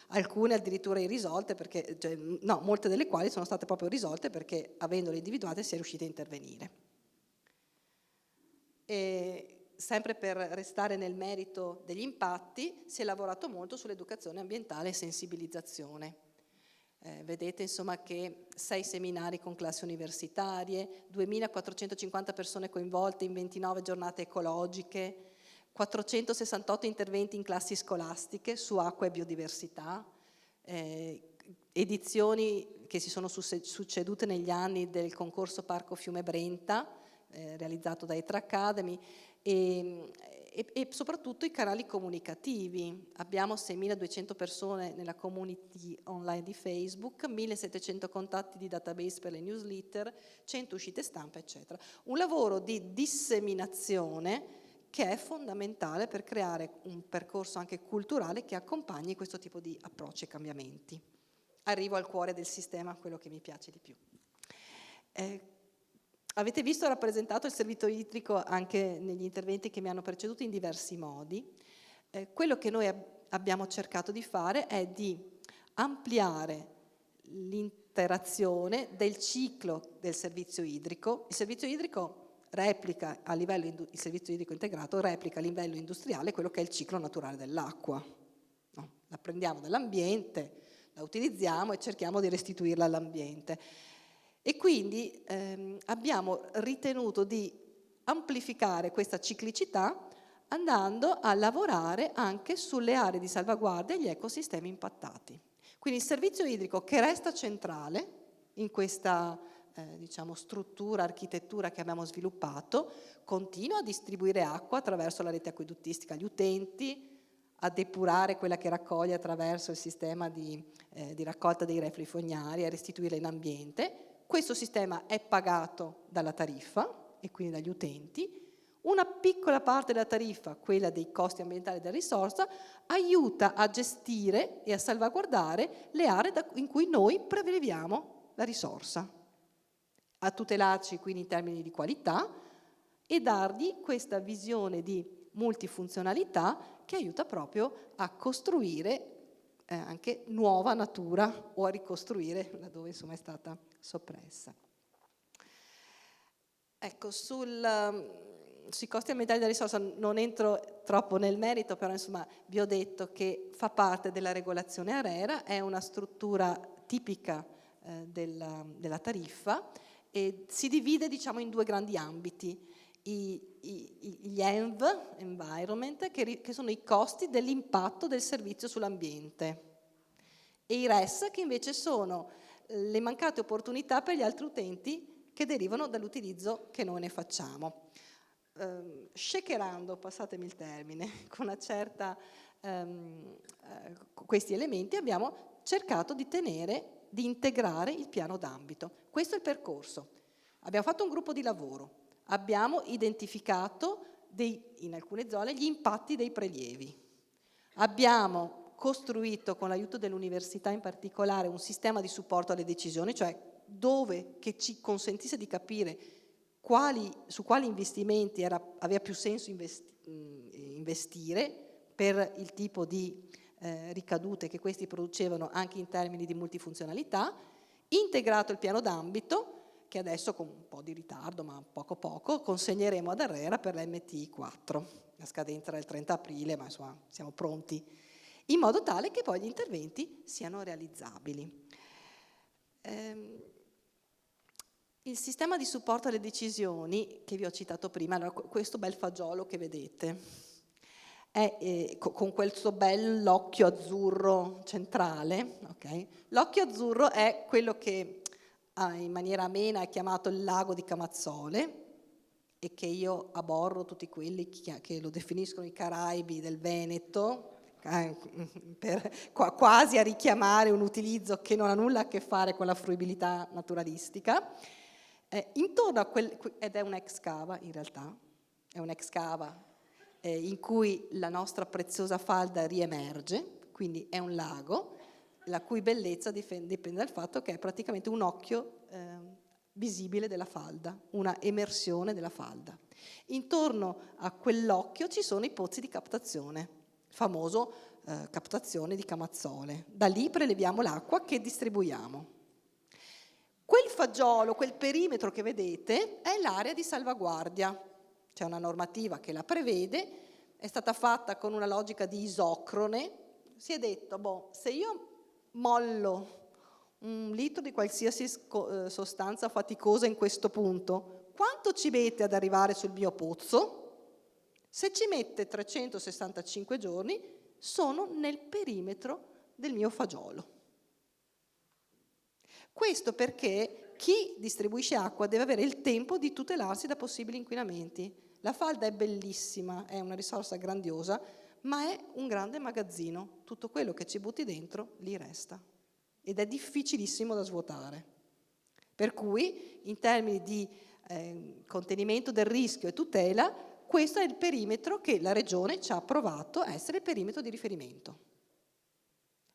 alcune addirittura irrisolte, perché, cioè, no, molte delle quali sono state proprio risolte perché avendole individuate si è riusciti a intervenire. E sempre per restare nel merito degli impatti, si è lavorato molto sull'educazione ambientale e sensibilizzazione. Vedete insomma che 6 seminari con classi universitarie, 2.450 persone coinvolte in 29 giornate ecologiche, 468 interventi in classi scolastiche su acqua e biodiversità, edizioni che si sono succedute negli anni del concorso Parco Fiume Brenta, realizzato da ETRA Academy, e soprattutto i canali comunicativi. Abbiamo 6.200 persone nella community online di Facebook, 1.700 contatti di database per le newsletter, 100 uscite stampa, eccetera. Un lavoro di disseminazione che è fondamentale per creare un percorso anche culturale che accompagni questo tipo di approcci e cambiamenti. Arrivo al cuore del sistema, quello che mi piace di più. Avete visto rappresentato il servizio idrico anche negli interventi che mi hanno preceduto in diversi modi. Quello che noi abbiamo cercato di fare è di ampliare l'interazione del ciclo del servizio idrico. Il servizio idrico replica a livello, il servizio idrico integrato replica a livello industriale quello che è il ciclo naturale dell'acqua. No? La prendiamo dall'ambiente, la utilizziamo e cerchiamo di restituirla all'ambiente. E quindi abbiamo ritenuto di amplificare questa ciclicità andando a lavorare anche sulle aree di salvaguardia e gli ecosistemi impattati. Quindi il servizio idrico, che resta centrale in questa diciamo, struttura, architettura che abbiamo sviluppato, continua a distribuire acqua attraverso la rete acqueduttistica agli utenti, a depurare quella che raccoglie attraverso il sistema di raccolta dei reflui fognari, a restituirla in ambiente. Questo sistema è pagato dalla tariffa e quindi dagli utenti. Una piccola parte della tariffa, quella dei costi ambientali della risorsa, aiuta a gestire e a salvaguardare le aree in cui noi preleviamo la risorsa, a tutelarci quindi in termini di qualità e dargli questa visione di multifunzionalità che aiuta proprio a costruire anche nuova natura o a ricostruire laddove insomma è stata soppressa. Ecco, sui costi ambientali della risorsa non entro troppo nel merito, però insomma vi ho detto che fa parte della regolazione ARERA, è una struttura tipica della tariffa e si divide diciamo in 2 grandi ambiti. Gli ENV, environment, che sono i costi dell'impatto del servizio sull'ambiente, e i RES, che invece sono le mancate opportunità per gli altri utenti che derivano dall'utilizzo che noi ne facciamo. Shakerando, passatemi il termine, con una certa questi elementi abbiamo cercato di integrare il piano d'ambito. Questo è il percorso. Abbiamo fatto un gruppo di lavoro. Abbiamo identificato in alcune zone gli impatti dei prelievi. Abbiamo costruito con l'aiuto dell'università in particolare un sistema di supporto alle decisioni, cioè che ci consentisse di capire su quali investimenti aveva più senso investire per il tipo di ricadute che questi producevano anche in termini di multifunzionalità, integrato il piano d'ambito, che adesso con un po' di ritardo, ma poco poco, consegneremo ad ARERA per l'MTI 4. La scadenza era il 30 aprile, ma insomma siamo pronti, in modo tale che poi gli interventi siano realizzabili. Il sistema di supporto alle decisioni, che vi ho citato prima, allora, questo bel fagiolo che vedete, è con questo bell'occhio azzurro centrale, okay? L'occhio azzurro è quello che in maniera amena è chiamato il lago di Camazzole e che io aborro tutti quelli che lo definiscono i Caraibi del Veneto, quasi a richiamare un utilizzo che non ha nulla a che fare con la fruibilità naturalistica. Intorno a ed è un'ex cava in realtà, è un'ex cava in cui la nostra preziosa falda riemerge, quindi è un lago, la cui bellezza dipende dal fatto che è praticamente un occhio visibile della falda, una emersione della falda. Intorno a quell'occhio ci sono i pozzi di captazione, il famoso captazione di Camazzole. Da lì preleviamo l'acqua che distribuiamo. Quel fagiolo, quel perimetro che vedete è l'area di salvaguardia. C'è una normativa che la prevede, è stata fatta con una logica di isocrone. Si è detto, se io mollo 1 litro di qualsiasi sostanza faticosa in questo punto, quanto ci mette ad arrivare sul mio pozzo? Se ci mette 365 giorni, sono nel perimetro del mio fagiolo. Questo perché chi distribuisce acqua deve avere il tempo di tutelarsi da possibili inquinamenti. La falda è bellissima, è una risorsa grandiosa, ma è un grande magazzino. Tutto quello che ci butti dentro lì resta. Ed è difficilissimo da svuotare. Per cui, in termini di contenimento del rischio e tutela, questo è il perimetro che la Regione ci ha approvato essere il perimetro di riferimento.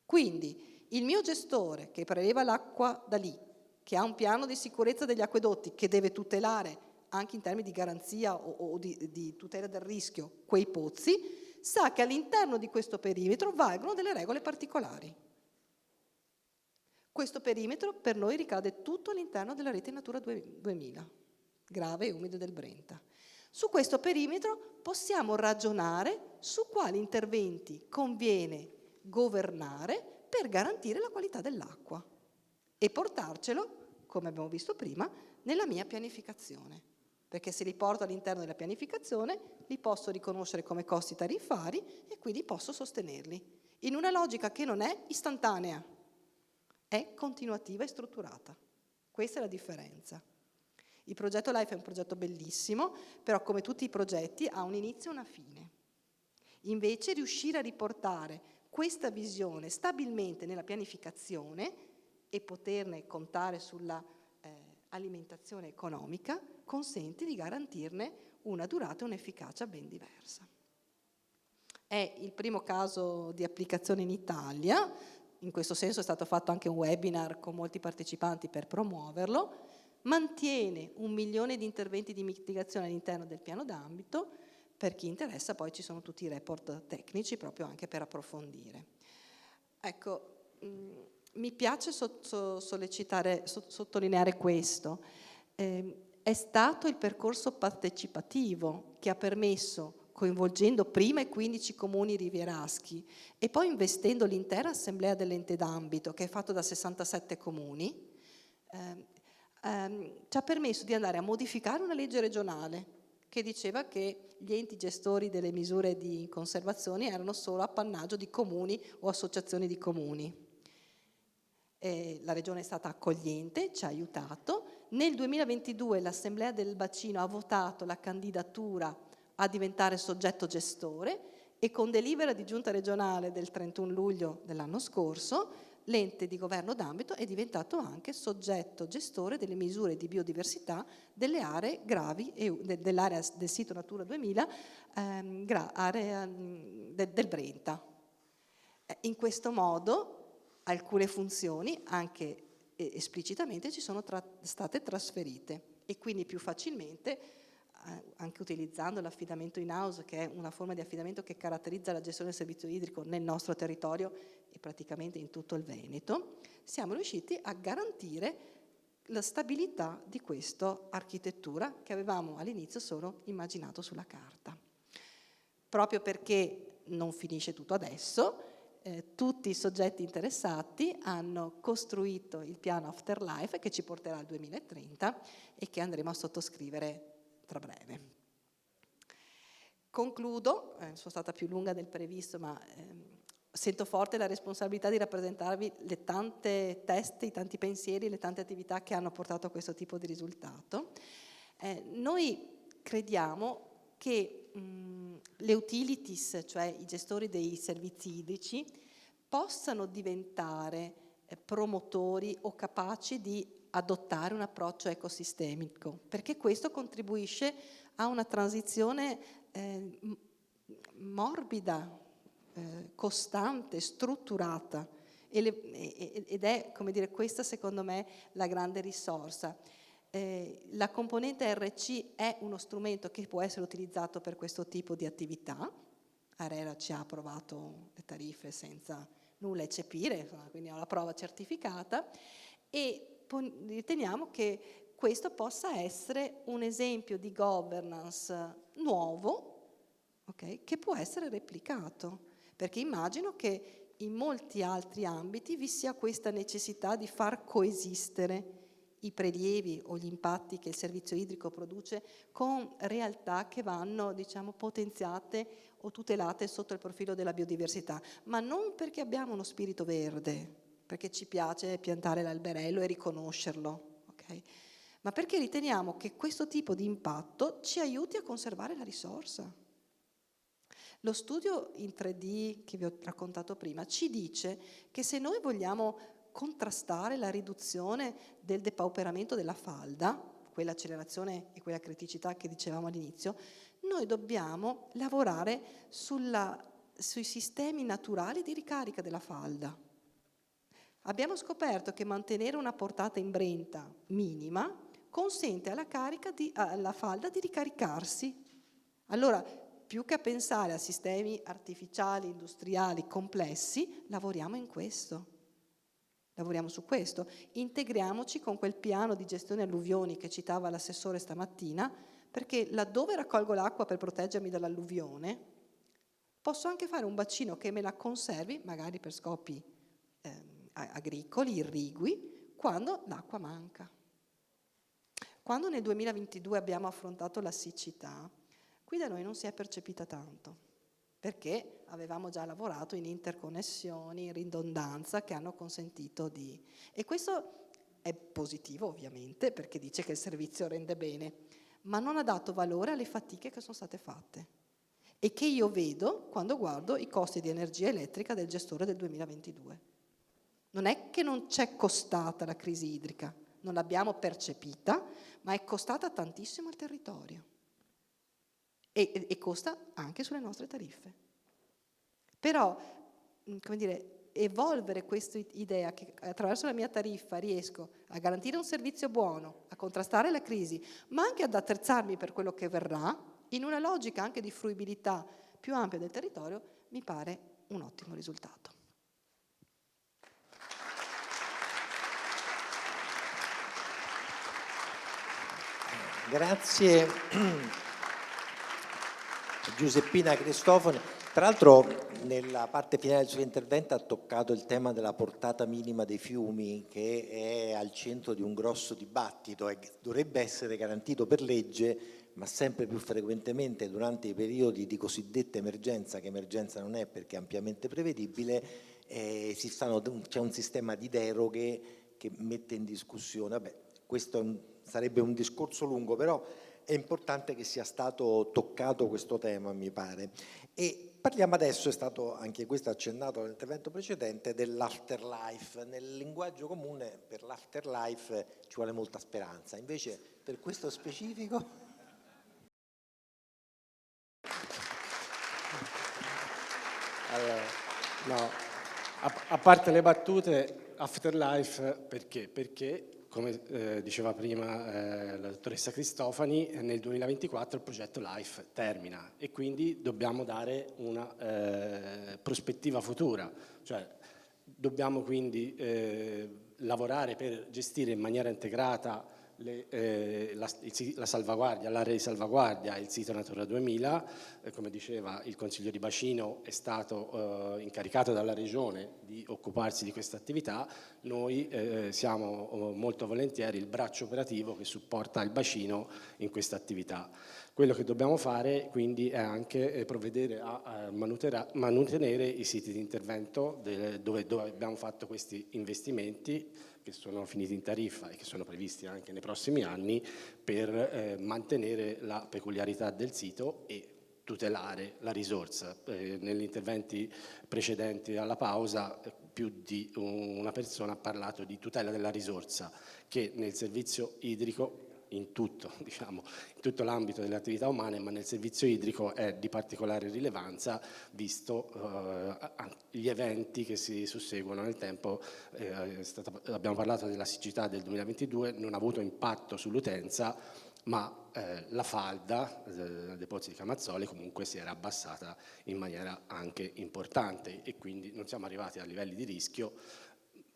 Quindi, il mio gestore che preleva l'acqua da lì, che ha un piano di sicurezza degli acquedotti che deve tutelare anche in termini di garanzia o di tutela del rischio quei pozzi, sa che all'interno di questo perimetro valgono delle regole particolari. Questo perimetro per noi ricade tutto all'interno della rete Natura 2000, grave e umido del Brenta. Su questo perimetro possiamo ragionare su quali interventi conviene governare per garantire la qualità dell'acqua e portarcelo, come abbiamo visto prima, nella mia pianificazione. Perché se li porto all'interno della pianificazione li posso riconoscere come costi tariffari e quindi posso sostenerli. In una logica che non è istantanea, è continuativa e strutturata. Questa è la differenza. Il progetto LIFE è un progetto bellissimo, però come tutti i progetti ha un inizio e una fine. Invece riuscire a riportare questa visione stabilmente nella pianificazione e poterne contare sulla alimentazione economica consente di garantirne una durata e un'efficacia ben diversa. È il primo caso di applicazione in Italia, in questo senso è stato fatto anche un webinar con molti partecipanti per promuoverlo, mantiene 1 milione di interventi di mitigazione all'interno del piano d'ambito. Per chi interessa poi ci sono tutti i report tecnici proprio anche per approfondire. Ecco, mi piace sottolineare questo. È stato il percorso partecipativo che ha permesso, coinvolgendo prima i 15 comuni rivieraschi e poi investendo l'intera assemblea dell'ente d'ambito, che è fatto da 67 comuni, ci ha permesso di andare a modificare una legge regionale che diceva che gli enti gestori delle misure di conservazione erano solo appannaggio di comuni o associazioni di comuni. La Regione è stata accogliente, ci ha aiutato. Nel 2022 l'Assemblea del Bacino ha votato la candidatura a diventare soggetto gestore e con delibera di giunta regionale del 31 luglio dell'anno scorso l'ente di governo d'ambito è diventato anche soggetto gestore delle misure di biodiversità delle aree gravi dell'area del sito Natura 2000 area del Brenta. In questo modo alcune funzioni anche esplicitamente ci sono state trasferite e quindi più facilmente anche utilizzando l'affidamento in house, che è una forma di affidamento che caratterizza la gestione del servizio idrico nel nostro territorio e praticamente in tutto il Veneto, siamo riusciti a garantire la stabilità di questa architettura che avevamo all'inizio solo immaginato sulla carta. Proprio perché non finisce tutto adesso, tutti i soggetti interessati hanno costruito il piano Afterlife che ci porterà al 2030 e che andremo a sottoscrivere tra breve. Concludo, sono stata più lunga del previsto, ma sento forte la responsabilità di rappresentarvi le tante teste, i tanti pensieri, le tante attività che hanno portato a questo tipo di risultato. Noi crediamo che le utilities, cioè i gestori dei servizi idrici, possano diventare promotori o capaci di adottare un approccio ecosistemico, perché questo contribuisce a una transizione morbida, costante, strutturata ed è, come dire, questa secondo me la grande risorsa. La componente RC è uno strumento che può essere utilizzato per questo tipo di attività, ARERA ci ha approvato le tariffe senza nulla eccepire, insomma, quindi ho la prova certificata, e riteniamo che questo possa essere un esempio di governance nuovo, okay, che può essere replicato, perché immagino che in molti altri ambiti vi sia questa necessità di far coesistere i prelievi o gli impatti che il servizio idrico produce con realtà che vanno, diciamo, potenziate o tutelate sotto il profilo della biodiversità, ma non perché abbiamo uno spirito verde, perché ci piace piantare l'alberello e riconoscerlo, okay? Ma perché riteniamo che questo tipo di impatto ci aiuti a conservare la risorsa. Lo studio in 3D che vi ho raccontato prima ci dice che se noi vogliamo contrastare la riduzione del depauperamento della falda, quell'accelerazione e quella criticità che dicevamo all'inizio, noi dobbiamo lavorare sui sistemi naturali di ricarica della falda. Abbiamo scoperto che mantenere una portata in brenta minima consente alla falda di ricaricarsi. Allora, più che a pensare a sistemi artificiali, industriali, complessi, lavoriamo in questo. Lavoriamo su questo, integriamoci con quel piano di gestione alluvioni che citava l'assessore stamattina, perché laddove raccolgo l'acqua per proteggermi dall'alluvione, posso anche fare un bacino che me la conservi, magari per scopi agricoli, irrigui, quando l'acqua manca. Quando nel 2022 abbiamo affrontato la siccità, qui da noi non si è percepita tanto, perché avevamo già lavorato in interconnessioni, in ridondanza, che hanno consentito di... E questo è positivo ovviamente, perché dice che il servizio rende bene, ma non ha dato valore alle fatiche che sono state fatte e che io vedo quando guardo i costi di energia elettrica del gestore del 2022. Non è che non c'è costata la crisi idrica, non l'abbiamo percepita, ma è costata tantissimo al territorio. E costa anche sulle nostre tariffe. Però, come dire, evolvere questa idea che attraverso la mia tariffa riesco a garantire un servizio buono, a contrastare la crisi, ma anche ad attrezzarmi per quello che verrà, in una logica anche di fruibilità più ampia del territorio, mi pare un ottimo risultato. Grazie Giuseppina Cristofoni. Tra l'altro nella parte finale del suo intervento ha toccato il tema della portata minima dei fiumi, che è al centro di un grosso dibattito e dovrebbe essere garantito per legge, ma sempre più frequentemente durante i periodi di cosiddetta emergenza, che emergenza non è perché è ampiamente prevedibile, c'è un sistema di deroghe che mette in discussione. Vabbè, questo sarebbe un discorso lungo, però è importante che sia stato toccato questo tema, mi pare. E parliamo adesso, è stato anche questo accennato nell'intervento precedente, dell'afterlife. Nel linguaggio comune per l'afterlife ci vuole molta speranza, invece per questo specifico... Allora, no, a parte le battute, afterlife perché? Perché, come diceva prima la dottoressa Cristofani, nel 2024 il progetto LIFE termina e quindi dobbiamo dare una prospettiva futura, cioè dobbiamo quindi lavorare per gestire in maniera integrata la salvaguardia, l'area di salvaguardia, il sito Natura 2000, come diceva il Consiglio di Bacino è stato incaricato dalla Regione di occuparsi di questa attività, noi siamo molto volentieri il braccio operativo che supporta il bacino in questa attività. Quello che dobbiamo fare quindi è anche provvedere a mantenere i siti di intervento dove abbiamo fatto questi investimenti che sono finiti in tariffa e che sono previsti anche nei prossimi anni per mantenere la peculiarità del sito e tutelare la risorsa. Negli interventi precedenti alla pausa più di una persona ha parlato di tutela della risorsa che nel servizio idrico in tutto, diciamo, in tutto l'ambito delle attività umane, ma nel servizio idrico è di particolare rilevanza, visto gli eventi che si susseguono nel tempo. Abbiamo parlato della siccità del 2022, non ha avuto impatto sull'utenza, ma la falda dei pozzi di Camazzoli comunque si era abbassata in maniera anche importante e quindi non siamo arrivati a livelli di rischio,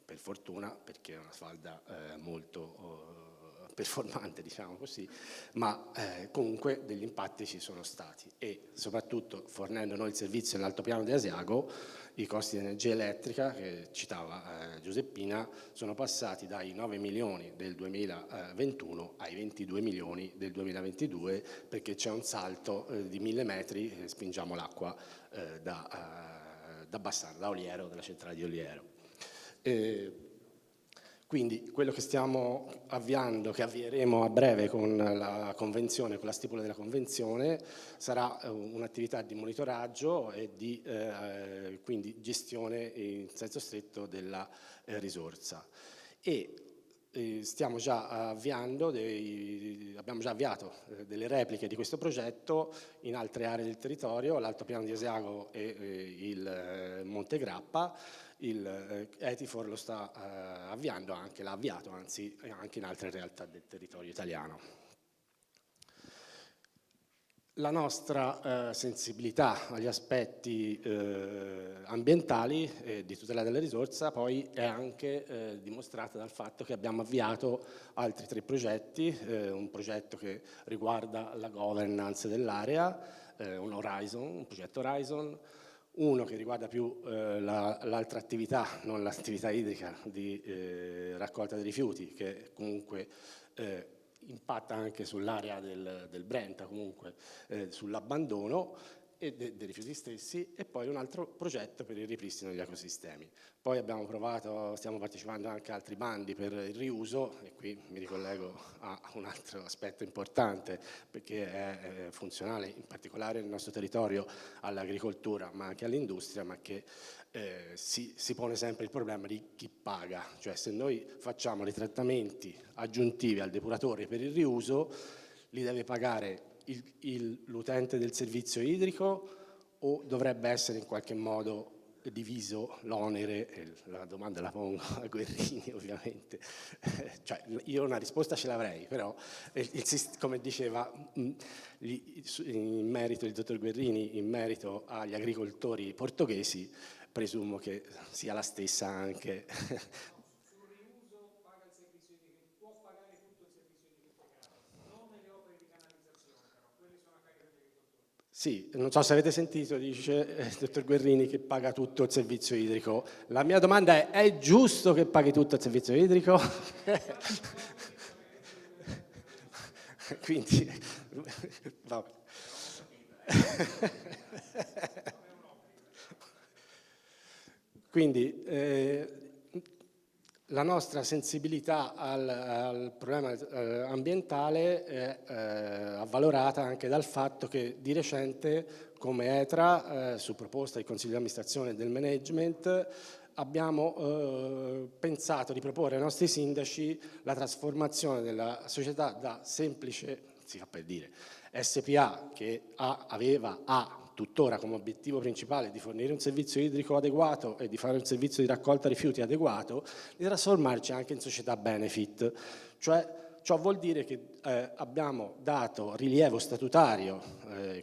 per fortuna, perché è una falda molto performante, diciamo così, ma comunque degli impatti ci sono stati e soprattutto fornendo noi il servizio nell'altopiano di Asiago, i costi di energia elettrica che citava Giuseppina sono passati dai 9 milioni del 2021 ai 22 milioni del 2022, perché c'è un salto di 1000 metri, spingiamo l'acqua da Bassano, da Oliero, dalla centrale di Oliero. Quindi quello che stiamo avviando, che avvieremo a breve con la convenzione, con la stipula della convenzione, sarà un'attività di monitoraggio e di quindi gestione in senso stretto della risorsa. Stiamo già avviando, abbiamo già avviato delle repliche di questo progetto in altre aree del territorio, l'Altopiano di Asiago e il Monte Grappa. Il Etifor lo sta avviando anche, l'ha avviato anzi anche in altre realtà del territorio italiano. La nostra sensibilità agli aspetti ambientali e di tutela della risorsa poi è anche dimostrata dal fatto che abbiamo avviato altri 3 progetti, un progetto che riguarda la governance dell'area, un progetto Horizon, uno che riguarda più l'altra attività, non l'attività idrica di raccolta dei rifiuti, che comunque impatta anche sull'area del Brenta, comunque sull'abbandono e dei rifiuti stessi, e poi un altro progetto per il ripristino degli ecosistemi. Poi abbiamo provato, stiamo partecipando anche a altri bandi per il riuso, e qui mi ricollego a un altro aspetto importante, perché è funzionale in particolare nel nostro territorio all'agricoltura, ma anche all'industria, ma che si pone sempre il problema di chi paga, cioè se noi facciamo dei trattamenti aggiuntivi al depuratore per il riuso, li deve pagare l'utente del servizio idrico o dovrebbe essere in qualche modo diviso l'onere? La domanda la pongo a Guerrini, ovviamente. Cioè, io una risposta ce l'avrei, però come diceva in merito il dottor Guerrini, in merito agli agricoltori portoghesi, presumo che sia la stessa anche. Sul riuso paga il servizio idrico, può pagare tutto il servizio idrico, non nelle opere di canalizzazione, però quelle sono a carico degli agricoltori. Sì, non so se avete sentito, dice il dottor Guerrini che paga tutto il servizio idrico. La mia domanda è giusto che paghi tutto il servizio idrico? Quindi, vabbè. Quindi la nostra sensibilità al problema ambientale è avvalorata anche dal fatto che di recente, come ETRA, su proposta del Consiglio di amministrazione e del management, abbiamo pensato di proporre ai nostri sindaci la trasformazione della società da semplice, si fa per dire, SPA che ha tuttora come obiettivo principale di fornire un servizio idrico adeguato e di fare un servizio di raccolta rifiuti adeguato, di trasformarci anche in società benefit. Cioè, ciò vuol dire che abbiamo dato rilievo statutario,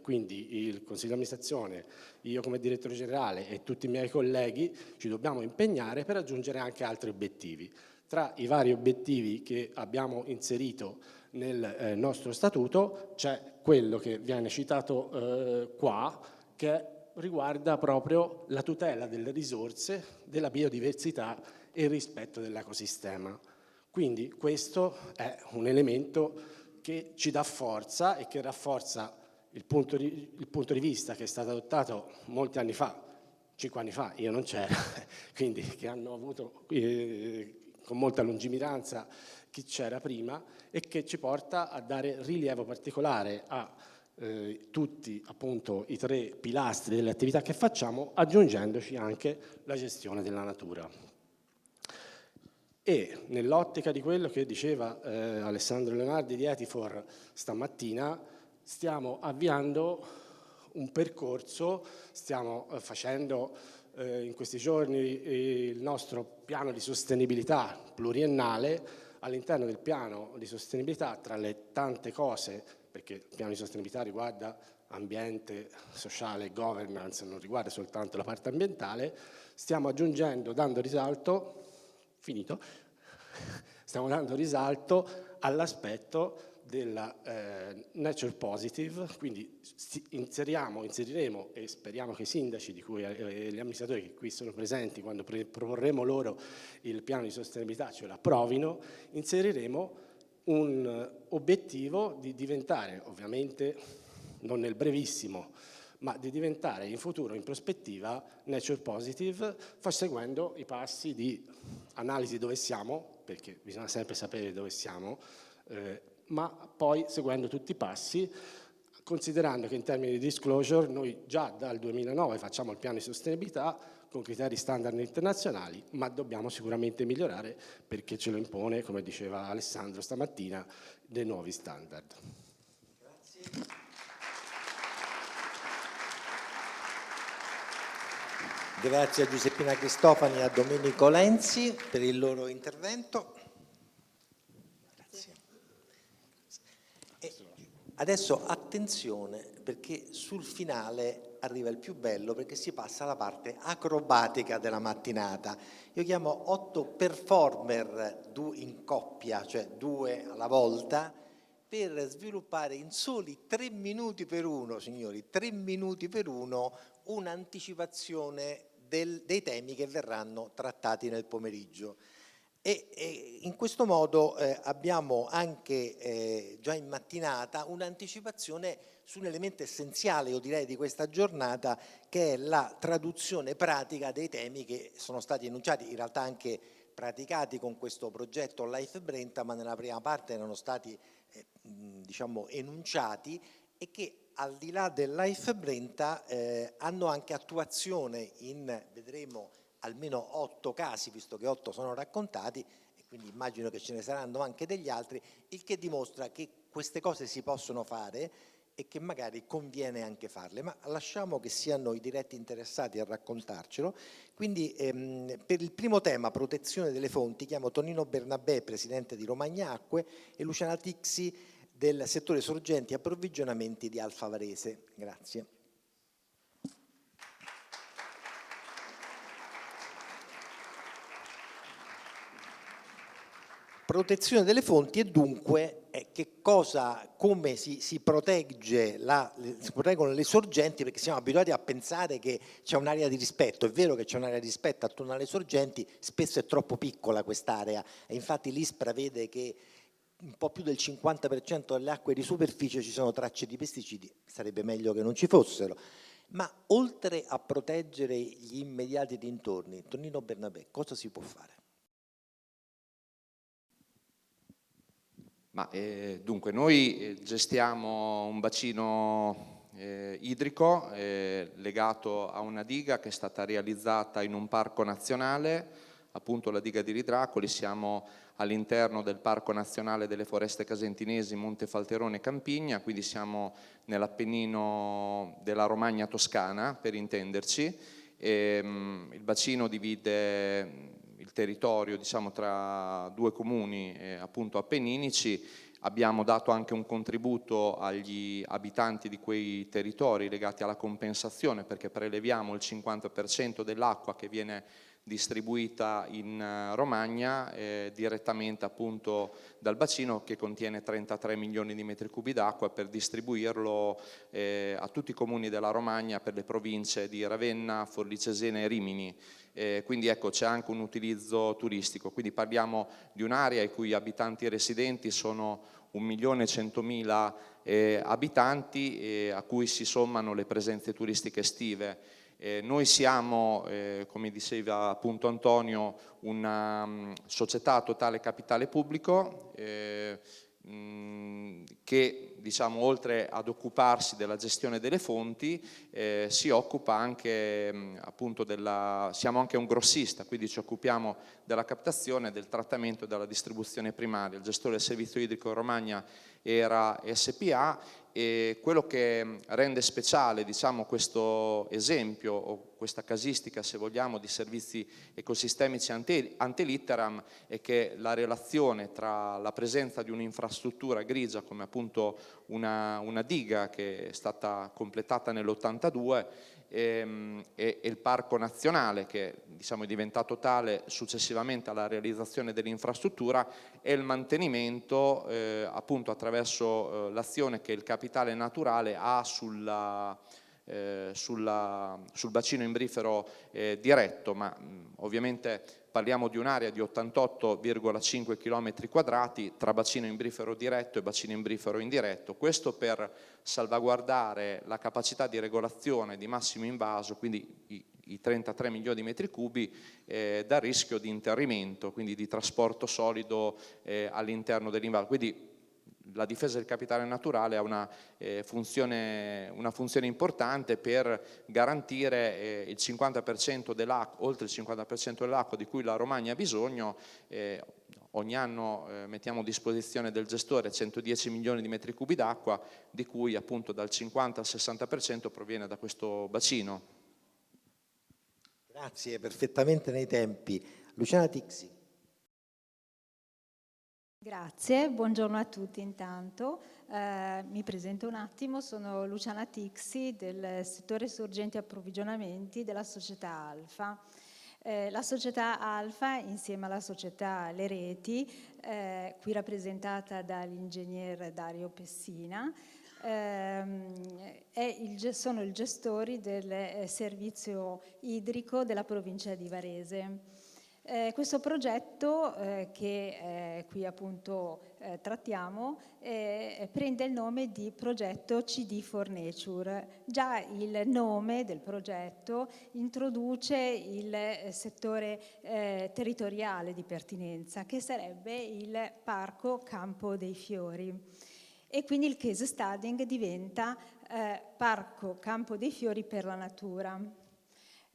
quindi il Consiglio di amministrazione, io come direttore generale e tutti i miei colleghi ci dobbiamo impegnare per raggiungere anche altri obiettivi. Tra i vari obiettivi che abbiamo inserito nel nostro statuto c'è quello che viene citato qua, che riguarda proprio la tutela delle risorse, della biodiversità e il rispetto dell'ecosistema. Quindi questo è un elemento che ci dà forza e che rafforza il punto di vista che è stato adottato molti anni fa, 5 anni fa, io non c'ero, quindi che hanno avuto con molta lungimiranza chi c'era prima, e che ci porta a dare rilievo particolare a tutti appunto i 3 pilastri delle attività che facciamo, aggiungendoci anche la gestione della natura. E nell'ottica di quello che diceva Alessandro Leonardi di Etifor stamattina, stiamo avviando un percorso, stiamo facendo in questi giorni il nostro piano di sostenibilità pluriennale. All'interno del piano di sostenibilità, tra le tante cose, perché il piano di sostenibilità riguarda ambiente, sociale, governance, non riguarda soltanto la parte ambientale, stiamo aggiungendo, dando risalto all'aspetto della nature positive, quindi inseriremo e speriamo che i sindaci di cui gli amministratori che qui sono presenti, quando proporremo loro il piano di sostenibilità, ce l'approvino, inseriremo un obiettivo di diventare, ovviamente non nel brevissimo, ma di diventare in futuro, in prospettiva, nature positive, seguendo i passi di analisi dove siamo, perché bisogna sempre sapere dove siamo, ma poi seguendo tutti i passi, considerando che in termini di disclosure noi già dal 2009 facciamo il piano di sostenibilità con criteri standard internazionali, ma dobbiamo sicuramente migliorare perché ce lo impone, come diceva Alessandro stamattina, dei nuovi standard. Grazie. Grazie a Giuseppina Cristofani e a Domenico Lenzi per il loro intervento. Grazie. E adesso attenzione, perché sul finale arriva il più bello, perché si passa alla parte acrobatica della mattinata. Io chiamo 8 performer in coppia, cioè 2 alla volta, per sviluppare in soli 3 minuti per uno, signori, 3 minuti per uno, un'anticipazione dei temi che verranno trattati nel pomeriggio. E in questo modo abbiamo anche già in mattinata un'anticipazione su un elemento essenziale, io direi, di questa giornata, che è la traduzione pratica dei temi che sono stati enunciati, in realtà anche praticati con questo progetto Life Brenta, ma nella prima parte erano stati diciamo enunciati, e che al di là del Life Brenta hanno anche attuazione in, vedremo, almeno 8 casi, visto che 8 sono raccontati, e quindi immagino che ce ne saranno anche degli altri, il che dimostra che queste cose si possono fare e che magari conviene anche farle, ma lasciamo che siano i diretti interessati a raccontarcelo. Quindi per il primo tema, protezione delle fonti, chiamo Tonino Bernabé, presidente di Romagna Acque, e Luciana Tixi del settore sorgenti e approvvigionamenti di Alfa Varese. Grazie. Protezione delle fonti, e dunque come si proteggono le sorgenti, perché siamo abituati a pensare che c'è un'area di rispetto. È vero che c'è un'area di rispetto attorno alle sorgenti, spesso è troppo piccola quest'area, e infatti l'ISPRA vede che un po' più del 50% delle acque di superficie ci sono tracce di pesticidi, sarebbe meglio che non ci fossero. Ma oltre a proteggere gli immediati dintorni, Tonino Bernabé, cosa si può fare? Dunque, noi gestiamo un bacino idrico legato a una diga che è stata realizzata in un parco nazionale, appunto la diga di Ridracoli. Siamo all'interno del Parco Nazionale delle Foreste Casentinesi, Montefalterone e Campigna, quindi siamo nell'Appennino della Romagna toscana, per intenderci. Il bacino divide il territorio, diciamo, tra 2 comuni appunto appenninici. Abbiamo dato anche un contributo agli abitanti di quei territori legati alla compensazione, perché preleviamo il 50% dell'acqua che viene distribuita in Romagna direttamente appunto dal bacino, che contiene 33 milioni di metri cubi d'acqua, per distribuirlo a tutti i comuni della Romagna, per le province di Ravenna, Forlì Cesena e Rimini. Quindi ecco, c'è anche un utilizzo turistico, quindi parliamo di un'area i cui abitanti residenti sono 1.100.000 abitanti, a cui si sommano le presenze turistiche estive. Noi siamo, come diceva appunto Antonio, una società a totale capitale pubblico che diciamo, oltre ad occuparsi della gestione delle fonti, si occupa anche appunto siamo anche un grossista, quindi ci occupiamo della captazione, del trattamento e della distribuzione primaria. Il gestore del servizio idrico in Romagna era SPA, e quello che rende speciale, diciamo, questo esempio o questa casistica, se vogliamo, di servizi ecosistemici ante litteram è che la relazione tra la presenza di un'infrastruttura grigia come appunto una diga che è stata completata nell'82 e il parco nazionale, che diciamo è diventato tale successivamente alla realizzazione dell'infrastruttura, e il mantenimento appunto attraverso l'azione che il capitale naturale ha sul bacino imbrifero diretto, ma ovviamente parliamo di un'area di 88,5 km quadrati tra bacino imbrifero diretto e bacino imbrifero indiretto, questo per salvaguardare la capacità di regolazione di massimo invaso, quindi i 33 milioni di metri cubi, dal rischio di interrimento, quindi di trasporto solido all'interno dell'invaso. Quindi la difesa del capitale naturale ha una funzione importante per garantire il 50% dell'acqua, oltre il 50% dell'acqua di cui la Romagna ha bisogno. Ogni anno mettiamo a disposizione del gestore 110 milioni di metri cubi d'acqua, di cui appunto dal 50 al 60% proviene da questo bacino. Grazie, perfettamente nei tempi. Luciana Tixi. Grazie, buongiorno a tutti intanto. Mi presento un attimo, sono Luciana Tixi del settore sorgenti approvvigionamenti della società Alfa. La società Alfa, insieme alla società Le Reti, qui rappresentata dall'ingegner Dario Pessina, sono i gestori del servizio idrico della provincia di Varese. Questo progetto che qui appunto trattiamo prende il nome di progetto CD for Nature. Già il nome del progetto introduce il settore territoriale di pertinenza, che sarebbe il Parco Campo dei Fiori, e quindi il case studying diventa Parco Campo dei Fiori per la natura.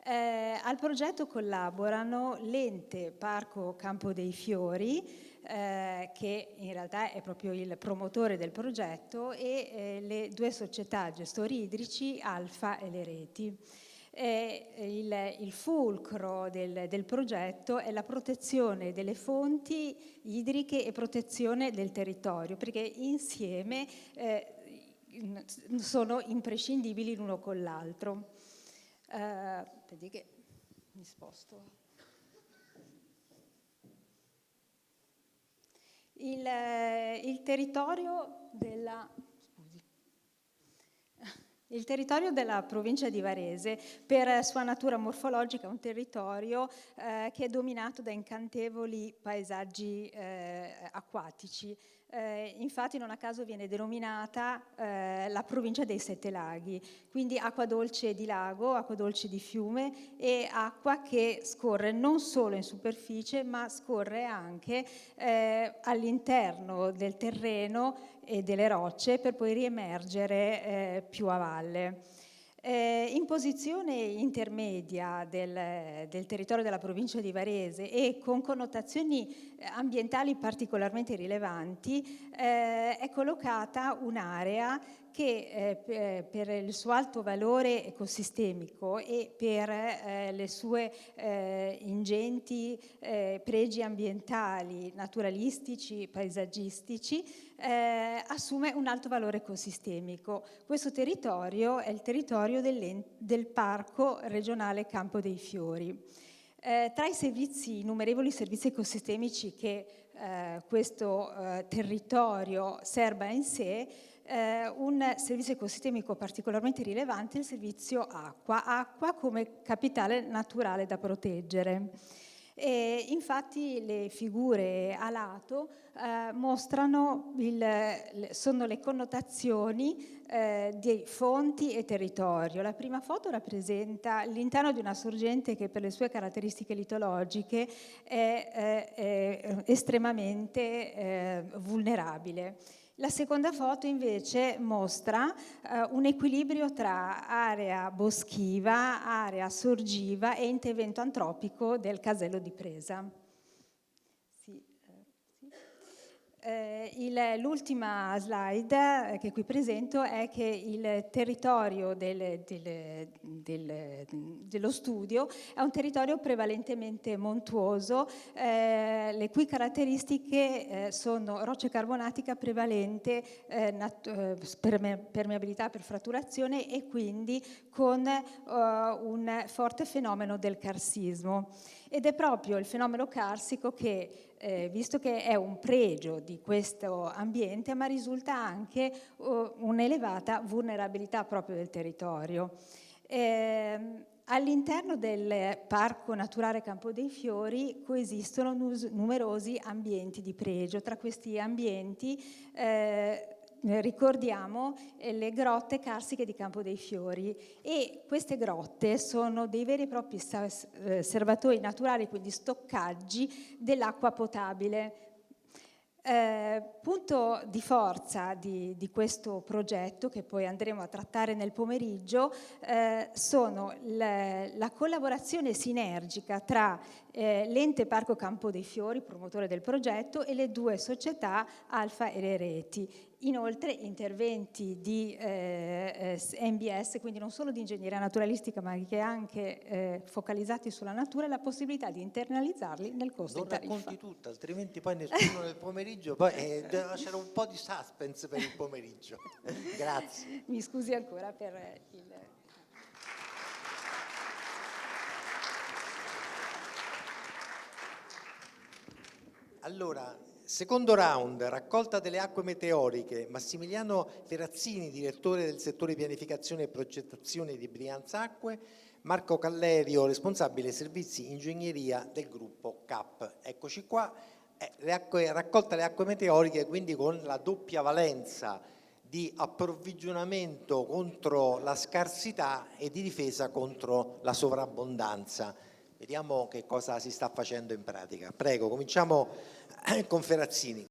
Al progetto collaborano l'ente Parco Campo dei Fiori, che in realtà è proprio il promotore del progetto, e le due società gestori idrici, Alfa e Le Reti. Il fulcro del progetto è la protezione delle fonti idriche e protezione del territorio, perché insieme sono imprescindibili l'uno con l'altro. Vedi che mi sposto. Il territorio della provincia di Varese, per sua natura morfologica, è un territorio che è dominato da incantevoli paesaggi acquatici. Infatti non a caso viene denominata la provincia dei 7 laghi, quindi acqua dolce di lago, acqua dolce di fiume e acqua che scorre non solo in superficie ma scorre anche all'interno del terreno e delle rocce per poi riemergere più a valle. In posizione intermedia del territorio della provincia di Varese e con connotazioni ambientali particolarmente rilevanti è collocata un'area che per il suo alto valore ecosistemico e per le sue ingenti pregi ambientali, naturalistici, paesaggistici, assume un alto valore ecosistemico. Questo territorio è il territorio del Parco Regionale Campo dei Fiori. Tra i innumerevoli servizi ecosistemici che questo territorio serba in sé, un servizio ecosistemico particolarmente rilevante è il servizio acqua come capitale naturale da proteggere. E infatti le figure a lato mostrano sono le connotazioni di fonti e territorio. La prima foto rappresenta l'interno di una sorgente che per le sue caratteristiche litologiche è estremamente vulnerabile. La seconda foto invece mostra un equilibrio tra area boschiva, area sorgiva e intervento antropico del casello di presa. L'ultima slide che qui presento è che il territorio dello studio è un territorio prevalentemente montuoso, le cui caratteristiche sono roccia carbonatica prevalente, permeabilità per fratturazione e quindi con un forte fenomeno del karsismo. Ed è proprio il fenomeno karsico che, visto che è un pregio di questo ambiente, ma risulta anche un'elevata vulnerabilità proprio del territorio. All'interno del Parco Naturale Campo dei Fiori coesistono numerosi ambienti di pregio. Tra questi ambienti ricordiamo le grotte carsiche di Campo dei Fiori, e queste grotte sono dei veri e propri serbatoi naturali, quindi stoccaggi dell'acqua potabile. Punto di forza di questo progetto, che poi andremo a trattare nel pomeriggio, sono la collaborazione sinergica tra l'ente Parco Campo dei Fiori, promotore del progetto, e le due società Alfa e Reti. Inoltre interventi di NBS, quindi non solo di ingegneria naturalistica, ma che anche focalizzati sulla natura, e la possibilità di internalizzarli nel costo in tariffa. Non racconti tutto, altrimenti poi nessuno nel pomeriggio, poi c'era un po' di suspense per il pomeriggio. Grazie. Mi scusi ancora per il... Allora, secondo round, raccolta delle acque meteoriche. Massimiliano Ferrazzini, direttore del settore pianificazione e progettazione di Brianza Acque. Marco Callerio, responsabile servizi ingegneria del gruppo CAP. Eccoci qua, raccolta le acque meteoriche, quindi con la doppia valenza di approvvigionamento contro la scarsità e di difesa contro la sovrabbondanza. Vediamo che cosa si sta facendo in pratica. Prego, cominciamo con Ferrazzini.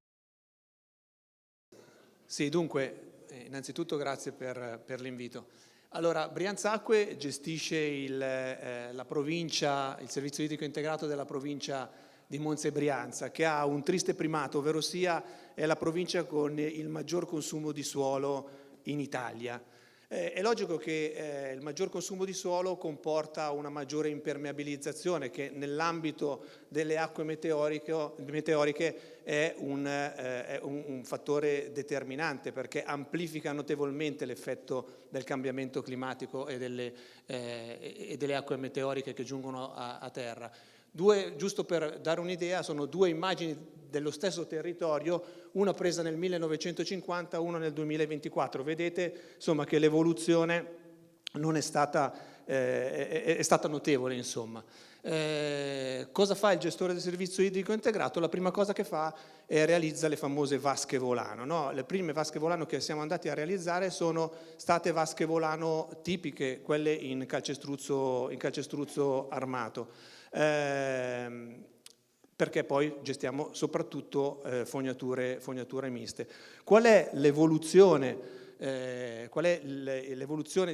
Sì, dunque, innanzitutto grazie per l'invito. Allora, Brianza Acque gestisce la provincia, il servizio idrico integrato della provincia di Monza e Brianza, che ha un triste primato, ovvero sia è la provincia con il maggior consumo di suolo in Italia. È logico che il maggior consumo di suolo comporta una maggiore impermeabilizzazione, che nell'ambito delle acque meteoriche è un fattore determinante, perché amplifica notevolmente l'effetto del cambiamento climatico e delle acque meteoriche che giungono a terra. Giusto per dare un'idea, sono due immagini dello stesso territorio, una presa nel 1950, una nel 2024. Vedete insomma che l'evoluzione non è stata notevole, insomma. Cosa fa il gestore del servizio idrico integrato? La prima cosa che fa è realizza le famose vasche volano, no? Le prime vasche volano che siamo andati a realizzare sono state vasche volano tipiche, quelle in calcestruzzo armato. Perché poi gestiamo soprattutto fognature miste. Qual è l'evoluzione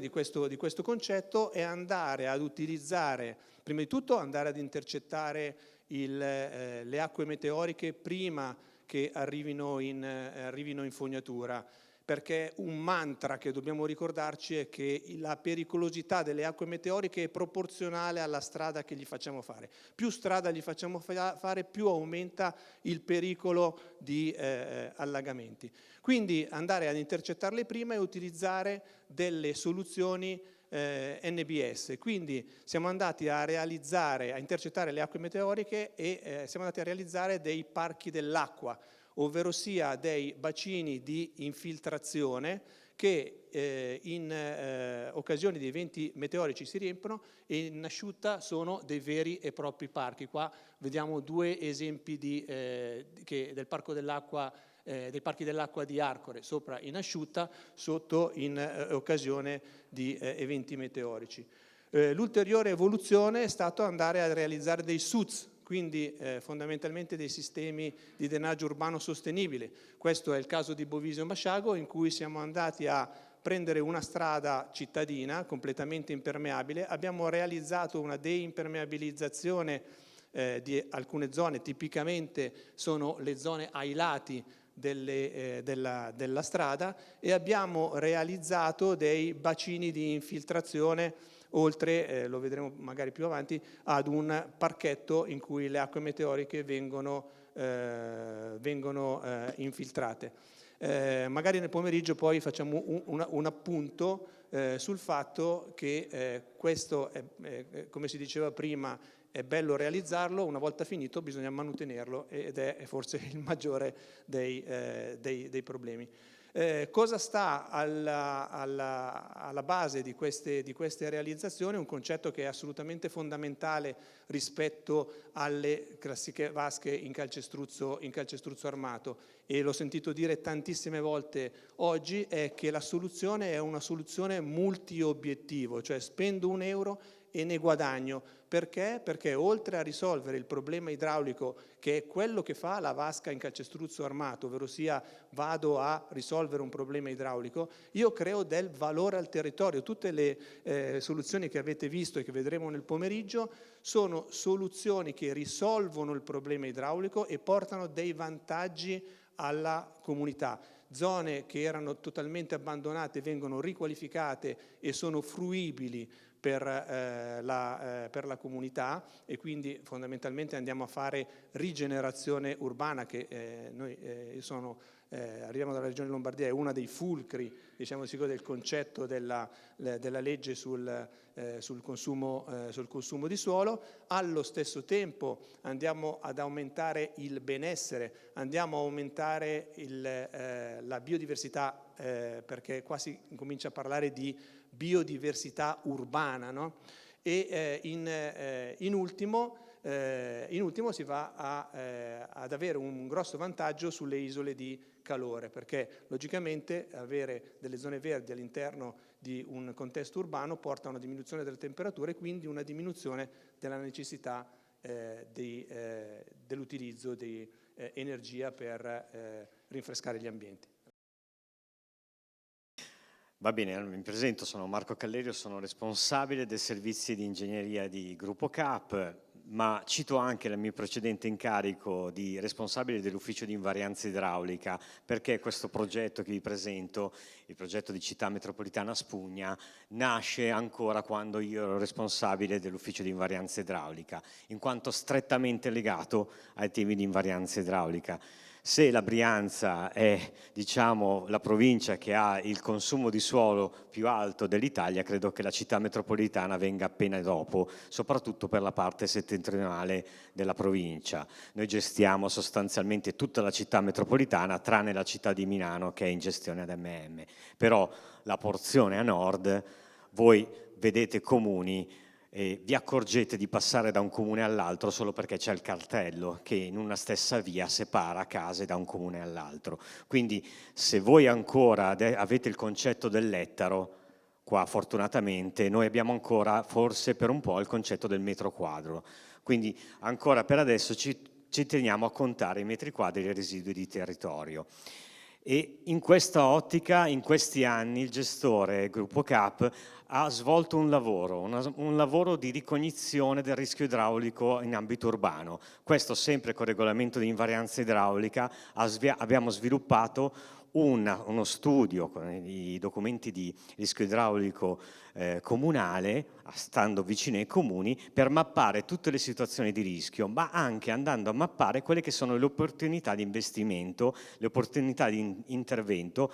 di questo concetto? È andare ad utilizzare, prima di tutto andare ad intercettare le acque meteoriche prima che arrivino in fognatura, perché un mantra che dobbiamo ricordarci è che la pericolosità delle acque meteoriche è proporzionale alla strada che gli facciamo fare. Più strada gli facciamo fare, più aumenta il pericolo di allagamenti. Quindi andare ad intercettarle prima e utilizzare delle soluzioni NBS. Quindi siamo andati a intercettare le acque meteoriche e siamo andati a realizzare dei parchi dell'acqua, ovvero sia dei bacini di infiltrazione che in occasione di eventi meteorici si riempiono, e in asciutta sono dei veri e propri parchi. Qua vediamo due esempi del parco dell'acqua, dei parchi dell'acqua di Arcore, sopra in asciutta, sotto in occasione di eventi meteorici. L'ulteriore evoluzione è stato andare a realizzare dei SUZ, quindi fondamentalmente dei sistemi di drenaggio urbano sostenibile. Questo è il caso di Bovisio Masciago, in cui siamo andati a prendere una strada cittadina completamente impermeabile, abbiamo realizzato una deimpermeabilizzazione di alcune zone, tipicamente sono le zone ai lati della strada, e abbiamo realizzato dei bacini di infiltrazione oltre, lo vedremo magari più avanti, ad un parchetto in cui le acque meteoriche vengono infiltrate. Magari nel pomeriggio poi facciamo un appunto sul fatto che questo, come si diceva prima, è bello realizzarlo, una volta finito bisogna mantenerlo, ed è forse il maggiore dei problemi. Cosa sta alla base di queste realizzazioni? Un concetto che è assolutamente fondamentale rispetto alle classiche vasche in calcestruzzo armato, e l'ho sentito dire tantissime volte oggi, è che la soluzione è una soluzione multi-obiettivo, cioè spendo €1 e ne guadagno. Perché? Perché oltre a risolvere il problema idraulico, che è quello che fa la vasca in calcestruzzo armato, ovvero sia vado a risolvere un problema idraulico, io creo del valore al territorio. Tutte le soluzioni che avete visto e che vedremo nel pomeriggio sono soluzioni che risolvono il problema idraulico e portano dei vantaggi alla comunità. Zone che erano totalmente abbandonate vengono riqualificate e sono fruibili per la comunità, e quindi fondamentalmente andiamo a fare rigenerazione urbana, che arriviamo dalla regione Lombardia, è una dei fulcri, diciamo così, del concetto della legge sul consumo di suolo. Allo stesso tempo andiamo ad aumentare il benessere, andiamo a aumentare la biodiversità, perché qua si comincia a parlare di biodiversità urbana, no? E in ultimo si va ad avere un grosso vantaggio sulle isole di calore, perché logicamente avere delle zone verdi all'interno di un contesto urbano porta a una diminuzione delle temperature e quindi una diminuzione della necessità dell'utilizzo di energia per rinfrescare gli ambienti. Va bene, mi presento, sono Marco Callerio, sono responsabile dei servizi di ingegneria di Gruppo CAP, ma cito anche il mio precedente incarico di responsabile dell'ufficio di invarianza idraulica, perché questo progetto che vi presento, il progetto di città metropolitana Spugna, nasce ancora quando io ero responsabile dell'ufficio di invarianza idraulica, in quanto strettamente legato ai temi di invarianza idraulica. Se la Brianza è, diciamo, la provincia che ha il consumo di suolo più alto dell'Italia, credo che la città metropolitana venga appena dopo, soprattutto per la parte settentrionale della provincia. Noi gestiamo sostanzialmente tutta la città metropolitana, tranne la città di Milano che è in gestione ad MM. Però la porzione a nord, voi vedete comuni, vi accorgete di passare da un comune all'altro solo perché c'è il cartello che in una stessa via separa case da un comune all'altro. Quindi se voi ancora avete il concetto dell'ettaro, qua fortunatamente noi abbiamo ancora forse per un po' il concetto del metro quadro. Quindi ancora per adesso ci teniamo a contare i metri quadri e i residui di territorio. E in questa ottica, in questi anni, il gestore Gruppo CAP ha svolto un lavoro di ricognizione del rischio idraulico in ambito urbano. Questo sempre con il regolamento di invarianza idraulica abbiamo sviluppato uno studio con i documenti di rischio idraulico comunale, stando vicino ai comuni, per mappare tutte le situazioni di rischio, ma anche andando a mappare quelle che sono le opportunità di investimento, le opportunità di intervento,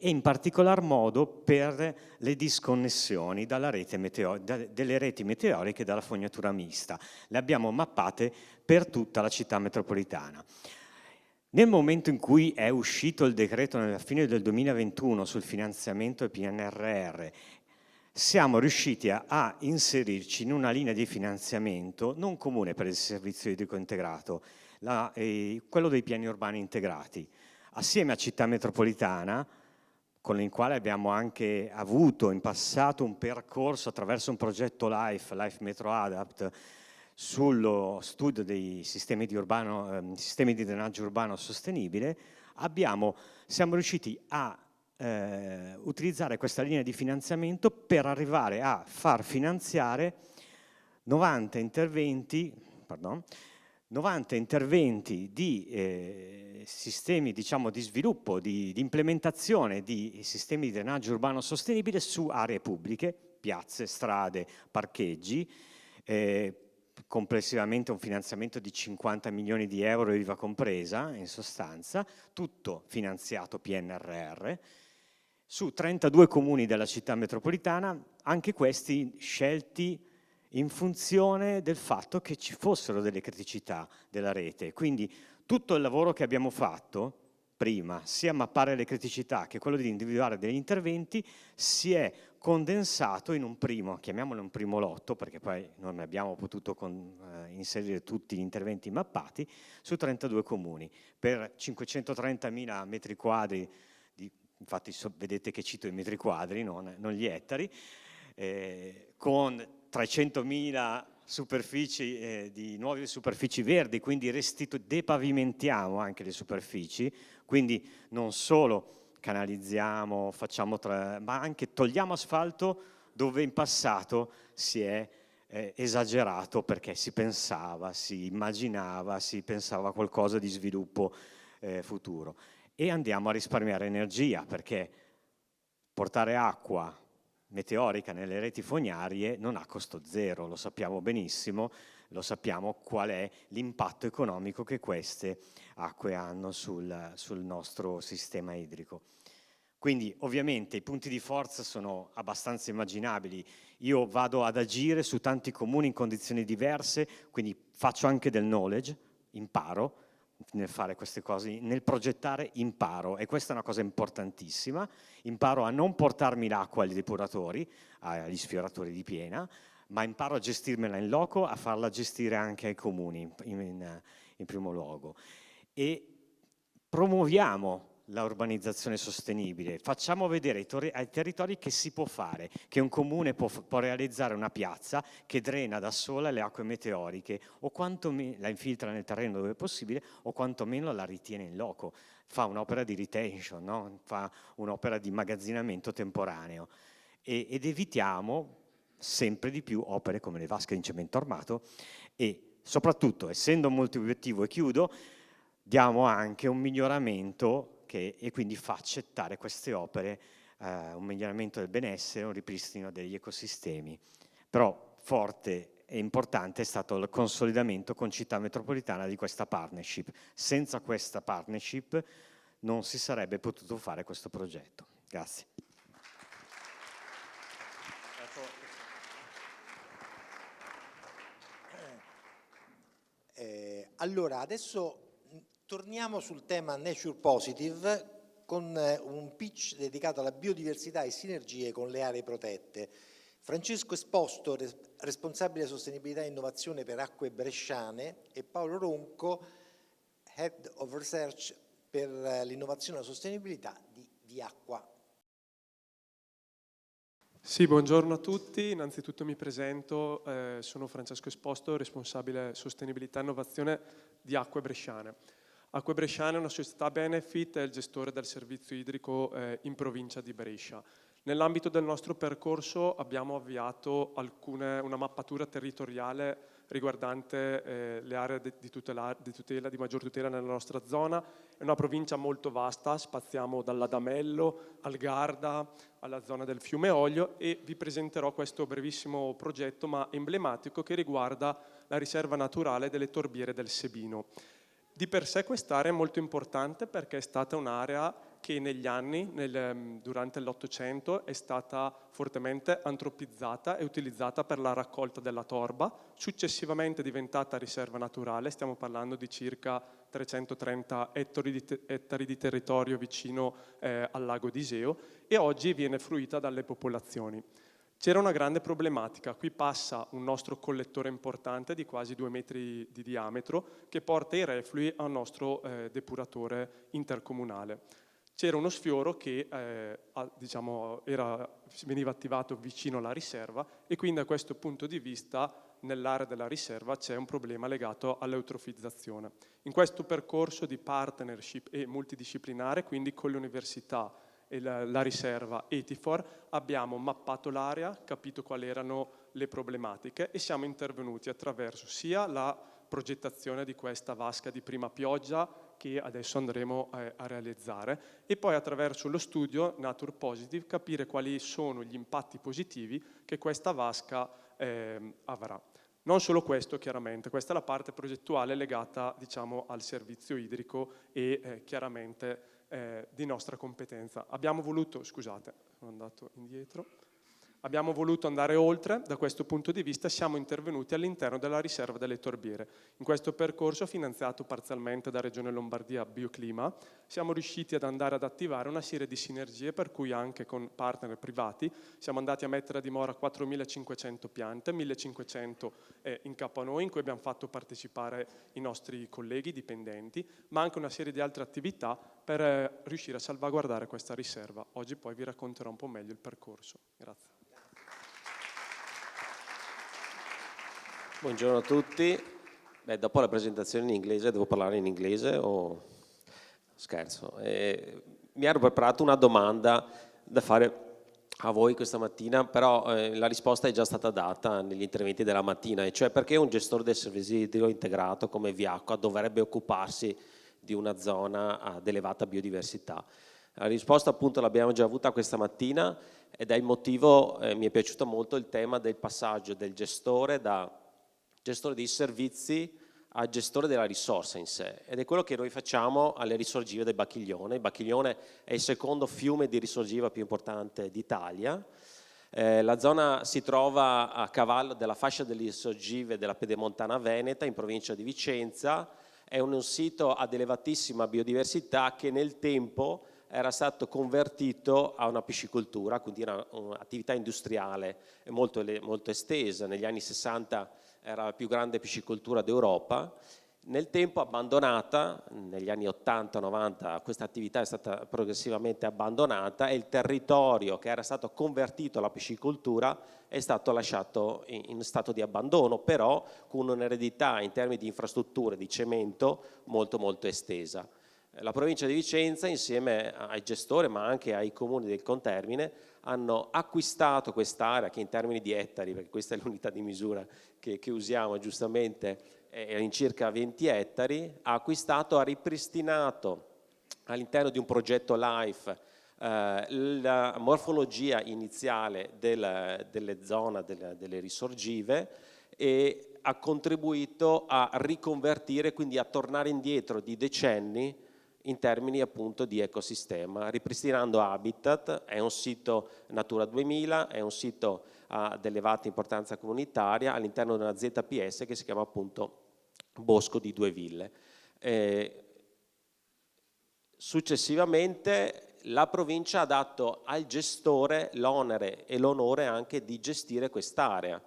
e in particolar modo per le disconnessioni delle reti meteoriche e dalla fognatura mista. Le abbiamo mappate per tutta la città metropolitana. Nel momento in cui è uscito il decreto nella fine del 2021 sul finanziamento del PNRR, siamo riusciti a inserirci in una linea di finanziamento non comune per il servizio idrico integrato, quello dei piani urbani integrati, assieme a Città Metropolitana, con il quale abbiamo anche avuto in passato un percorso attraverso un progetto Life Metro Adapt, sullo studio dei sistemi di drenaggio urbano sostenibile, siamo riusciti a utilizzare questa linea di finanziamento per arrivare a far finanziare 90 interventi di sistemi, diciamo, di sviluppo, di implementazione di sistemi di drenaggio urbano sostenibile su aree pubbliche, piazze, strade, parcheggi, complessivamente un finanziamento di 50 milioni di euro IVA compresa, in sostanza, tutto finanziato PNRR, su 32 comuni della città metropolitana, anche questi scelti in funzione del fatto che ci fossero delle criticità della rete. Quindi tutto il lavoro che abbiamo fatto prima, sia mappare le criticità che quello di individuare degli interventi, si è condensato in un primo, chiamiamolo un primo lotto, perché poi non abbiamo potuto inserire tutti gli interventi mappati, su 32 comuni, per 530.000 metri quadri, infatti vedete che cito i metri quadri, non gli ettari, con 300.000 superfici di nuove superfici verdi, quindi depavimentiamo anche le superfici, quindi non solo canalizziamo, ma anche togliamo asfalto dove in passato si è esagerato, perché si pensava, si immaginava, si pensava a qualcosa di sviluppo futuro. E andiamo a risparmiare energia, perché portare acqua meteorica nelle reti fognarie non ha costo zero, lo sappiamo benissimo, lo sappiamo qual è l'impatto economico che queste acque hanno sul nostro sistema idrico. Quindi ovviamente i punti di forza sono abbastanza immaginabili. Io vado ad agire su tanti comuni in condizioni diverse, quindi faccio anche del knowledge, imparo nel fare queste cose, nel progettare imparo, e questa è una cosa importantissima. Imparo a non portarmi l'acqua agli depuratori, agli sfioratori di piena, ma imparo a gestirmela in loco, a farla gestire anche ai comuni in primo luogo. E promuoviamo la urbanizzazione sostenibile, facciamo vedere ai territori che si può fare, che un comune può realizzare una piazza che drena da sola le acque meteoriche, o quantomeno la infiltra nel terreno dove è possibile, o quantomeno la ritiene in loco, fa un'opera di retention, no? Fa un'opera di immagazzinamento temporaneo, ed evitiamo sempre di più opere come le vasche in cemento armato, e soprattutto, essendo multiobiettivo, e chiudo, diamo anche un miglioramento e quindi fa accettare queste opere un miglioramento del benessere, un ripristino degli ecosistemi. Però forte e importante è stato il consolidamento con Città Metropolitana di questa partnership. Senza questa partnership non si sarebbe potuto fare questo progetto. Grazie. Allora, adesso torniamo sul tema Nature Positive con un pitch dedicato alla biodiversità e sinergie con le aree protette. Francesco Esposto, responsabile sostenibilità e innovazione per Acque Bresciane, e Paolo Ronco, Head of Research per l'innovazione e la sostenibilità di Acqua. Sì, buongiorno a tutti. Innanzitutto mi presento, sono Francesco Esposto, responsabile sostenibilità e innovazione di Acque Bresciane. Acque Bresciane è una società benefit e il gestore del servizio idrico in provincia di Brescia. Nell'ambito del nostro percorso abbiamo avviato una mappatura territoriale riguardante le aree di maggior tutela nella nostra zona. È una provincia molto vasta, spaziamo dall'Adamello al Garda, alla zona del fiume Oglio, e vi presenterò questo brevissimo progetto ma emblematico che riguarda la riserva naturale delle Torbiere del Sebino. Di per sé quest'area è molto importante perché è stata un'area che negli anni, durante l'Ottocento, è stata fortemente antropizzata e utilizzata per la raccolta della torba, successivamente è diventata riserva naturale, stiamo parlando di circa 330 ettari di territorio vicino al lago d'Iseo, e oggi viene fruita dalle popolazioni. C'era una grande problematica, qui passa un nostro collettore importante di quasi 2 metri di diametro che porta i reflui al nostro depuratore intercomunale. C'era uno sfioro che veniva attivato vicino alla riserva, e quindi da questo punto di vista nell'area della riserva c'è un problema legato all'eutrofizzazione. In questo percorso di partnership e multidisciplinare, quindi con le università e la riserva Etifor, abbiamo mappato l'area, capito quali erano le problematiche e siamo intervenuti attraverso sia la progettazione di questa vasca di prima pioggia che adesso andremo a realizzare e poi attraverso lo studio Nature Positive capire quali sono gli impatti positivi che questa vasca avrà. Non solo questo, chiaramente, questa è la parte progettuale legata, diciamo, al servizio idrico e chiaramente di nostra competenza. Abbiamo voluto, scusate, sono andato indietro. Abbiamo voluto andare oltre, da questo punto di vista siamo intervenuti all'interno della riserva delle Torbiere. In questo percorso, finanziato parzialmente da Regione Lombardia Bioclima, siamo riusciti ad andare ad attivare una serie di sinergie per cui anche con partner privati siamo andati a mettere a dimora 4.500 piante, 1.500 in capo a noi, in cui abbiamo fatto partecipare i nostri colleghi dipendenti, ma anche una serie di altre attività per riuscire a salvaguardare questa riserva. Oggi poi vi racconterò un po' meglio il percorso. Grazie. Buongiorno a tutti. Dopo la presentazione in inglese devo parlare in inglese o scherzo? Mi ero preparato una domanda da fare a voi questa mattina, però la risposta è già stata data negli interventi della mattina, e cioè perché un gestore del servizio idrico integrato come Viacqua dovrebbe occuparsi di una zona ad elevata biodiversità. La risposta appunto l'abbiamo già avuta questa mattina ed è il motivo, mi è piaciuto molto il tema del passaggio del gestore da gestore dei servizi a gestore della risorsa in sé, ed è quello che noi facciamo alle risorgive del Bacchiglione. Il Bacchiglione è il secondo fiume di risorgiva più importante d'Italia. La zona si trova a cavallo della fascia delle risorgive della Pedemontana Veneta in provincia di Vicenza. È un sito ad elevatissima biodiversità che nel tempo era stato convertito a una piscicoltura, quindi un'attività industriale molto estesa. Negli anni 60 era la più grande piscicoltura d'Europa. Nel tempo abbandonata, negli anni 80-90 questa attività è stata progressivamente abbandonata e il territorio che era stato convertito alla piscicoltura è stato lasciato in stato di abbandono, però con un'eredità in termini di infrastrutture, di cemento molto estesa. La provincia di Vicenza, insieme ai gestori ma anche ai comuni del contermine, hanno acquistato quest'area che in termini di ettari, perché questa è l'unità di misura che usiamo giustamente, è in circa 20 ettari, ha ripristinato all'interno di un progetto LIFE la morfologia iniziale delle zone delle risorgive e ha contribuito a riconvertire, quindi a tornare indietro di decenni in termini appunto di ecosistema, ripristinando habitat. È un sito Natura 2000, è un sito ad elevata importanza comunitaria all'interno di una ZPS che si chiama appunto Bosco di Due Ville. Successivamente la provincia ha dato al gestore l'onere e l'onore anche di gestire quest'area.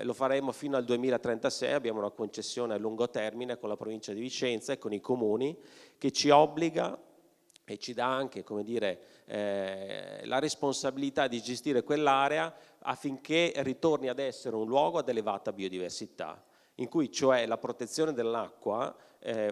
Lo faremo fino al 2036, abbiamo una concessione a lungo termine con la provincia di Vicenza e con i comuni che ci obbliga e ci dà anche, come dire, la responsabilità di gestire quell'area affinché ritorni ad essere un luogo ad elevata biodiversità, in cui cioè la protezione dell'acqua,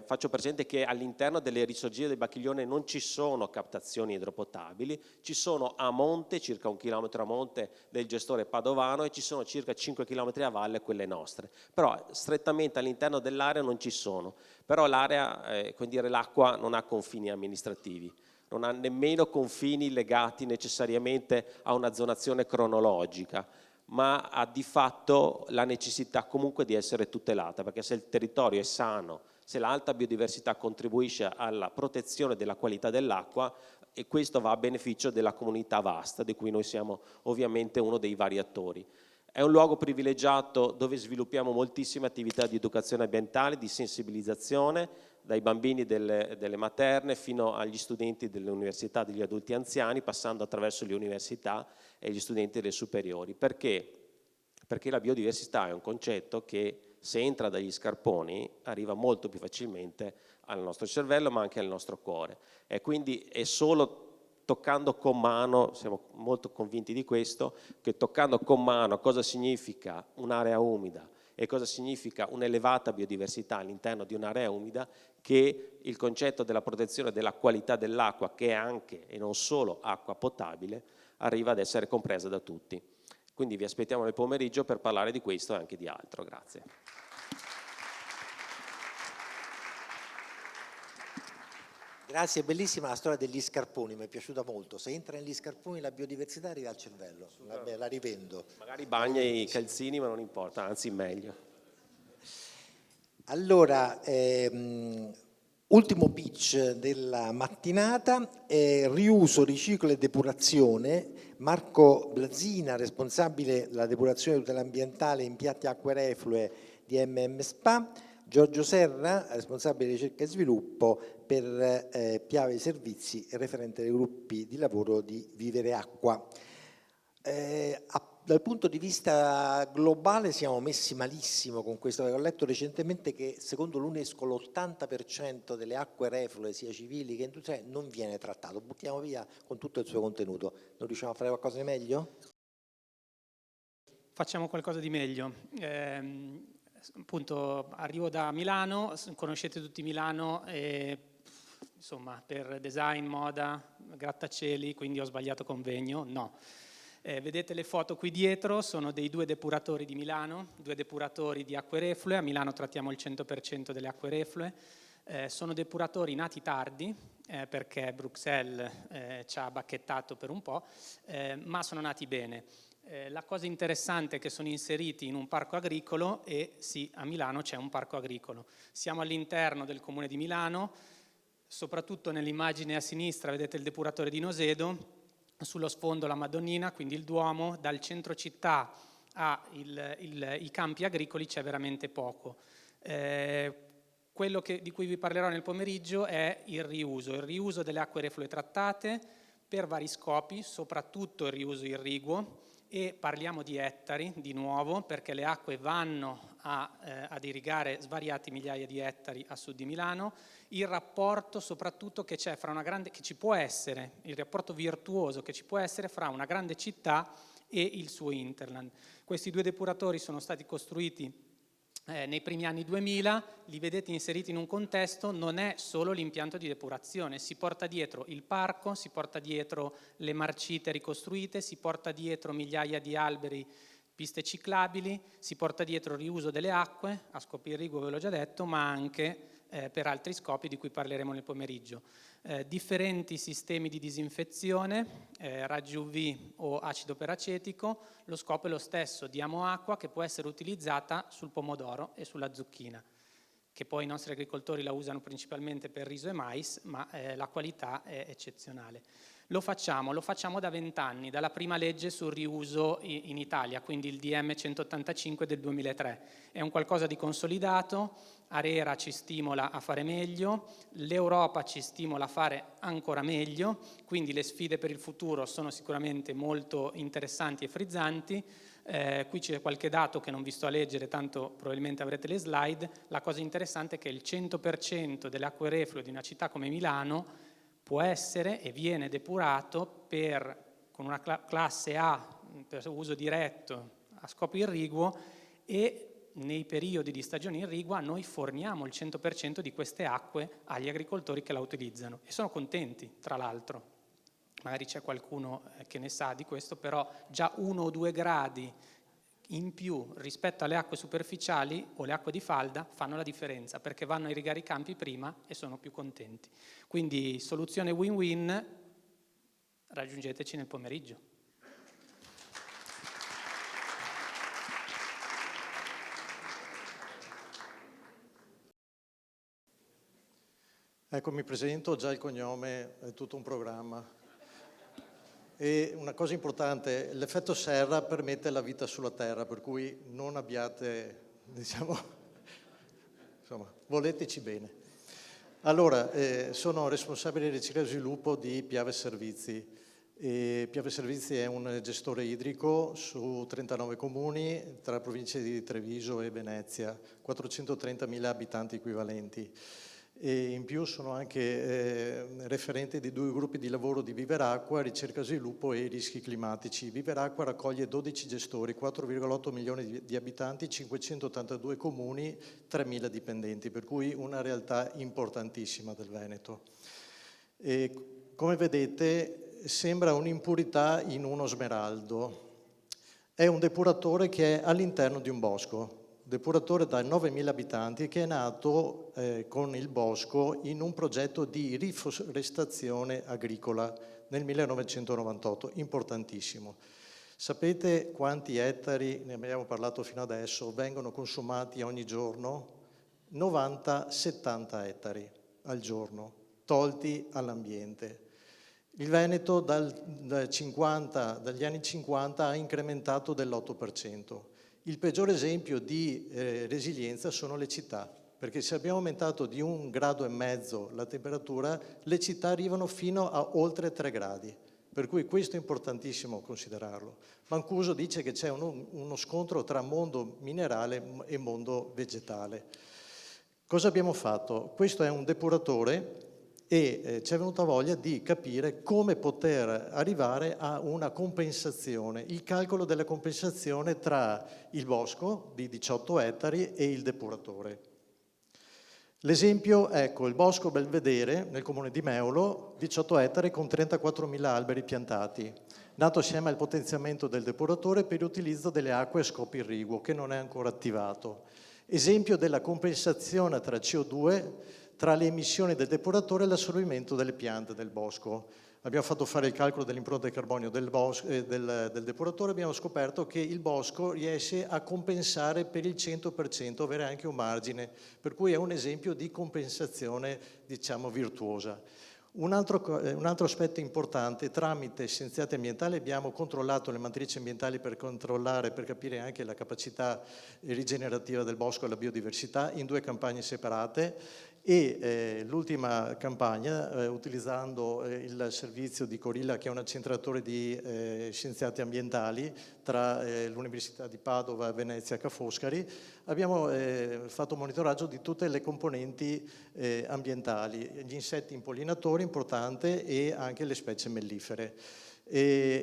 faccio presente che all'interno delle risorgive del Bacchiglione non ci sono captazioni idropotabili, ci sono a monte, circa 1 chilometro a monte del gestore padovano, e ci sono circa 5 chilometri a valle quelle nostre, però strettamente all'interno dell'area non ci sono. Però l'area, come dire, l'acqua non ha confini amministrativi, non ha nemmeno confini legati necessariamente a una zonazione cronologica, ma ha di fatto la necessità comunque di essere tutelata, perché se il territorio è sano, se l'alta biodiversità contribuisce alla protezione della qualità dell'acqua, e questo va a beneficio della comunità vasta, di cui noi siamo ovviamente uno dei vari attori. È un luogo privilegiato dove sviluppiamo moltissime attività di educazione ambientale, di sensibilizzazione, dai bambini delle materne fino agli studenti delle università, degli adulti anziani, passando attraverso le università e gli studenti delle superiori. Perché? Perché la biodiversità è un concetto che, se entra dagli scarponi, arriva molto più facilmente al nostro cervello ma anche al nostro cuore, e quindi è solo toccando con mano, siamo molto convinti di questo, che toccando con mano cosa significa un'area umida e cosa significa un'elevata biodiversità all'interno di un'area umida, che il concetto della protezione della qualità dell'acqua, che è anche e non solo acqua potabile, arriva ad essere compresa da tutti. Quindi vi aspettiamo nel pomeriggio per parlare di questo e anche di altro. Grazie. Grazie, bellissima la storia degli scarponi, mi è piaciuta molto. Se entra negli scarponi la biodiversità arriva al cervello. Vabbè, la rivendo. Magari bagna i calzini, ma non importa, anzi meglio. Allora, ultimo pitch della mattinata, riuso, riciclo e depurazione. Marco Blazina, responsabile della depurazione e tutela ambientale in piatti acque reflue di MM Spa. Giorgio Serra, responsabile di ricerca e sviluppo per Piave Servizi e referente dei gruppi di lavoro di Vivere Acqua. Dal punto di vista globale siamo messi malissimo con questo. Ho letto recentemente che secondo l'UNESCO l'80% delle acque reflue, sia civili che industriali, non viene trattato. Buttiamo via con tutto il suo contenuto. Non riusciamo a fare qualcosa di meglio? Facciamo qualcosa di meglio. Appunto, arrivo da Milano, conoscete tutti Milano, insomma, per design, moda, grattacieli, quindi ho sbagliato convegno? No. Vedete le foto qui dietro, sono dei 2 depuratori di Milano, 2 depuratori di acque reflue. A Milano trattiamo il 100% delle acque reflue. Sono depuratori nati tardi, perché Bruxelles ci ha bacchettato per un po', ma sono nati bene. La cosa interessante è che sono inseriti in un parco agricolo e sì, a Milano c'è un parco agricolo. Siamo all'interno del comune di Milano, soprattutto nell'immagine a sinistra vedete il depuratore di Nosedo, sullo sfondo la Madonnina, quindi il Duomo. Dal centro città ai campi agricoli c'è veramente poco. Quello di cui vi parlerò nel pomeriggio è il riuso delle acque reflue trattate per vari scopi, soprattutto il riuso irriguo. E parliamo di ettari, di nuovo, perché le acque vanno ad irrigare svariati migliaia di ettari a sud di Milano. Il rapporto soprattutto che c'è fra che ci può essere, il rapporto virtuoso che ci può essere fra una grande città e il suo hinterland. Questi 2 depuratori sono stati costruiti nei primi anni 2000, li vedete inseriti in un contesto, non è solo l'impianto di depurazione, si porta dietro il parco, si porta dietro le marcite ricostruite, si porta dietro migliaia di alberi, piste ciclabili, si porta dietro il riuso delle acque, a scopi irriguo ve l'ho già detto, ma anche per altri scopi di cui parleremo nel pomeriggio. Differenti sistemi di disinfezione, raggi UV o acido peracetico, lo scopo è lo stesso, diamo acqua che può essere utilizzata sul pomodoro e sulla zucchina, che poi i nostri agricoltori la usano principalmente per riso e mais, ma la qualità è eccezionale. Lo facciamo da 20 anni, dalla prima legge sul riuso in Italia, quindi il DM 185 del 2003. È un qualcosa di consolidato, ARERA ci stimola a fare meglio, l'Europa ci stimola a fare ancora meglio, quindi le sfide per il futuro sono sicuramente molto interessanti e frizzanti. Qui c'è qualche dato che non vi sto a leggere, tanto probabilmente avrete le slide. La cosa interessante è che il 100% delle acque reflue di una città come Milano può essere e viene depurato con una classe A per uso diretto a scopo irriguo, e nei periodi di stagione irrigua noi forniamo il 100% di queste acque agli agricoltori che la utilizzano e sono contenti, tra l'altro. Magari c'è qualcuno che ne sa di questo, però già 1 o 2 gradi in più rispetto alle acque superficiali o le acque di falda fanno la differenza, perché vanno a irrigare i campi prima e sono più contenti. Quindi soluzione win-win, raggiungeteci nel pomeriggio. Ecco, mi presento, già il cognome è tutto un programma. E una cosa importante, l'effetto serra permette la vita sulla Terra, per cui non abbiate, diciamo, insomma, voleteci bene. Allora, sono responsabile di ricerca e sviluppo di Piave Servizi. Piave Servizi è un gestore idrico su 39 comuni tra province di Treviso e Venezia, 430.000 abitanti equivalenti. e in più sono anche referente di 2 gruppi di lavoro di Viveracqua, ricerca e sviluppo e rischi climatici. Viveracqua raccoglie 12 gestori, 4,8 milioni di abitanti, 582 comuni, 3.000 dipendenti, per cui una realtà importantissima del Veneto. E come vedete sembra un'impurità in uno smeraldo. È un depuratore che è all'interno di un bosco. Depuratore da 9.000 abitanti che è nato con il bosco in un progetto di riforestazione agricola nel 1998, importantissimo. Sapete quanti ettari, ne abbiamo parlato fino adesso, vengono consumati ogni giorno? 90-70 ettari al giorno, tolti all'ambiente. Il Veneto dagli anni 50 ha incrementato dell'8%. Il peggior esempio di resilienza sono le città, perché se abbiamo aumentato di 1,5 gradi la temperatura, le città arrivano fino a oltre 3 gradi, per cui questo è importantissimo considerarlo. Mancuso dice che c'è uno scontro tra mondo minerale e mondo vegetale. Cosa abbiamo fatto? Questo è un depuratore e ci è venuta voglia di capire come poter arrivare a una compensazione, il calcolo della compensazione tra il bosco di 18 ettari e il depuratore. L'esempio, ecco, il bosco Belvedere nel comune di Meulo, 18 ettari con 34.000 alberi piantati, nato assieme al potenziamento del depuratore per l'utilizzo delle acque a scopo irriguo, che non è ancora attivato. Esempio della compensazione tra CO2, tra le emissioni del depuratore e l'assorbimento delle piante del bosco. Abbiamo fatto fare il calcolo dell'impronta di carbonio del depuratore e abbiamo scoperto che il bosco riesce a compensare per il 100%, avere anche un margine, per cui è un esempio di compensazione, diciamo, virtuosa. Un altro aspetto importante, tramite scienziati ambientali abbiamo controllato le matrici ambientali per capire anche la capacità rigenerativa del bosco e la biodiversità in 2 campagne separate e l'ultima campagna, utilizzando il servizio di Corilla, che è un accentratore di scienziati ambientali tra l'Università di Padova, Venezia e Ca' Foscari, abbiamo fatto monitoraggio di tutte le componenti ambientali, gli insetti impollinatori, importante, e anche le specie mellifere.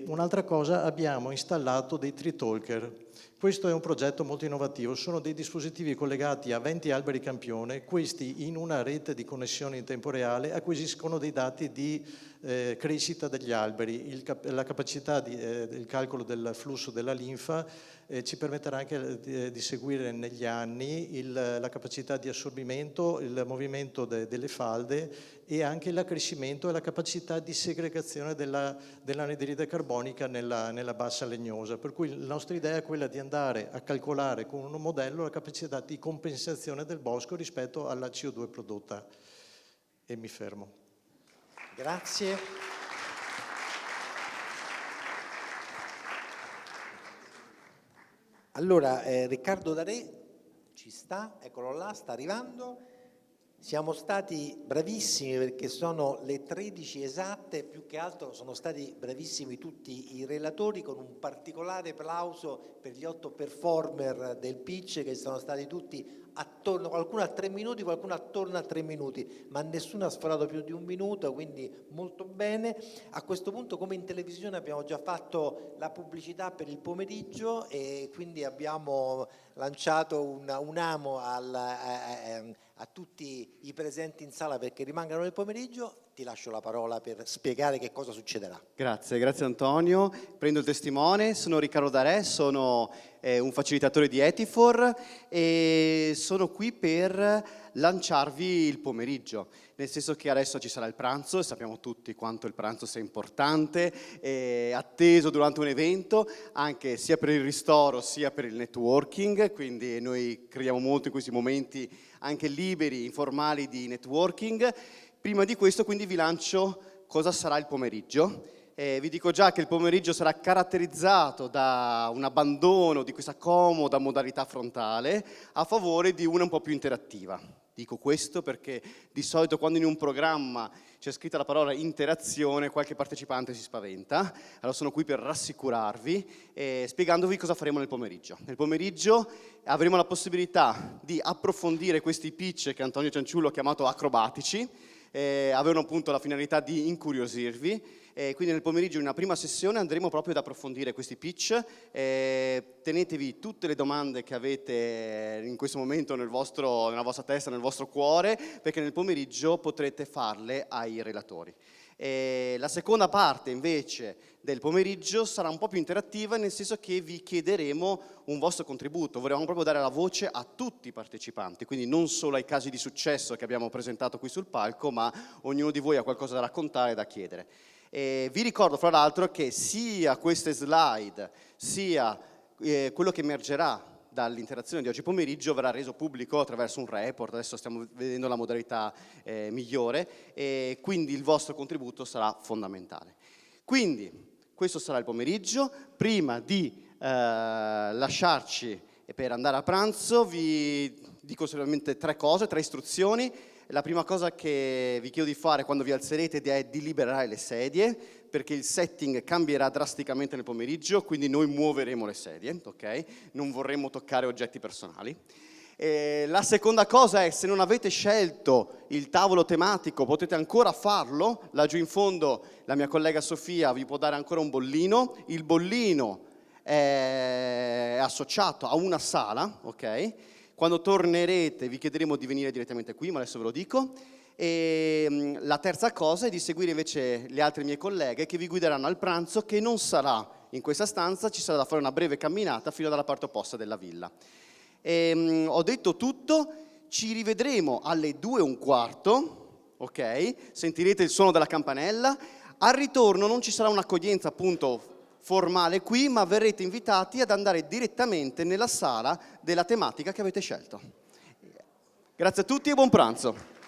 Un'altra cosa, abbiamo installato dei tree talker. Questo è un progetto molto innovativo, sono dei dispositivi collegati a 20 alberi campione, questi in una rete di connessione in tempo reale acquisiscono dei dati di crescita degli alberi, la capacità il calcolo del flusso della linfa ci permetterà anche di seguire negli anni la capacità di assorbimento, il movimento delle falde e anche l'accrescimento e la capacità di segregazione dell'anidride carbonica nella bassa legnosa. Per cui la nostra idea è quella di andare a calcolare con un modello la capacità di compensazione del bosco rispetto alla CO2 prodotta. E mi fermo. Grazie. Allora, Riccardo Darè ci sta, eccolo là, sta arrivando. Siamo stati bravissimi perché sono le 13 esatte, più che altro sono stati bravissimi tutti i relatori, con un particolare plauso per gli 8 performer del pitch che sono stati tutti attorno, qualcuno a 3 minuti, qualcuno attorno a 3 minuti, ma nessuno ha sforato più di 1 minuto, quindi molto bene. A questo punto, come in televisione, abbiamo già fatto la pubblicità per il pomeriggio e quindi abbiamo lanciato un amo a tutti i presenti in sala perché rimangano nel pomeriggio. Ti lascio la parola per spiegare che cosa succederà. Grazie Antonio. Prendo il testimone, sono Riccardo Darè, sono un facilitatore di Etifor e sono qui per lanciarvi il pomeriggio, nel senso che adesso ci sarà il pranzo e sappiamo tutti quanto il pranzo sia importante, atteso durante un evento, anche sia per il ristoro sia per il networking, quindi noi crediamo molto in questi momenti anche liberi, informali di networking. Prima di questo quindi vi lancio cosa sarà il pomeriggio. Vi dico già che il pomeriggio sarà caratterizzato da un abbandono di questa comoda modalità frontale a favore di una un po' più interattiva. Dico questo perché di solito quando in un programma c'è scritta la parola interazione, qualche partecipante si spaventa. Allora sono qui per rassicurarvi, spiegandovi cosa faremo nel pomeriggio. Nel pomeriggio avremo la possibilità di approfondire questi pitch che Antonio Cianciullo ha chiamato acrobatici, avevano appunto la finalità di incuriosirvi. Quindi nel pomeriggio in una prima sessione andremo proprio ad approfondire questi pitch. Tenetevi tutte le domande che avete in questo momento nella vostra testa, nel vostro cuore, perché nel pomeriggio potrete farle ai relatori. La seconda parte invece del pomeriggio sarà un po' più interattiva, nel senso che vi chiederemo un vostro contributo. Volevamo proprio dare la voce a tutti i partecipanti, quindi non solo ai casi di successo che abbiamo presentato qui sul palco, ma ognuno di voi ha qualcosa da raccontare e da chiedere. Vi ricordo fra l'altro che sia queste slide, sia quello che emergerà dall'interazione di oggi pomeriggio verrà reso pubblico attraverso un report, adesso stiamo vedendo la modalità migliore, e quindi il vostro contributo sarà fondamentale. Quindi questo sarà il pomeriggio. Prima di lasciarci per andare a pranzo vi dico solamente 3 istruzioni. La prima cosa che vi chiedo di fare quando vi alzerete è di liberare le sedie, perché il setting cambierà drasticamente nel pomeriggio, quindi noi muoveremo le sedie, ok? Non vorremmo toccare oggetti personali. La seconda cosa è, se non avete scelto il tavolo tematico, potete ancora farlo. Laggiù in fondo la mia collega Sofia vi può dare ancora un bollino. Il bollino è associato a una sala, ok? Quando tornerete vi chiederemo di venire direttamente qui, ma adesso ve lo dico. E la terza cosa è di seguire invece le altre mie colleghe che vi guideranno al pranzo, che non sarà in questa stanza, ci sarà da fare una breve camminata fino dalla parte opposta della villa. Ho detto tutto, ci rivedremo alle 2:15, ok? Sentirete il suono della campanella. Al ritorno non ci sarà un'accoglienza appunto formale qui, ma verrete invitati ad andare direttamente nella sala della tematica che avete scelto. Grazie a tutti e buon pranzo.